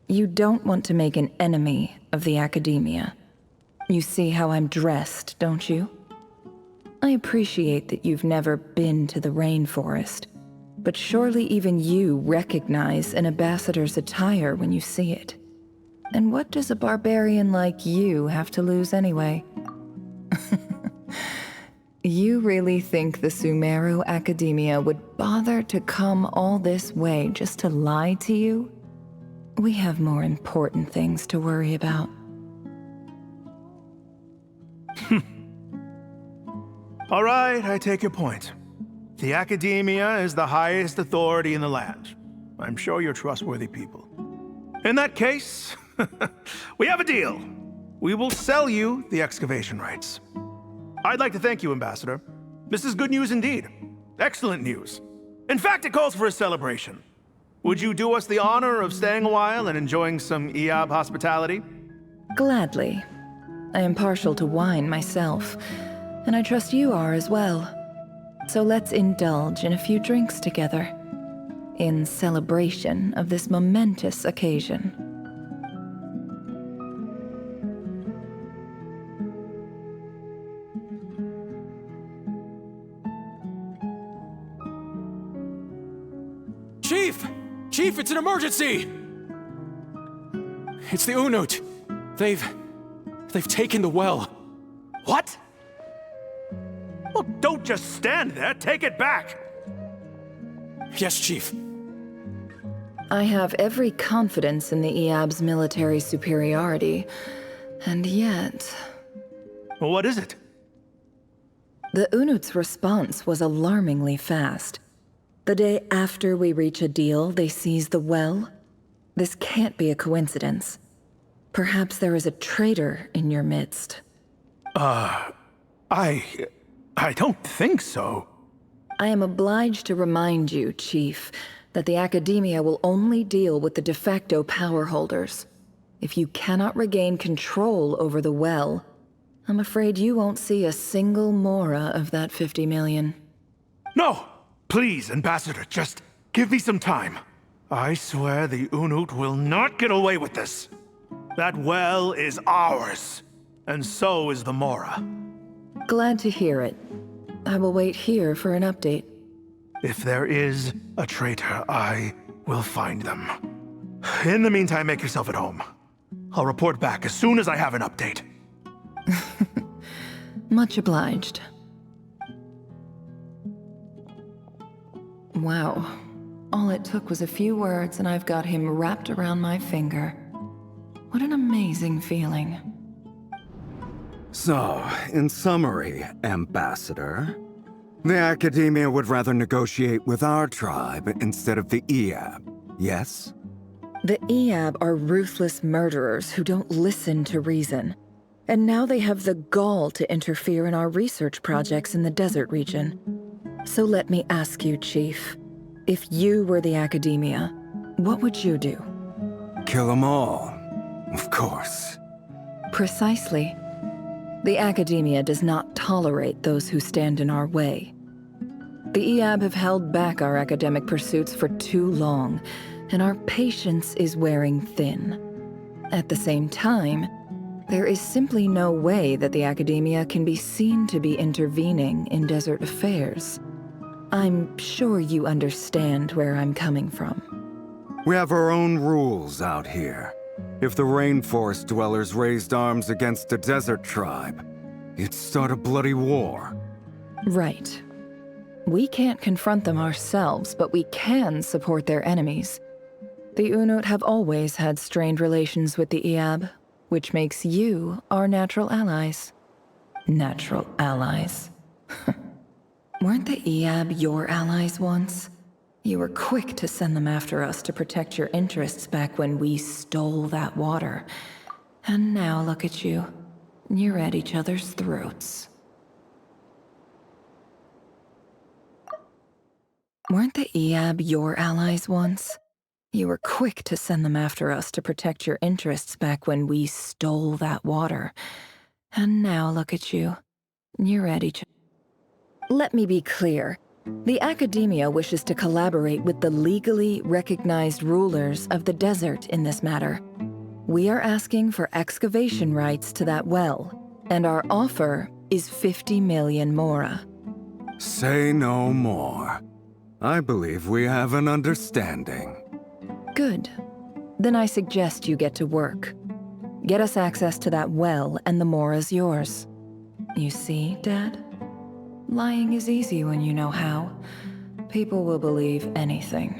You don't want to make an enemy of the Academia. You see how I'm dressed, don't you? I appreciate that you've never been to the rainforest, but surely even you recognize an ambassador's attire when you see it. And what does a barbarian like you have to lose anyway? You really think the Sumeru Academia would bother to come all this way just to lie to you? We have more important things to worry about. All right, I take your point. The Academia is the highest authority in the land. I'm sure you're trustworthy people. In that case, we have a deal. We will sell you the excavation rights. I'd like to thank you, Ambassador. This is good news indeed. Excellent news. In fact, it calls for a celebration. Would you do us the honor of staying a while and enjoying some Eab hospitality? Gladly. I am partial to wine myself, and I trust you are as well. So let's indulge in a few drinks together, in celebration of this momentous occasion. Chief! Chief, it's an emergency! It's the Unut. They've taken the well. What? Well, don't just stand there. Take it back. Yes, Chief. I have every confidence in the Eab's military superiority, and yet... Well, what is it? The Unut's response was alarmingly fast. The day after we reach a deal, they seize the well. This can't be a coincidence. Perhaps there is a traitor in your midst. I don't think so. I am obliged to remind you, Chief, that the Academia will only deal with the de facto power holders. If you cannot regain control over the well, I'm afraid you won't see a single mora of that 50 million. No! Please, Ambassador, just give me some time. I swear the Unut will not get away with this. That well is ours, and so is the mora. Glad to hear it. I will wait here for an update. If there is a traitor, I will find them. In the meantime, make yourself at home. I'll report back as soon as I have an update. Much obliged. Wow. All it took was a few words and I've got him wrapped around my finger. What an amazing feeling. So, in summary, Ambassador, the Academia would rather negotiate with our tribe instead of the Eab, yes? The Eab are ruthless murderers who don't listen to reason. And now they have the gall to interfere in our research projects in the desert region. So let me ask you, Chief, if you were the Academia, what would you do? Kill them all, of course. Precisely. The Academia does not tolerate those who stand in our way. The Eab have held back our academic pursuits for too long, and our patience is wearing thin. At the same time, there is simply no way that the Academia can be seen to be intervening in desert affairs. I'm sure you understand where I'm coming from. We have our own rules out here. If the rainforest dwellers raised arms against a desert tribe, it'd start a bloody war. Right. We can't confront them ourselves, but we can support their enemies. The Unut have always had strained relations with the Eab, which makes you our natural allies. Natural allies. Weren't the Eab your allies once? You were quick to send them after us to protect your interests back when we stole that water. And now look at you. You're at each other's throats. Weren't the Eab your allies once? You were quick to send them after us to protect your interests back when we stole that water. And now look at you. You're at each other. Let me be clear. The Academia wishes to collaborate with the legally recognized rulers of the desert in this matter. We are asking for excavation rights to that well, and our offer is 50 million mora. Say no more. I believe we have an understanding. Good. Then I suggest you get to work. Get us access to that well, and the mora's yours. You see, Dad? Lying is easy when you know how. People will believe anything.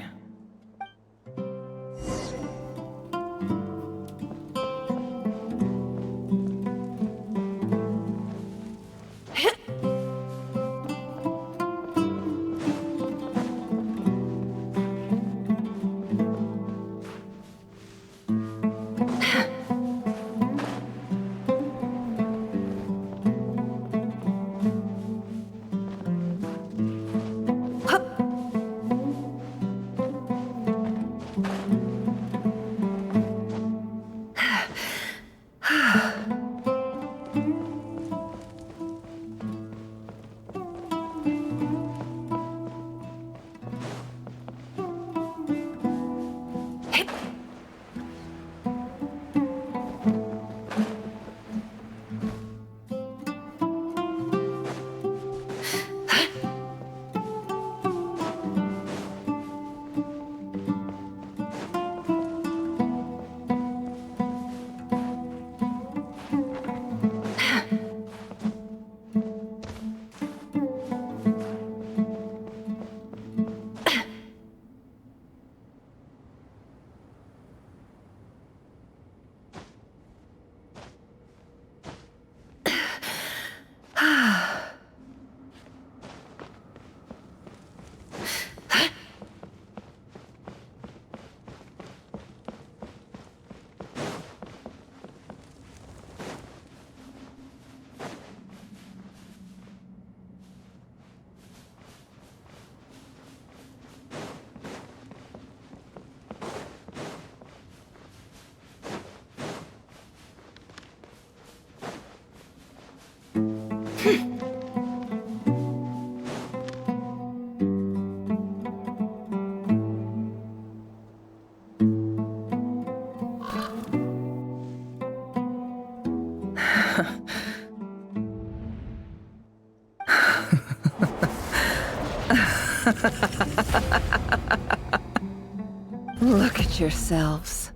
Look at yourselves.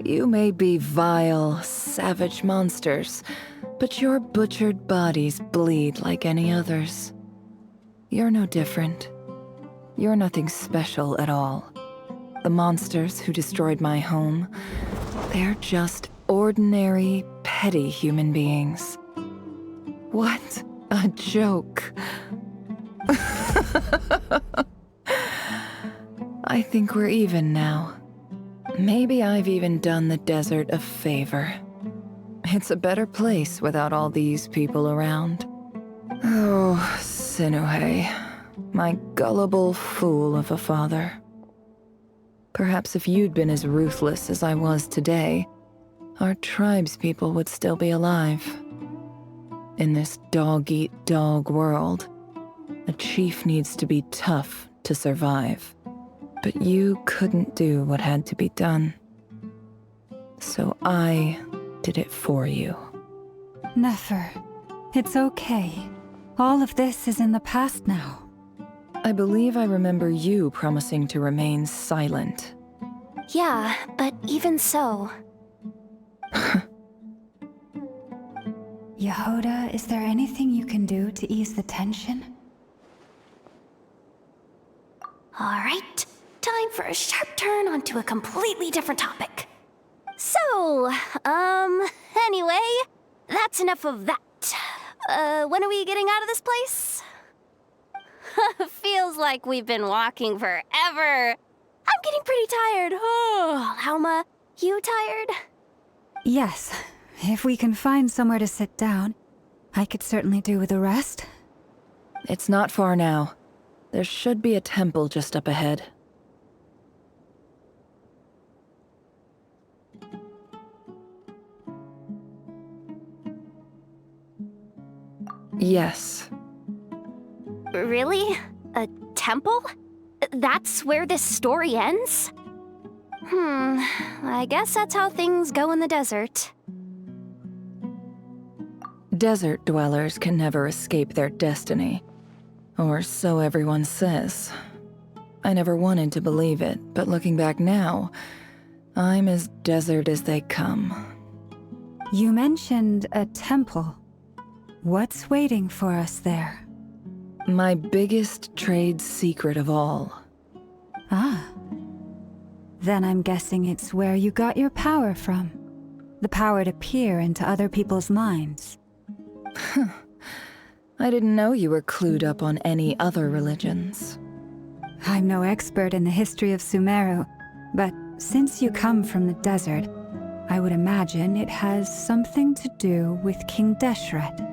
You may be vile, savage monsters, but your butchered bodies bleed like any others. You're no different. You're nothing special at all. The monsters who destroyed my home, they're just ordinary, petty human beings. What a joke. I think we're even now. Maybe I've even done the desert a favor. It's a better place without all these people around. Oh, Sinuhe, my gullible fool of a father. Perhaps if you'd been as ruthless as I was today, our tribespeople would still be alive. In this dog-eat-dog world, a chief needs to be tough to survive. But you couldn't do what had to be done. So I did it for you. Nefer, it's okay. All of this is in the past now. I believe I remember you promising to remain silent. Yeah, but even so... Yehoda, is there anything you can do to ease the tension? All right, time for a sharp turn onto a completely different topic. So, anyway, that's enough of that. When are we getting out of this place? Feels like we've been walking forever. I'm getting pretty tired. Oh, Alma, you tired? Yes. If we can find somewhere to sit down, I could certainly do with a rest. It's not far now. There should be a temple just up ahead. Yes. Really? A temple? That's where this story ends? I guess that's how things go in the desert. Desert dwellers can never escape their destiny. Or so everyone says. I never wanted to believe it, but looking back now, I'm as desert as they come. You mentioned a temple. What's waiting for us there? My biggest trade secret of all. Ah. Then I'm guessing it's where you got your power from. The power to peer into other people's minds. I didn't know you were clued up on any other religions. I'm no expert in the history of Sumeru, but since you come from the desert, I would imagine it has something to do with King Deshret.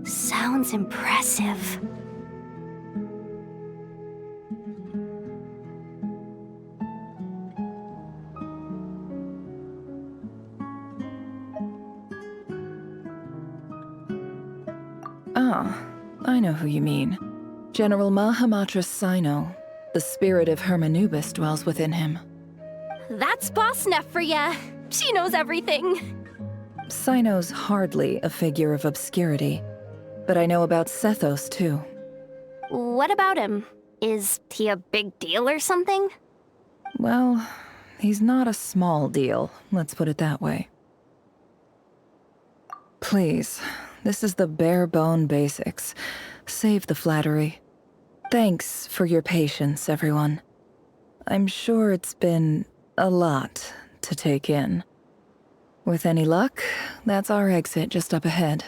Sounds impressive. Ah, I know who you mean. General Mahamatra Sino. The spirit of Hermanubis dwells within him. That's Boss Neff for ya. She knows everything. Sino's hardly a figure of obscurity, but I know about Sethos too. What about him? Is he a big deal or something? Well, he's not a small deal, let's put it that way. Please, this is the bare-bone basics. Save the flattery. Thanks for your patience, everyone. I'm sure it's been a lot to take in. With any luck, that's our exit just up ahead.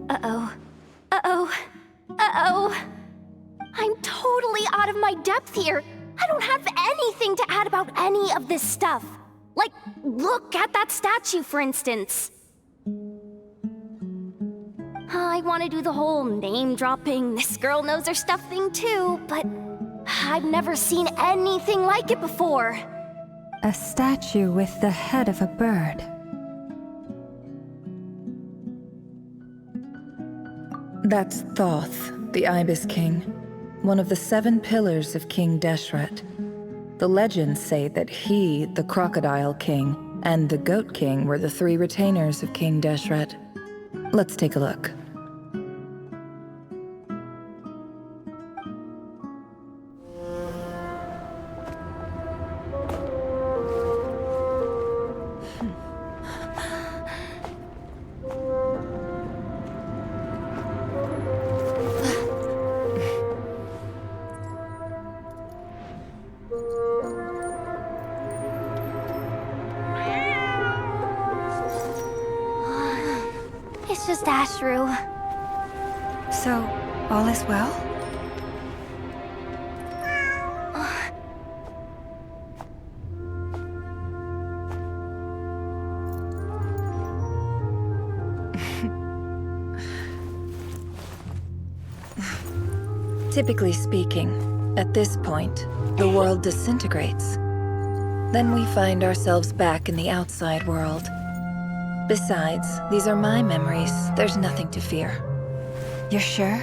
Uh-oh. Uh-oh. Uh-oh. I'm totally out of my depth here. I don't have anything to add about any of this stuff. Like, look at that statue, for instance. I want to do the whole name-dropping, this girl knows her stuff thing too, but I've never seen anything like it before. A statue with the head of a bird. That's Thoth, the Ibis King, one of the 7 pillars of King Deshret. The legends say that he, the Crocodile King, and the Goat King were the 3 retainers of King Deshret. Let's take a look. It's just Ashru. So, all is well? Typically speaking, at this point, the world disintegrates. Then we find ourselves back in the outside world. Besides, these are my memories. There's nothing to fear. You're sure?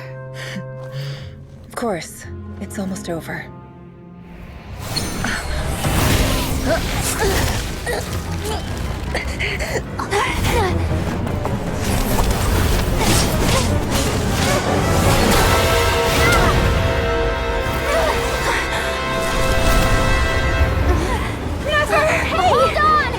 Of course. It's almost over. Hold on!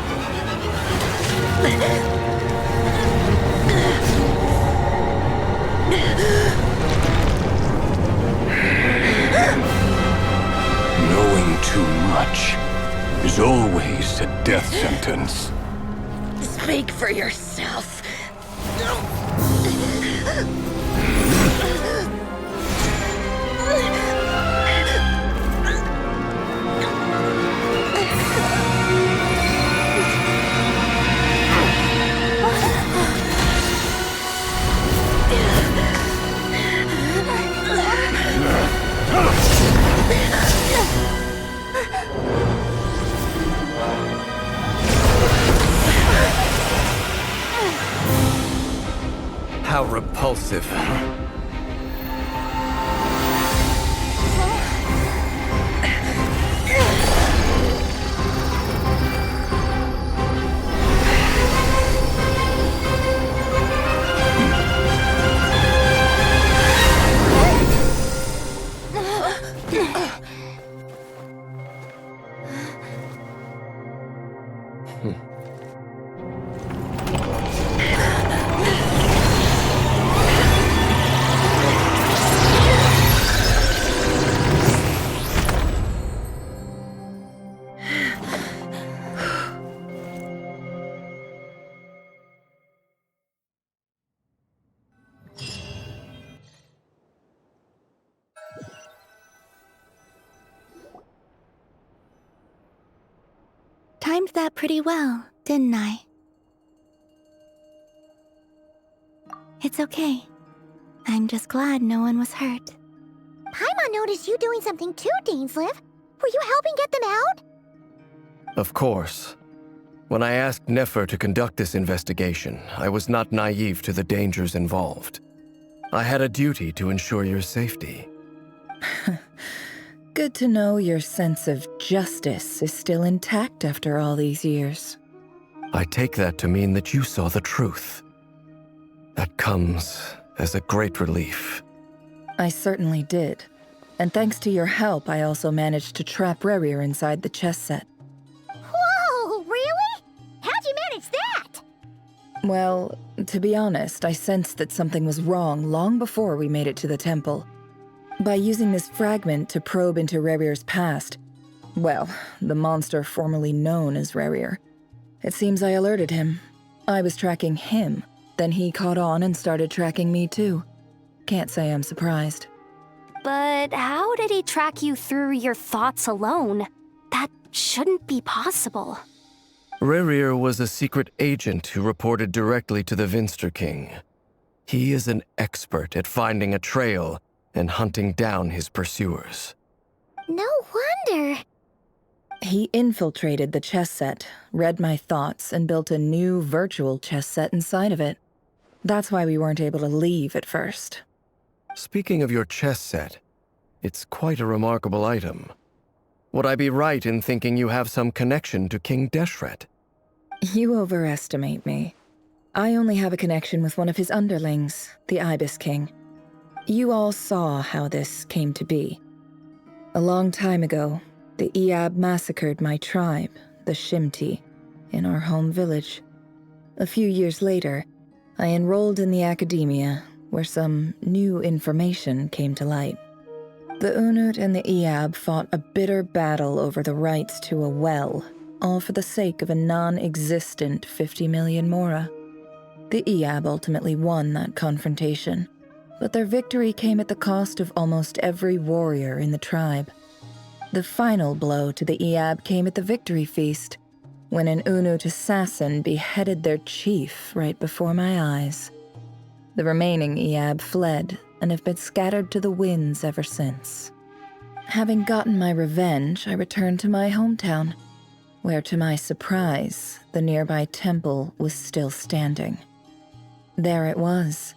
Knowing too much is always a death sentence. Speak for yourself. How repulsive. Timed that pretty well, didn't I? It's okay. I'm just glad no one was hurt. Paimon noticed you doing something too, Dainsleif. Were you helping get them out? Of course. When I asked Nefer to conduct this investigation, I was not naive to the dangers involved. I had a duty to ensure your safety. Good to know your sense of justice is still intact after all these years. I take that to mean that you saw the truth. That comes as a great relief. I certainly did. And thanks to your help, I also managed to trap Rerir inside the chess set. Whoa, really? How'd you manage that? Well, to be honest, I sensed that something was wrong long before we made it to the temple. By using this fragment to probe into Rerir's past, Well, the monster formerly known as Rerir. It seems I alerted him. I was tracking him, then he caught on and started tracking me too. Can't say I'm surprised. But how did he track you through your thoughts alone? That shouldn't be possible. Rerir was a secret agent who reported directly to the Vinster King. He is an expert at finding a trail and hunting down his pursuers. No wonder. He infiltrated the chess set, read my thoughts, and built a new virtual chess set inside of it. That's why we weren't able to leave at first. Speaking of your chess set, it's quite a remarkable item. Would I be right in thinking you have some connection to King Deshret? You overestimate me. I only have a connection with one of his underlings, the Ibis King. You all saw how this came to be. A long time ago, the Eab massacred my tribe, the Shimti, in our home village. A few years later, I enrolled in the academia, where some new information came to light. The Unut and the Eab fought a bitter battle over the rights to a well, all for the sake of a non-existent 50 million mora. The Eab ultimately won that confrontation, but their victory came at the cost of almost every warrior in the tribe. The final blow to the Eab came at the victory feast, when an Unut assassin beheaded their chief right before my eyes. The remaining Eab fled and have been scattered to the winds ever since. Having gotten my revenge, I returned to my hometown, where to my surprise, the nearby temple was still standing. There it was,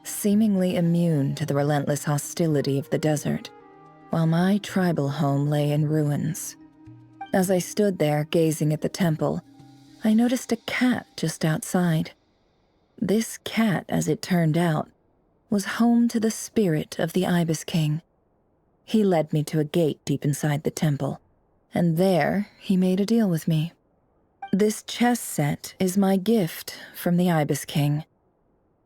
seemingly immune to the relentless hostility of the desert, while my tribal home lay in ruins. As I stood there gazing at the temple, I noticed a cat just outside. This cat, as it turned out, was home to the spirit of the Ibis King. He led me to a gate deep inside the temple, and there he made a deal with me. This chess set is my gift from the Ibis King.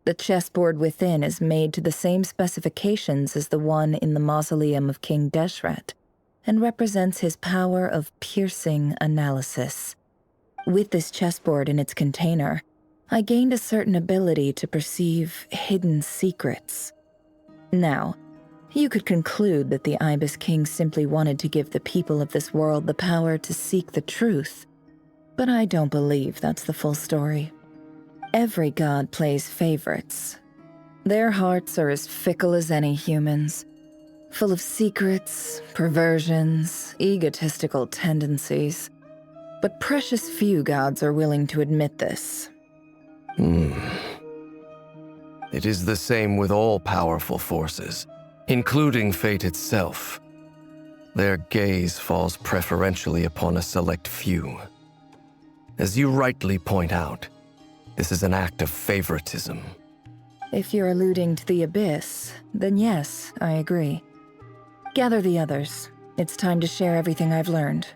The chessboard within is made to the same specifications as the one in the mausoleum of King Deshret, and represents his power of piercing analysis. With this chessboard in its container, I gained a certain ability to perceive hidden secrets. Now, you could conclude that the Ibis King simply wanted to give the people of this world the power to seek the truth, but I don't believe that's the full story. Every god plays favorites. Their hearts are as fickle as any human's, full of secrets, perversions, egotistical tendencies. But precious few gods are willing to admit this. It is the same with all powerful forces, including fate itself. Their gaze falls preferentially upon a select few. As you rightly point out, this is an act of favoritism. If you're alluding to the Abyss, then yes, I agree. Gather the others. It's time to share everything I've learned.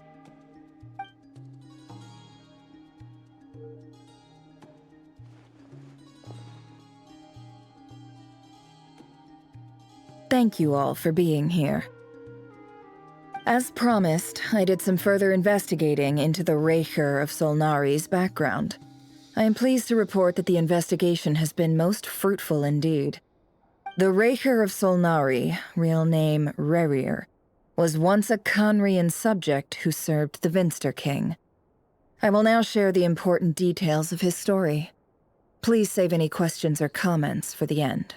Thank you all for being here. As promised, I did some further investigating into the Raker of Solnari's background. I am pleased to report that the investigation has been most fruitful indeed. The Raker of Solnari, real name Rerir, was once a Conrian subject who served the Vinster King. I will now share the important details of his story. Please save any questions or comments for the end.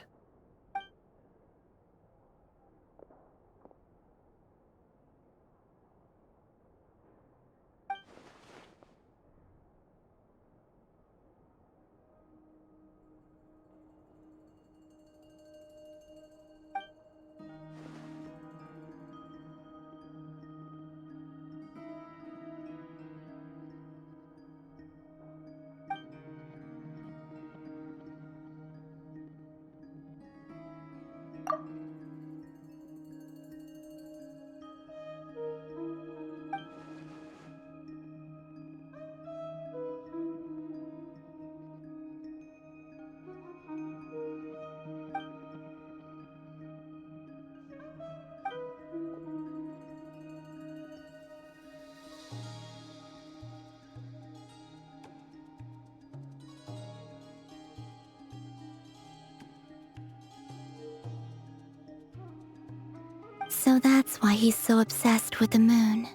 So that's why he's so obsessed with the moon.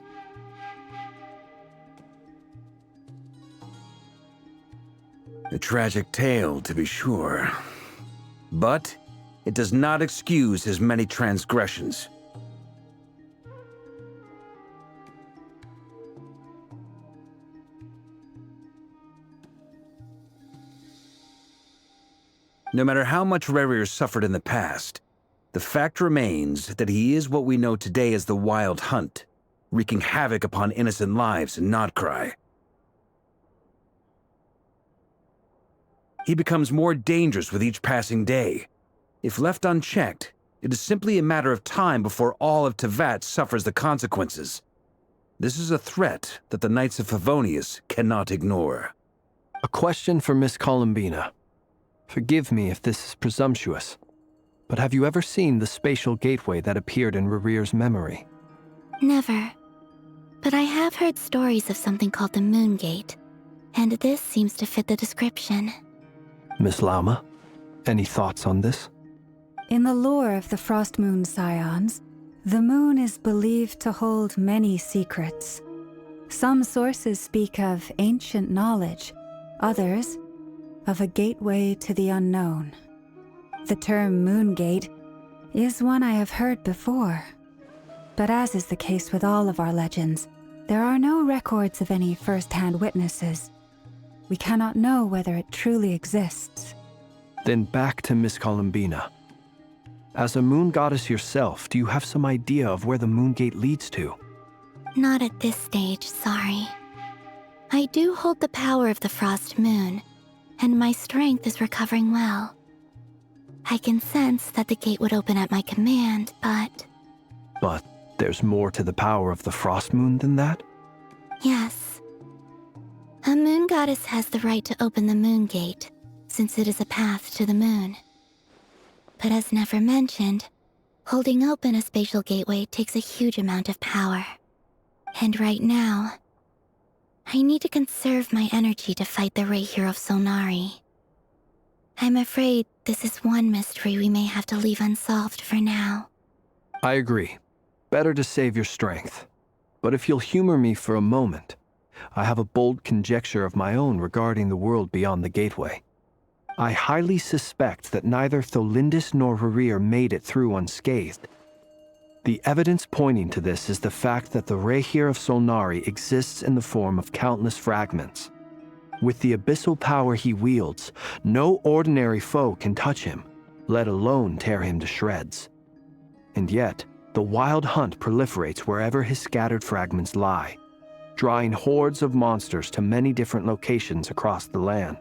A tragic tale, to be sure. But it does not excuse his many transgressions. No matter how much Rerir suffered in the past, the fact remains that he is what we know today as the Wild Hunt, wreaking havoc upon innocent lives in Notcry. He becomes more dangerous with each passing day. If left unchecked, it is simply a matter of time before all of Tevat suffers the consequences. This is a threat that the Knights of Favonius cannot ignore. A question for Miss Columbina. Forgive me if this is presumptuous, but have you ever seen the spatial gateway that appeared in Rerir's memory? Never. But I have heard stories of something called the Moon Gate, and this seems to fit the description. Miss Lauma, any thoughts on this? In the lore of the Frost Moon Scions, the moon is believed to hold many secrets. Some sources speak of ancient knowledge, others of a gateway to the unknown. The term Moon Gate is one I have heard before. But as is the case with all of our legends, there are no records of any first-hand witnesses. We cannot know whether it truly exists. Then back to Miss Columbina. As a moon goddess yourself, do you have some idea of where the Moon Gate leads to? Not at this stage, sorry. I do hold the power of the Frost Moon, and my strength is recovering well. I can sense that the gate would open at my command, but... But there's more to the power of the Frost Moon than that? Yes. A moon goddess has the right to open the Moon Gate, since it is a path to the moon. But as Nefer mentioned, holding open a spatial gateway takes a huge amount of power. And right now, I need to conserve my energy to fight the Reihir of Solnari. I'm afraid this is one mystery we may have to leave unsolved for now. I agree. Better to save your strength. But if you'll humor me for a moment, I have a bold conjecture of my own regarding the world beyond the gateway. I highly suspect that neither Tholindis nor Rerir made it through unscathed. The evidence pointing to this is the fact that the Reihir of Solnari exists in the form of countless fragments. With the abyssal power he wields, no ordinary foe can touch him, let alone tear him to shreds. And yet, the Wild Hunt proliferates wherever his scattered fragments lie, drawing hordes of monsters to many different locations across the land.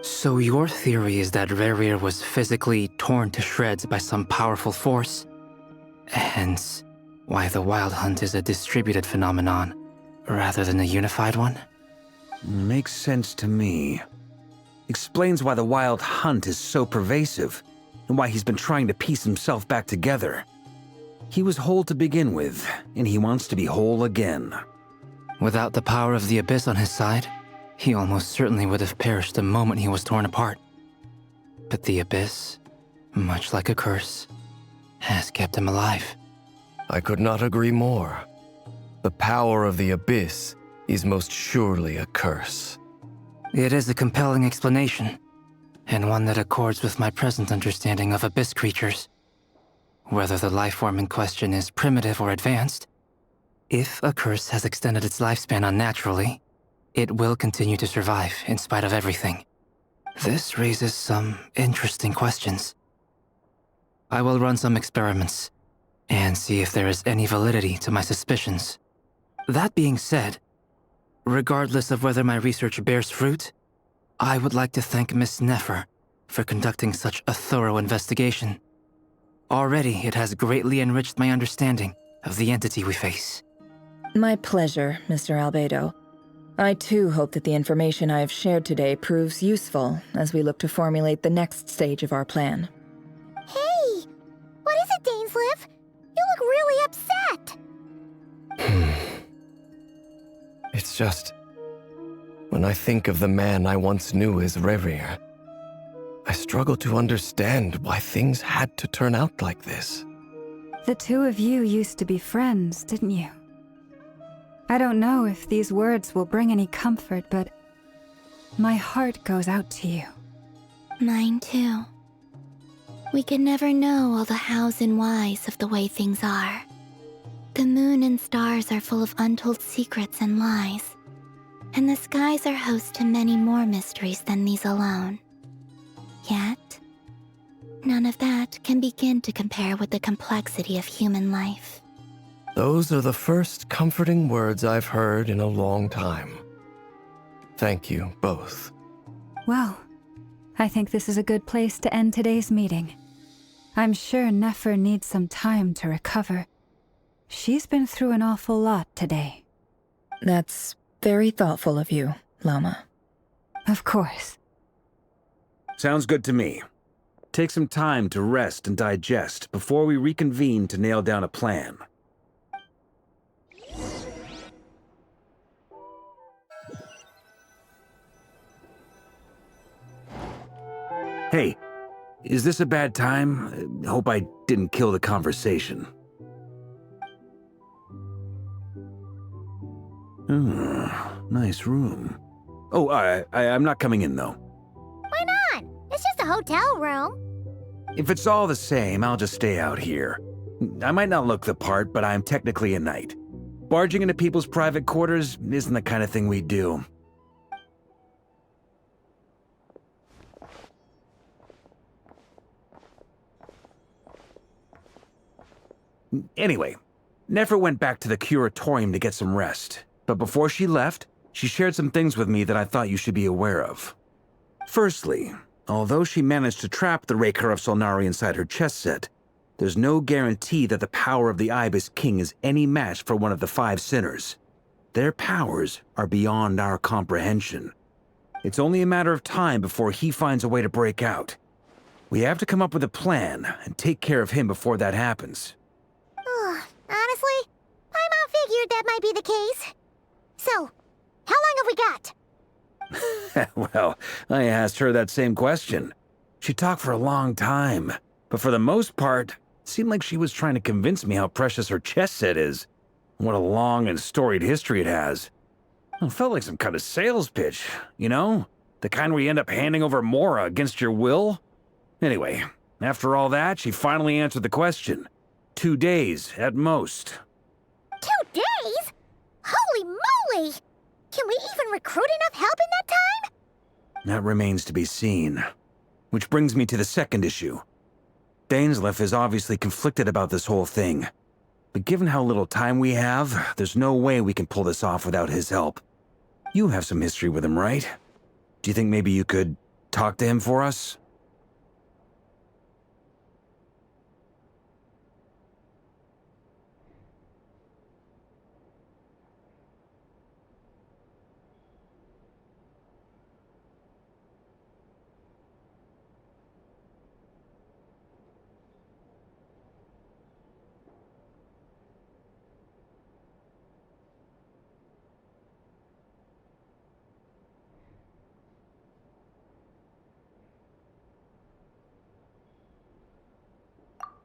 So your theory is that Rerir was physically torn to shreds by some powerful force? Hence, why the Wild Hunt is a distributed phenomenon, rather than a unified one? Makes sense to me. Explains why the Wild Hunt is so pervasive, and why he's been trying to piece himself back together. He was whole to begin with, and he wants to be whole again. Without the power of the Abyss on his side, he almost certainly would have perished the moment he was torn apart. But the Abyss, much like a curse, has kept him alive. I could not agree more. The power of the Abyss is most surely a curse. It is a compelling explanation, and one that accords with my present understanding of Abyss creatures. Whether the life form in question is primitive or advanced, if a curse has extended its lifespan unnaturally, it will continue to survive in spite of everything. This raises some interesting questions. I will run some experiments and see if there is any validity to my suspicions. That being said, regardless of whether my research bears fruit, I would like to thank Miss Nefer for conducting such a thorough investigation. Already, it has greatly enriched my understanding of the entity we face. My pleasure, Mr. Albedo. I too hope that the information I have shared today proves useful as we look to formulate the next stage of our plan. Hey! What is it, Dainsleif? You look really upset! It's just... when I think of the man I once knew as Rerir, I struggle to understand why things had to turn out like this. The two of you used to be friends, didn't you? I don't know if these words will bring any comfort, but my heart goes out to you. Mine too. We can never know all the hows and whys of the way things are. The moon and stars are full of untold secrets and lies, and the skies are host to many more mysteries than these alone. Yet, none of that can begin to compare with the complexity of human life. Those are the first comforting words I've heard in a long time. Thank you both. Well, I think this is a good place to end today's meeting. I'm sure Nefer needs some time to recover. She's been through an awful lot today. That's very thoughtful of you, Lama. Of course. Sounds good to me. Take some time to rest and digest before we reconvene to nail down a plan. Hey, is this a bad time? Hope I didn't kill the conversation. Nice room. Oh, I'm not coming in, though. Why not? It's just a hotel room. If it's all the same, I'll just stay out here. I might not look the part, but I'm technically a knight. Barging into people's private quarters isn't the kind of thing we do. Anyway, Nefer went back to the curatorium to get some rest. But before she left, she shared some things with me that I thought you should be aware of. Firstly, although she managed to trap the Raker of Solnari inside her chess set, there's no guarantee that the power of the Ibis King is any match for one of the 5 sinners. Their powers are beyond our comprehension. It's only a matter of time before he finds a way to break out. We have to come up with a plan and take care of him before that happens. Honestly, my mom figured that might be the case. So, how long have we got? Well, I asked her that same question. She talked for a long time, but for the most part, it seemed like she was trying to convince me how precious her chess set is. What a long and storied history it has. It felt like some kind of sales pitch, you know? The kind where you end up handing over Mora against your will? Anyway, after all that, she finally answered the question. 2 days, at most. 2 days? Holy moly! Can we even recruit enough help in that time? That remains to be seen. Which brings me to the second issue. Dainsleif is obviously conflicted about this whole thing. But given how little time we have, there's no way we can pull this off without his help. You have some history with him, right? Do you think maybe you could talk to him for us?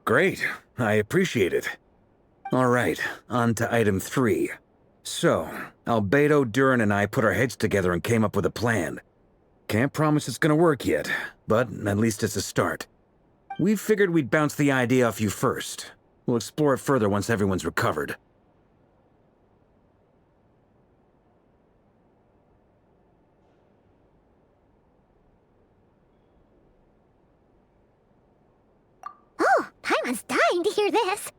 Great. I appreciate it. All right, on to item 3. So, Albedo, Durin, and I put our heads together and came up with a plan. Can't promise it's gonna work yet, but at least it's a start. We figured we'd bounce the idea off you first. We'll explore it further once everyone's recovered. Oh, Paimon's dying to hear this.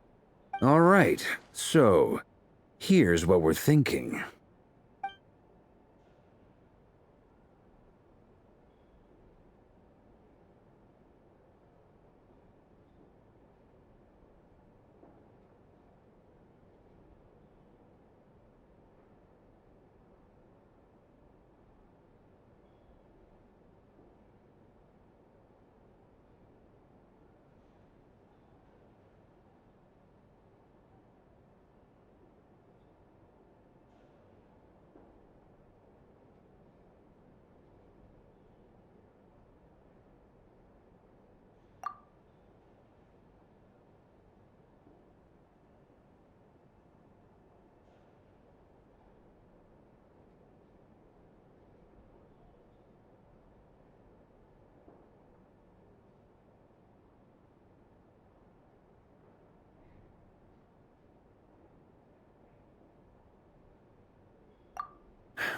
All right, so here's what we're thinking.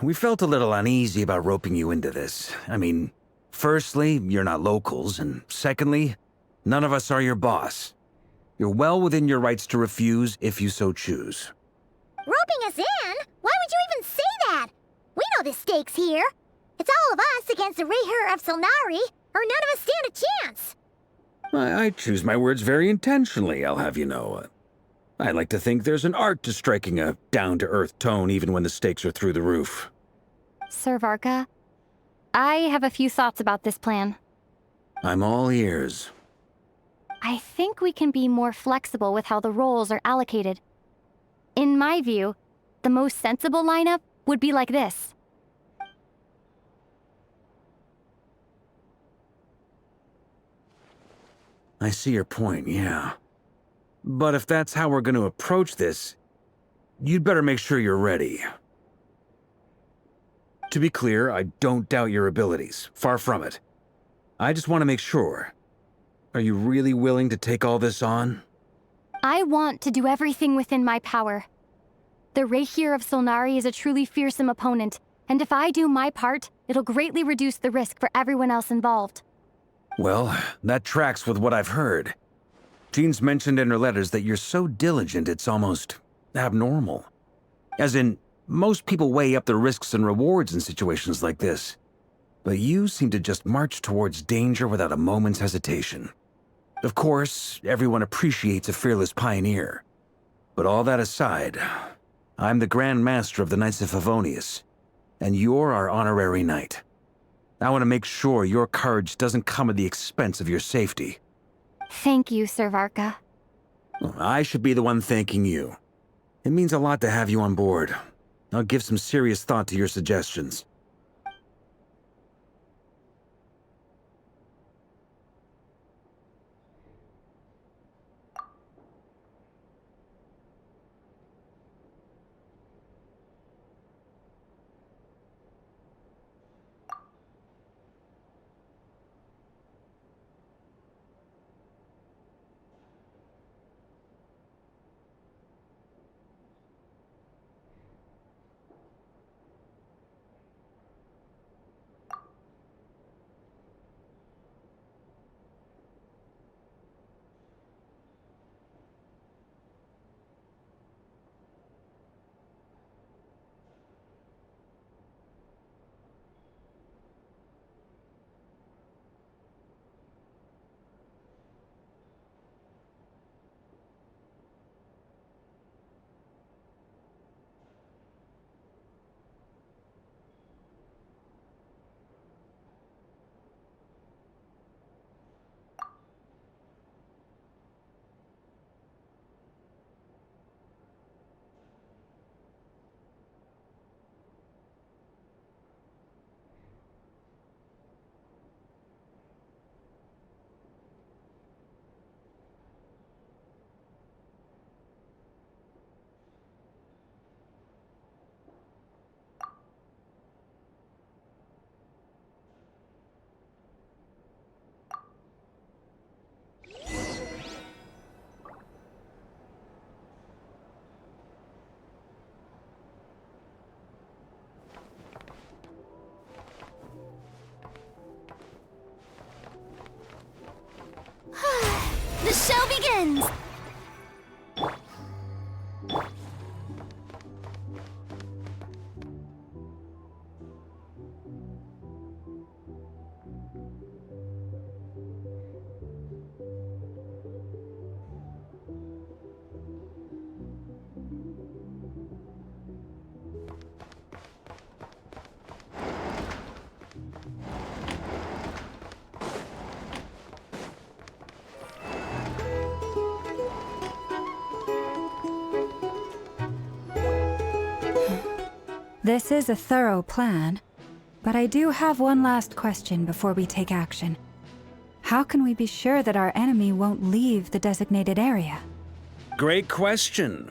we felt a little uneasy about roping you into this. I mean, firstly, you're not locals, and secondly, none of us are your boss. You're well within your rights to refuse if you so choose. Roping us in? Why would you even say that? We know the stakes here. It's all of us against the Rayher of Solnari, or none of us stand a chance. I choose my words very intentionally, I'll have you know. I like to think there's an art to striking a down-to-earth tone even when the stakes are through the roof. Sir Varka, I have a few thoughts about this plan. I'm all ears. I think we can be more flexible with how the roles are allocated. In my view, the most sensible lineup would be like this. I see your point, yeah. But if that's how we're going to approach this, you'd better make sure you're ready. To be clear, I don't doubt your abilities. Far from it. I just want to make sure. Are you really willing to take all this on? I want to do everything within my power. The Rayher of Solnari is a truly fearsome opponent, and if I do my part, it'll greatly reduce the risk for everyone else involved. Well, that tracks with what I've heard. Jean's mentioned in her letters that you're so diligent it's almost abnormal. As in, most people weigh up the risks and rewards in situations like this. But you seem to just march towards danger without a moment's hesitation. Of course, everyone appreciates a fearless pioneer. But all that aside, I'm the Grand Master of the Knights of Favonius, and you're our honorary knight. I want to make sure your courage doesn't come at the expense of your safety. Thank you, Sir Varka. I should be the one thanking you. It means a lot to have you on board. I'll give some serious thought to your suggestions. The show begins! This is a thorough plan, but I do have one last question before we take action. How can we be sure that our enemy won't leave the designated area? Great question.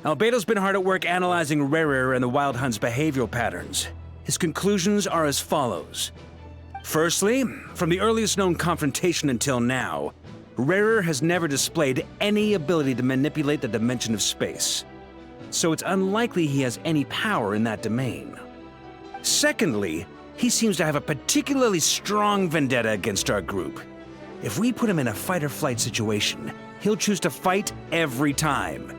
Albedo's been hard at work analyzing Rayher and the Wild Hunt's behavioral patterns. His conclusions are as follows. Firstly, from the earliest known confrontation until now, Rayher has never displayed any ability to manipulate the dimension of space. So it's unlikely he has any power in that domain. Secondly, he seems to have a particularly strong vendetta against our group. If we put him in a fight-or-flight situation, he'll choose to fight every time.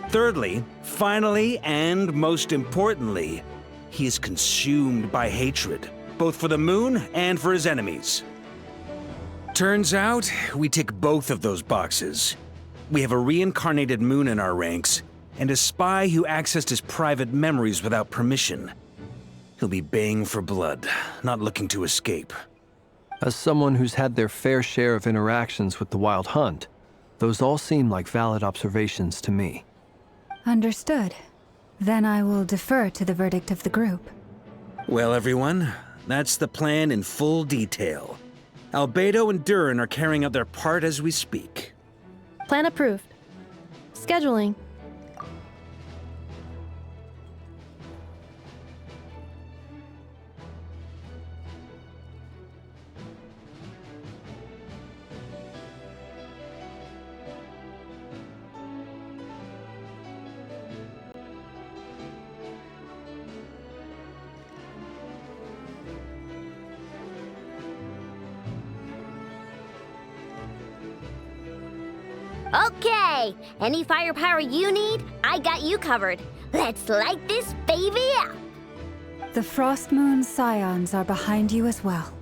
Thirdly, finally, and most importantly, he is consumed by hatred, both for the moon and for his enemies. Turns out, we tick both of those boxes. We have a reincarnated moon in our ranks, and a spy who accessed his private memories without permission. He'll be baying for blood, not looking to escape. As someone who's had their fair share of interactions with the Wild Hunt, those all seem like valid observations to me. Understood. Then I will defer to the verdict of the group. Well, everyone, that's the plan in full detail. Albedo and Durin are carrying out their part as we speak. Plan approved. Scheduling. Okay, any firepower you need, I got you covered. Let's light this baby up. The Frost Moon Scions are behind you as well.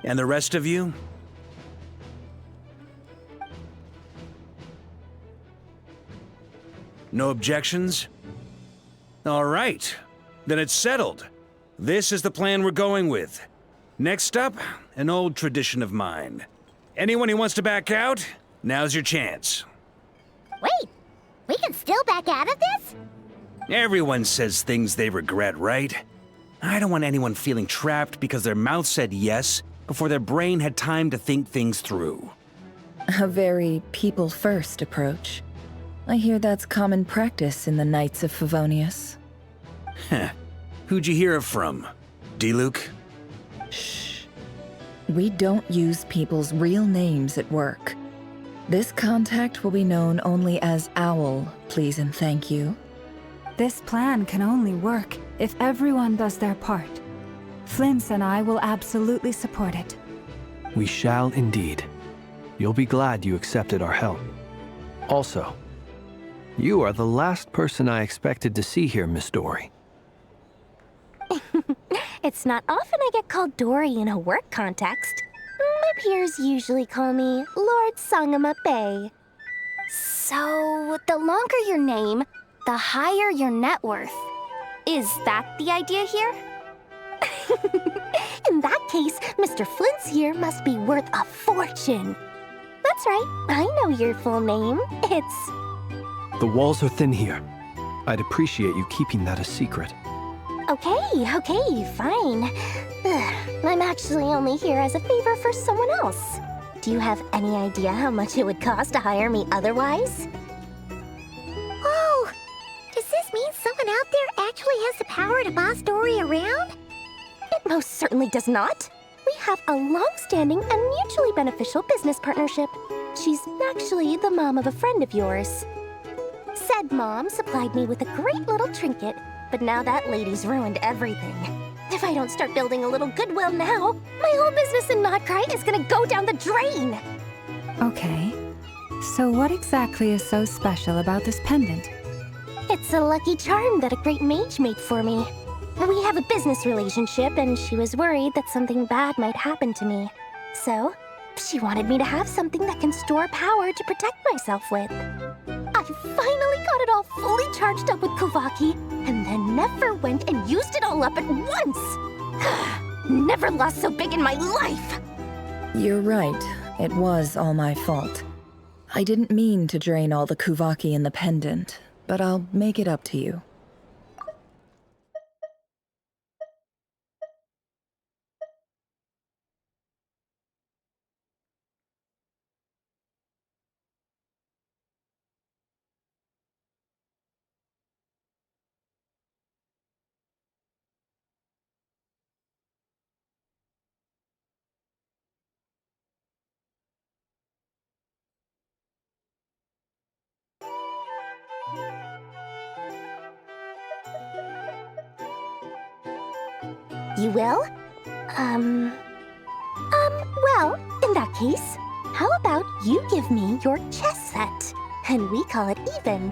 And the rest of you? No objections? All right, then it's settled. This is the plan we're going with. Next up, an old tradition of mine. Anyone who wants to back out, now's your chance. Wait, we can still back out of this? Everyone says things they regret, right? I don't want anyone feeling trapped because their mouth said yes before their brain had time to think things through. A very people-first approach. I hear that's common practice in the Knights of Favonius. Heh. Who'd you hear it from? D-Luke? Shh. We don't use people's real names at work. This contact will be known only as Owl, please and thank you. This plan can only work if everyone does their part. Flintz and I will absolutely support it. We shall indeed. You'll be glad you accepted our help. Also, you are the last person I expected to see here, Miss Dory. It's not often I get called Dory in a work context. My peers usually call me Lord Sangamabe. So, the longer your name, the higher your net worth. Is that the idea here? In that case, Mr. Flint's here must be worth a fortune. That's right, I know your full name. It's... The walls are thin here. I'd appreciate you keeping that a secret. Okay, fine. I'm actually only here as a favor for someone else. Do you have any idea how much it would cost to hire me otherwise? Oh, does this mean someone out there actually has the power to boss Dory around? It most certainly does not. We have a long-standing and mutually beneficial business partnership. She's actually the mom of a friend of yours. Said mom supplied me with a great little trinket, but now that lady's ruined everything. If I don't start building a little goodwill now, my whole business in Notcry is gonna go down the drain! Okay. So what exactly is so special about this pendant? It's a lucky charm that a great mage made for me. We have a business relationship, and she was worried that something bad might happen to me. So, she wanted me to have something that can store power to protect myself with. I finally got it all fully charged up with Kovaki, and then never went and used it all up at once! Never lost so big in my life! You're right. It was all my fault. I didn't mean to drain all the Kuvaki in the pendant, but I'll make it up to you. You will? Well, in that case, how about you give me your chess set, and we call it even.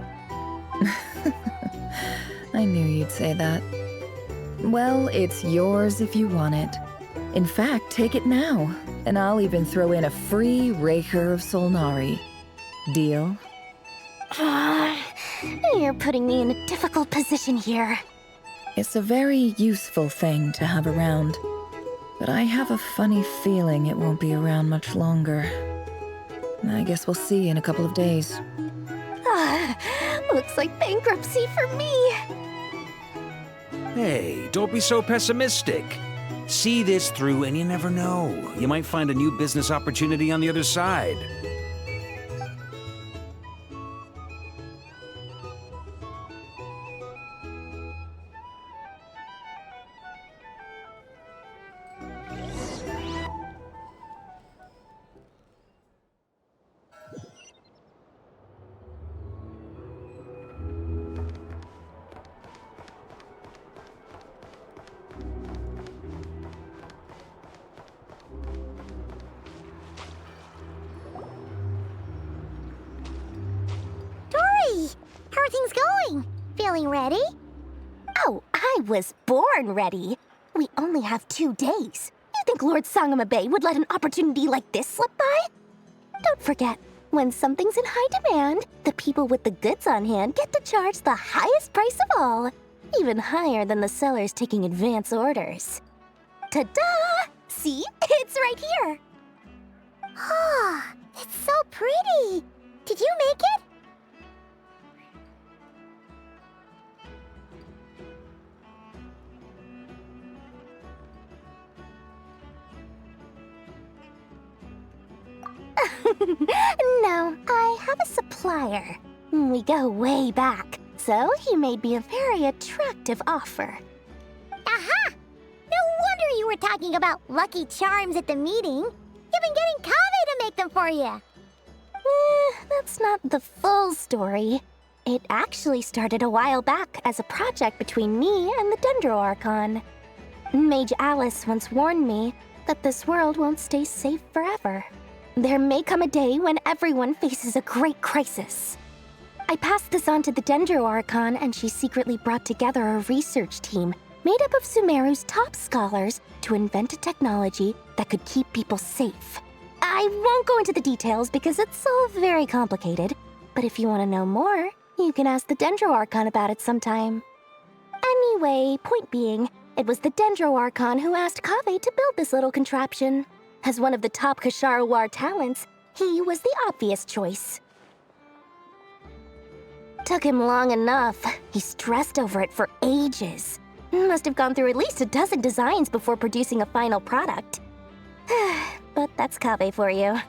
I knew you'd say that. Well, it's yours if you want it. In fact, take it now, and I'll even throw in a free Raker of Solnari. Deal? You're putting me in a difficult position here. It's a very useful thing to have around, but I have a funny feeling it won't be around much longer. I guess we'll see in a couple of days. Looks like bankruptcy for me. Hey, don't be so pessimistic. See this through and you never know. You might find a new business opportunity on the other side. How are things going? Feeling ready? Oh, I was born ready. We only have 2 days. You think Lord Sangama Bay would let an opportunity like this slip by? Don't forget, when something's in high demand, the people with the goods on hand get to charge the highest price of all, even higher than the sellers taking advance orders. Ta-da! See? It's right here. Ah, it's so pretty. Did you make it? No, I have a supplier. We go way back, so he made me a very attractive offer. Aha! No wonder you were talking about Lucky Charms at the meeting. You've been getting Kaveh to make them for you. That's not the full story. It actually started a while back as a project between me and the Dendro Archon. Mage Alice once warned me that this world won't stay safe forever. There may come a day when everyone faces a great crisis. I passed this on to the Dendro Archon, and she secretly brought together a research team made up of Sumeru's top scholars to invent a technology that could keep people safe. I won't go into the details because it's all very complicated, but if you want to know more, you can ask the Dendro Archon about it sometime. Anyway, point being, it was the Dendro Archon who asked Kaveh to build this little contraption. As one of the top Kashara War talents, he was the obvious choice. Took him long enough. He stressed over it for ages. Must have gone through at least a dozen designs before producing a final product. But that's Kaveh for you.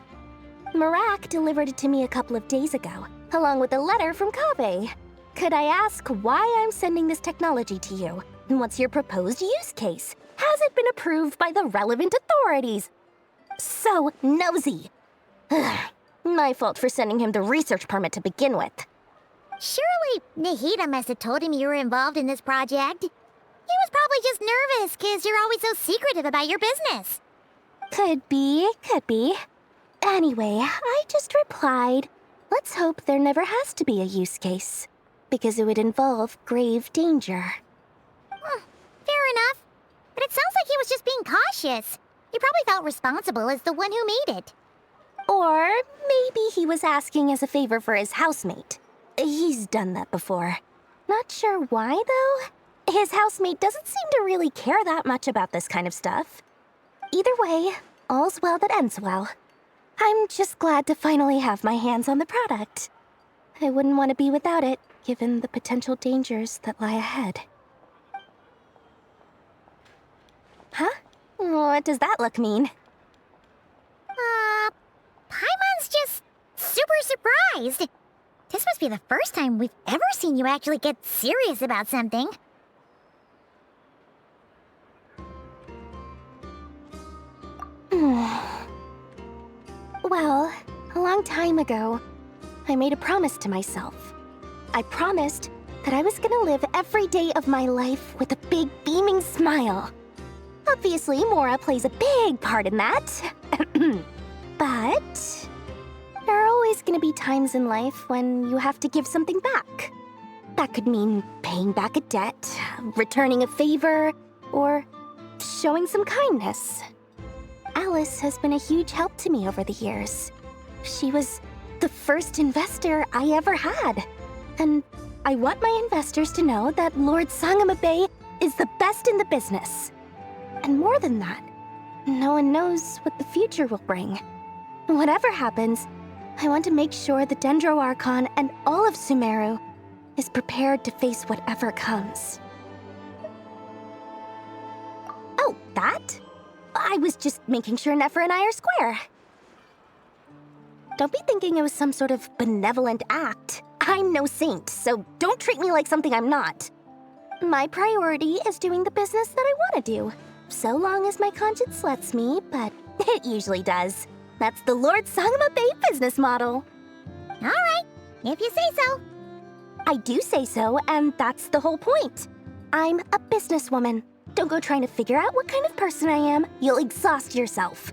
Marak delivered it to me a couple of days ago, along with a letter from Kaveh. Could I ask why I'm sending this technology to you? And what's your proposed use case? Has it been approved by the relevant authorities? So nosy. My fault for sending him the research permit to begin with. Surely Nahida must have told him you were involved in this project. He was probably just nervous because you're always so secretive about your business. Could be. Anyway, I just replied, let's hope there never has to be a use case, because it would involve grave danger. Fair enough. But it sounds like he was just being cautious. He probably felt responsible as the one who made it. Or maybe he was asking as a favor for his housemate. He's done that before. Not sure why, though. His housemate doesn't seem to really care that much about this kind of stuff. Either way, all's well that ends well. I'm just glad to finally have my hands on the product. I wouldn't want to be without it, given the potential dangers that lie ahead. Huh? What does that look mean? Paimon's just super surprised. This must be the first time we've ever seen you actually get serious about something. Well, a long time ago, I made a promise to myself. I promised that I was gonna live every day of my life with a big beaming smile. Obviously, Mora plays a big part in that. But there are always going to be times in life when you have to give something back. That could mean paying back a debt, returning a favor, or showing some kindness. Alice has been a huge help to me over the years. She was the first investor I ever had. And I want my investors to know that Lord Sangamabe is the best in the business. And more than that, no one knows what the future will bring. Whatever happens, I want to make sure the Dendro Archon and all of Sumeru is prepared to face whatever comes. Oh, that? I was just making sure Nefer and I are square. Don't be thinking it was some sort of benevolent act. I'm no saint, so don't treat me like something I'm not. My priority is doing the business that I want to do, so long as my conscience lets me, but it usually does. That's the Lord Sangamabe business model. All right, if you say so. I do say so, and that's the whole point. I'm a businesswoman. Don't go trying to figure out what kind of person I am. You'll exhaust yourself.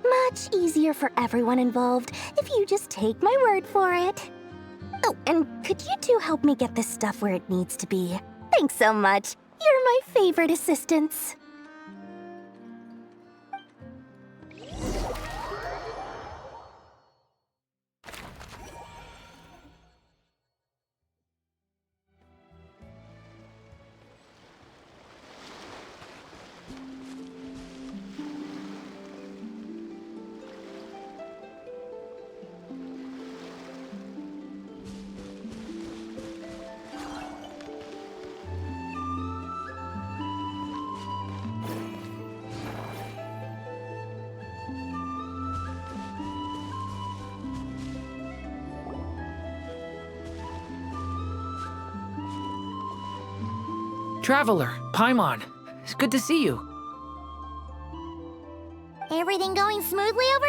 Much easier for everyone involved if you just take my word for it. Oh, and could you two help me get this stuff where it needs to be? Thanks so much. You're my favorite assistants. Traveler, Paimon, it's good to see you. Everything going smoothly over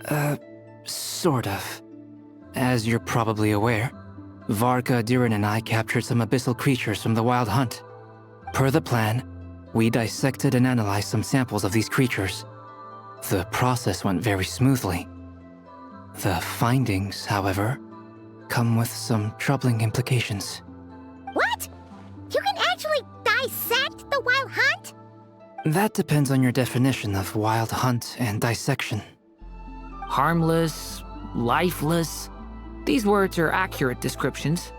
here? Sort of. As you're probably aware, Varka, Diren, and I captured some abyssal creatures from the Wild Hunt. Per the plan, we dissected and analyzed some samples of these creatures. The process went very smoothly. The findings, however, come with some troubling implications. What? You can actually dissect the Wild Hunt? That depends on your definition of Wild Hunt and dissection. Harmless, lifeless. These words are accurate descriptions.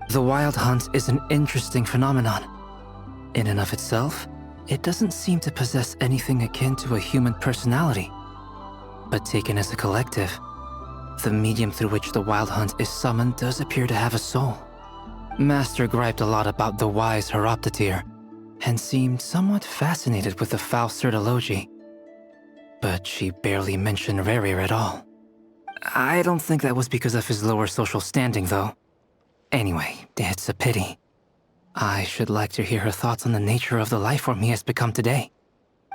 The Wild Hunt is an interesting phenomenon. In and of itself, it doesn't seem to possess anything akin to a human personality. But taken as a collective, the medium through which the Wild Hunt is summoned does appear to have a soul. Master griped a lot about the wise Horoptotire, and seemed somewhat fascinated with the Faust Certology. But she barely mentioned Rerir at all. I don't think that was because of his lower social standing, though. Anyway, it's a pity. I should like to hear her thoughts on the nature of the lifeform he has become today.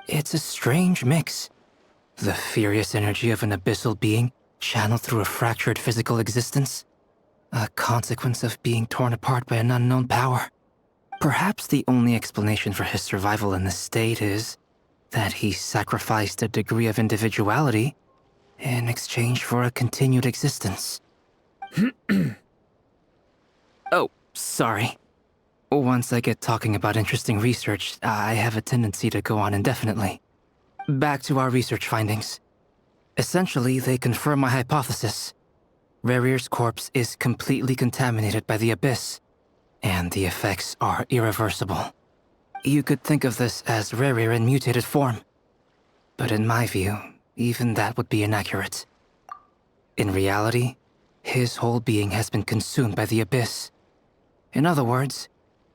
It's a strange mix. The furious energy of an abyssal being channeled through a fractured physical existence. A consequence of being torn apart by an unknown power. Perhaps the only explanation for his survival in this state is that he sacrificed a degree of individuality in exchange for a continued existence. Oh, sorry. Once I get talking about interesting research, I have a tendency to go on indefinitely. Back to our research findings. Essentially, they confirm my hypothesis. Rerir's corpse is completely contaminated by the Abyss, and the effects are irreversible. You could think of this as Rerir in mutated form. But in my view, even that would be inaccurate. In reality, his whole being has been consumed by the Abyss. In other words,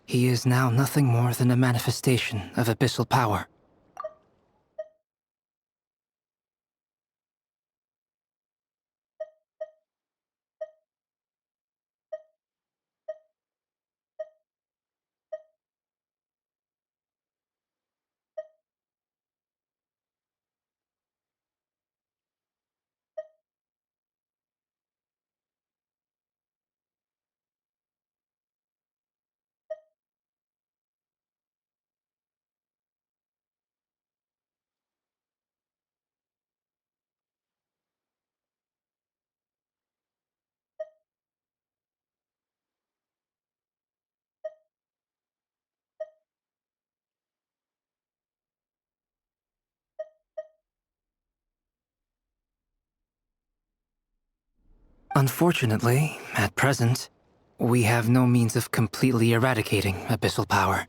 he is now nothing more than a manifestation of abyssal power. Unfortunately, at present, we have no means of completely eradicating abyssal power.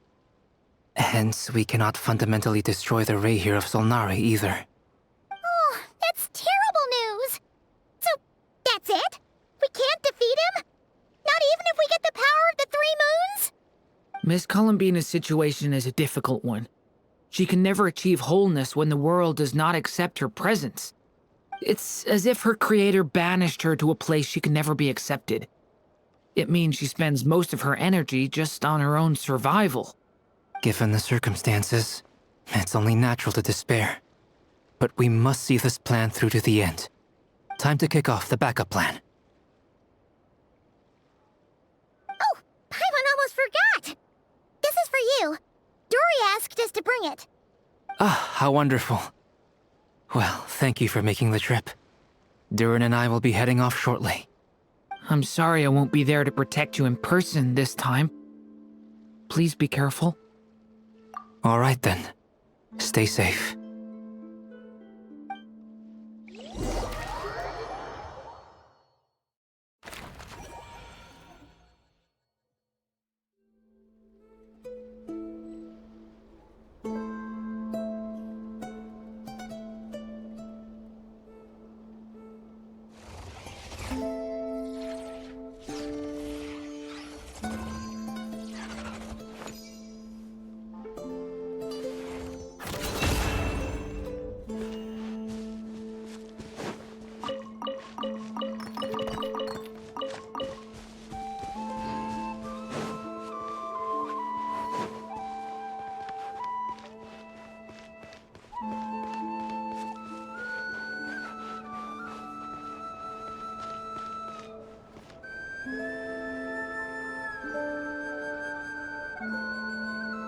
Hence, we cannot fundamentally destroy the Rayhir of Solnari either. Oh, that's terrible news! So, that's it? We can't defeat him? Not even if we get the power of the Three Moons? Miss Columbina's situation is a difficult one. She can never achieve wholeness when the world does not accept her presence. It's as if her creator banished her to a place she can never be accepted. It means she spends most of her energy just on her own survival. Given the circumstances, it's only natural to despair. But we must see this plan through to the end. Time to kick off the backup plan. Oh, Paimon almost forgot! This is for you. Dory asked us to bring it. Ah, how wonderful. Well, thank you for making the trip. Durin and I will be heading off shortly. I'm sorry I won't be there to protect you in person this time. Please be careful. All right then. Stay safe.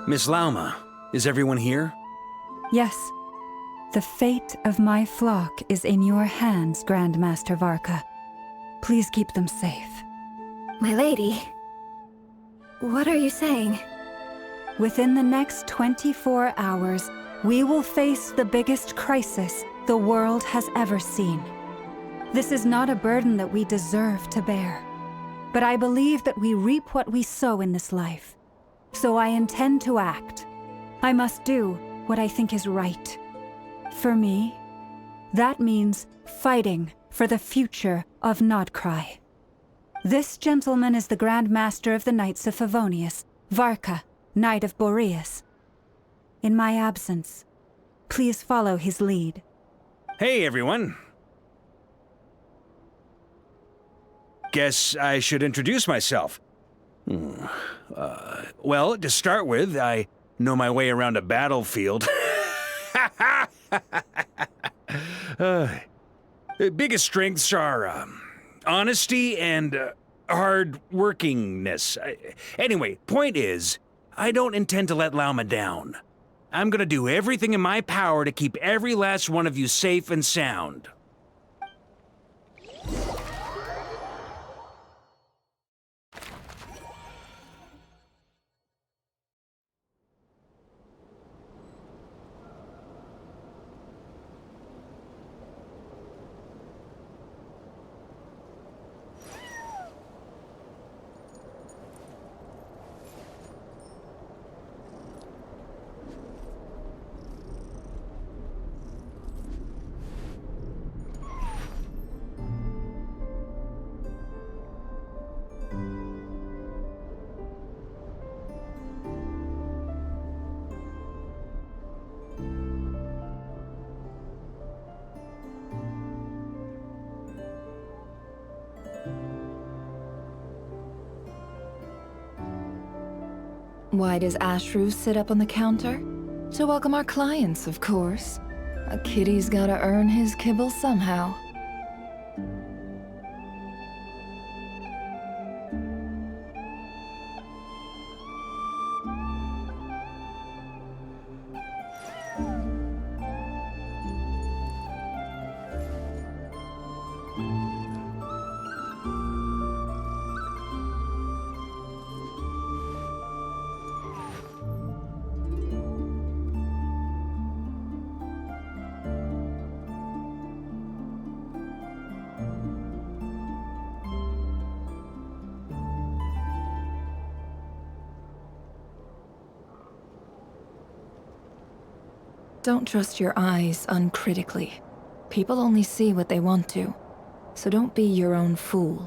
Miss Lauma, is everyone here? Yes. The fate of my flock is in your hands, Grandmaster Varka. Please keep them safe. My lady, what are you saying? Within the next 24 hours, we will face the biggest crisis the world has ever seen. This is not a burden that we deserve to bear, but I believe that we reap what we sow in this life. So I intend to act. I must do what I think is right. For me, that means fighting for the future of Nodcry. This gentleman is the Grand Master of the Knights of Favonius, Varka, Knight of Boreas. In my absence, please follow his lead. Hey, everyone. Guess I should introduce myself. Well, to start with, I know my way around a battlefield. Biggest strengths are honesty and hard-workingness. Anyway, point is, I don't intend to let Lauma down. I'm gonna do everything in my power to keep every last one of you safe and sound. Why does Ashru sit up on the counter? To welcome our clients, of course. A kitty's gotta earn his kibble somehow. Don't trust your eyes uncritically. People only see what they want to, so don't be your own fool.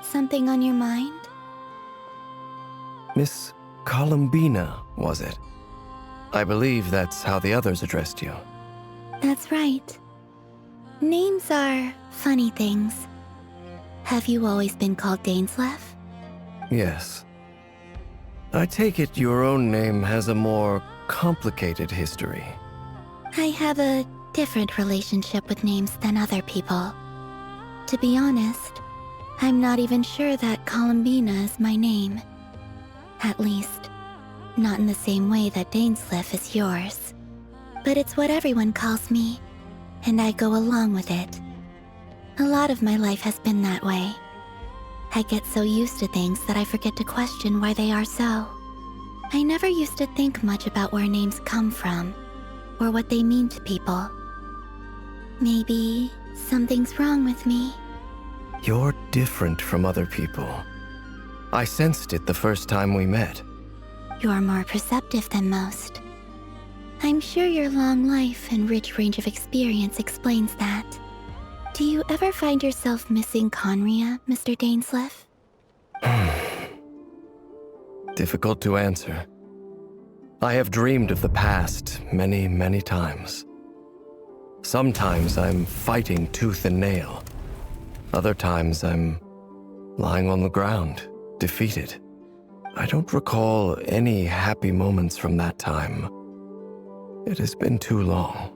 Something on your mind? Miss Columbina, was it? I believe that's how the others addressed you. That's right. Names are funny things. Have you always been called Dainsleif? Yes. I take it your own name has a more complicated history. I have a different relationship with names than other people. To be honest, I'm not even sure that Columbina is my name. At least, not in the same way that Dainsleif is yours. But it's what everyone calls me, and I go along with it. A lot of my life has been that way. I get so used to things that I forget to question why they are so. I never used to think much about where names come from, or what they mean to people. Maybe something's wrong with me. You're different from other people. I sensed it the first time we met. You're more perceptive than most. I'm sure your long life and rich range of experience explains that. Do you ever find yourself missing Conria, Mr. Dainsleif? Difficult to answer. I have dreamed of the past many, many times. Sometimes I'm fighting tooth and nail. Other times I'm lying on the ground, defeated. I don't recall any happy moments from that time. It has been too long.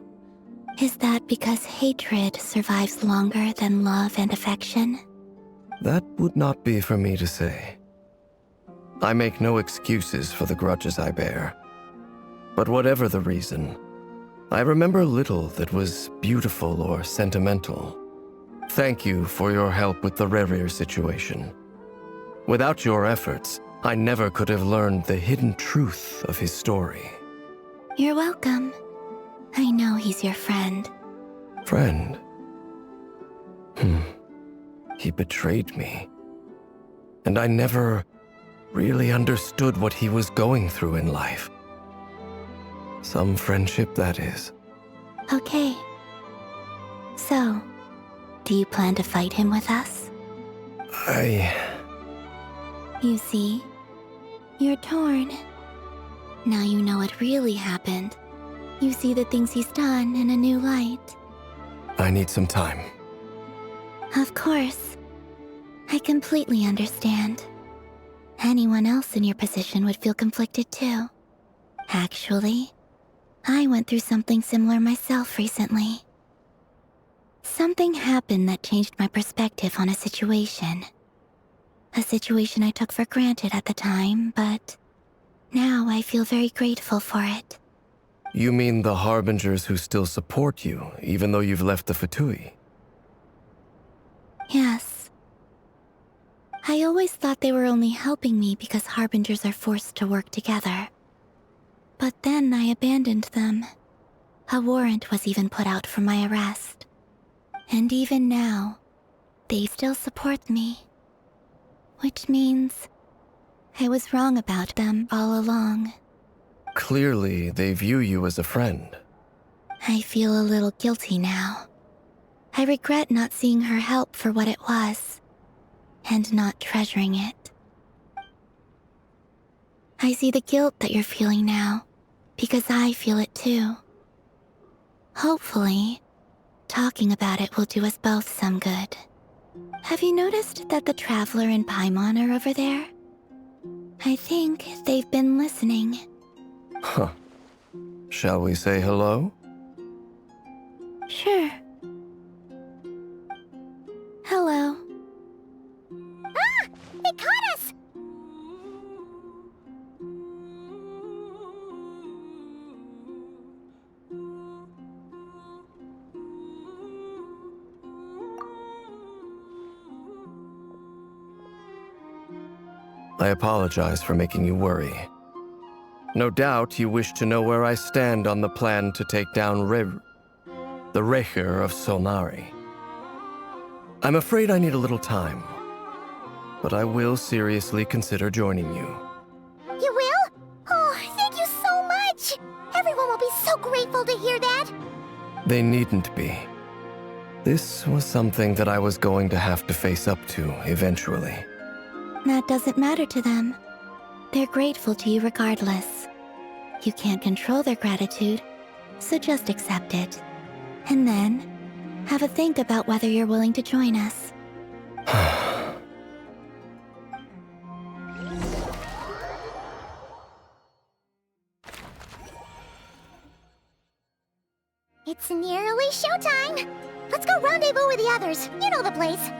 Is that because hatred survives longer than love and affection? That would not be for me to say. I make no excuses for the grudges I bear. But whatever the reason, I remember little that was beautiful or sentimental. Thank you for your help with the Rerir situation. Without your efforts, I never could have learned the hidden truth of his story. You're welcome. I know he's your friend. Friend? He betrayed me. And I never really understood what he was going through in life. Some friendship, that is. Okay. So, do you plan to fight him with us? You see, you're torn. Now you know what really happened. You see the things he's done in a new light. I need some time. Of course. I completely understand. Anyone else in your position would feel conflicted too. Actually, I went through something similar myself recently. Something happened that changed my perspective on a situation. A situation I took for granted at the time, but now I feel very grateful for it. You mean the Harbingers who still support you, even though you've left the Fatui? Yes. I always thought they were only helping me because Harbingers are forced to work together. But then I abandoned them. A warrant was even put out for my arrest. And even now, they still support me. Which means I was wrong about them all along. Clearly, they view you as a friend. I feel a little guilty now. I regret not seeing her help for what it was, and not treasuring it. I see the guilt that you're feeling now, because I feel it too. Hopefully, talking about it will do us both some good. Have you noticed that the Traveler and Paimon are over there? I think they've been listening. Huh. Shall we say hello? Sure. Hello. Ah! They caught us! I apologize for making you worry. No doubt you wish to know where I stand on the plan to take down the Recher of Solnari. I'm afraid I need a little time, but I will seriously consider joining you. You will? Oh, thank you so much! Everyone will be so grateful to hear that! They needn't be. This was something that I was going to have to face up to eventually. That doesn't matter to them. They're grateful to you regardless. You can't control their gratitude, so just accept it. And then, have a think about whether you're willing to join us. It's nearly showtime! Let's go rendezvous with the others. You know the place.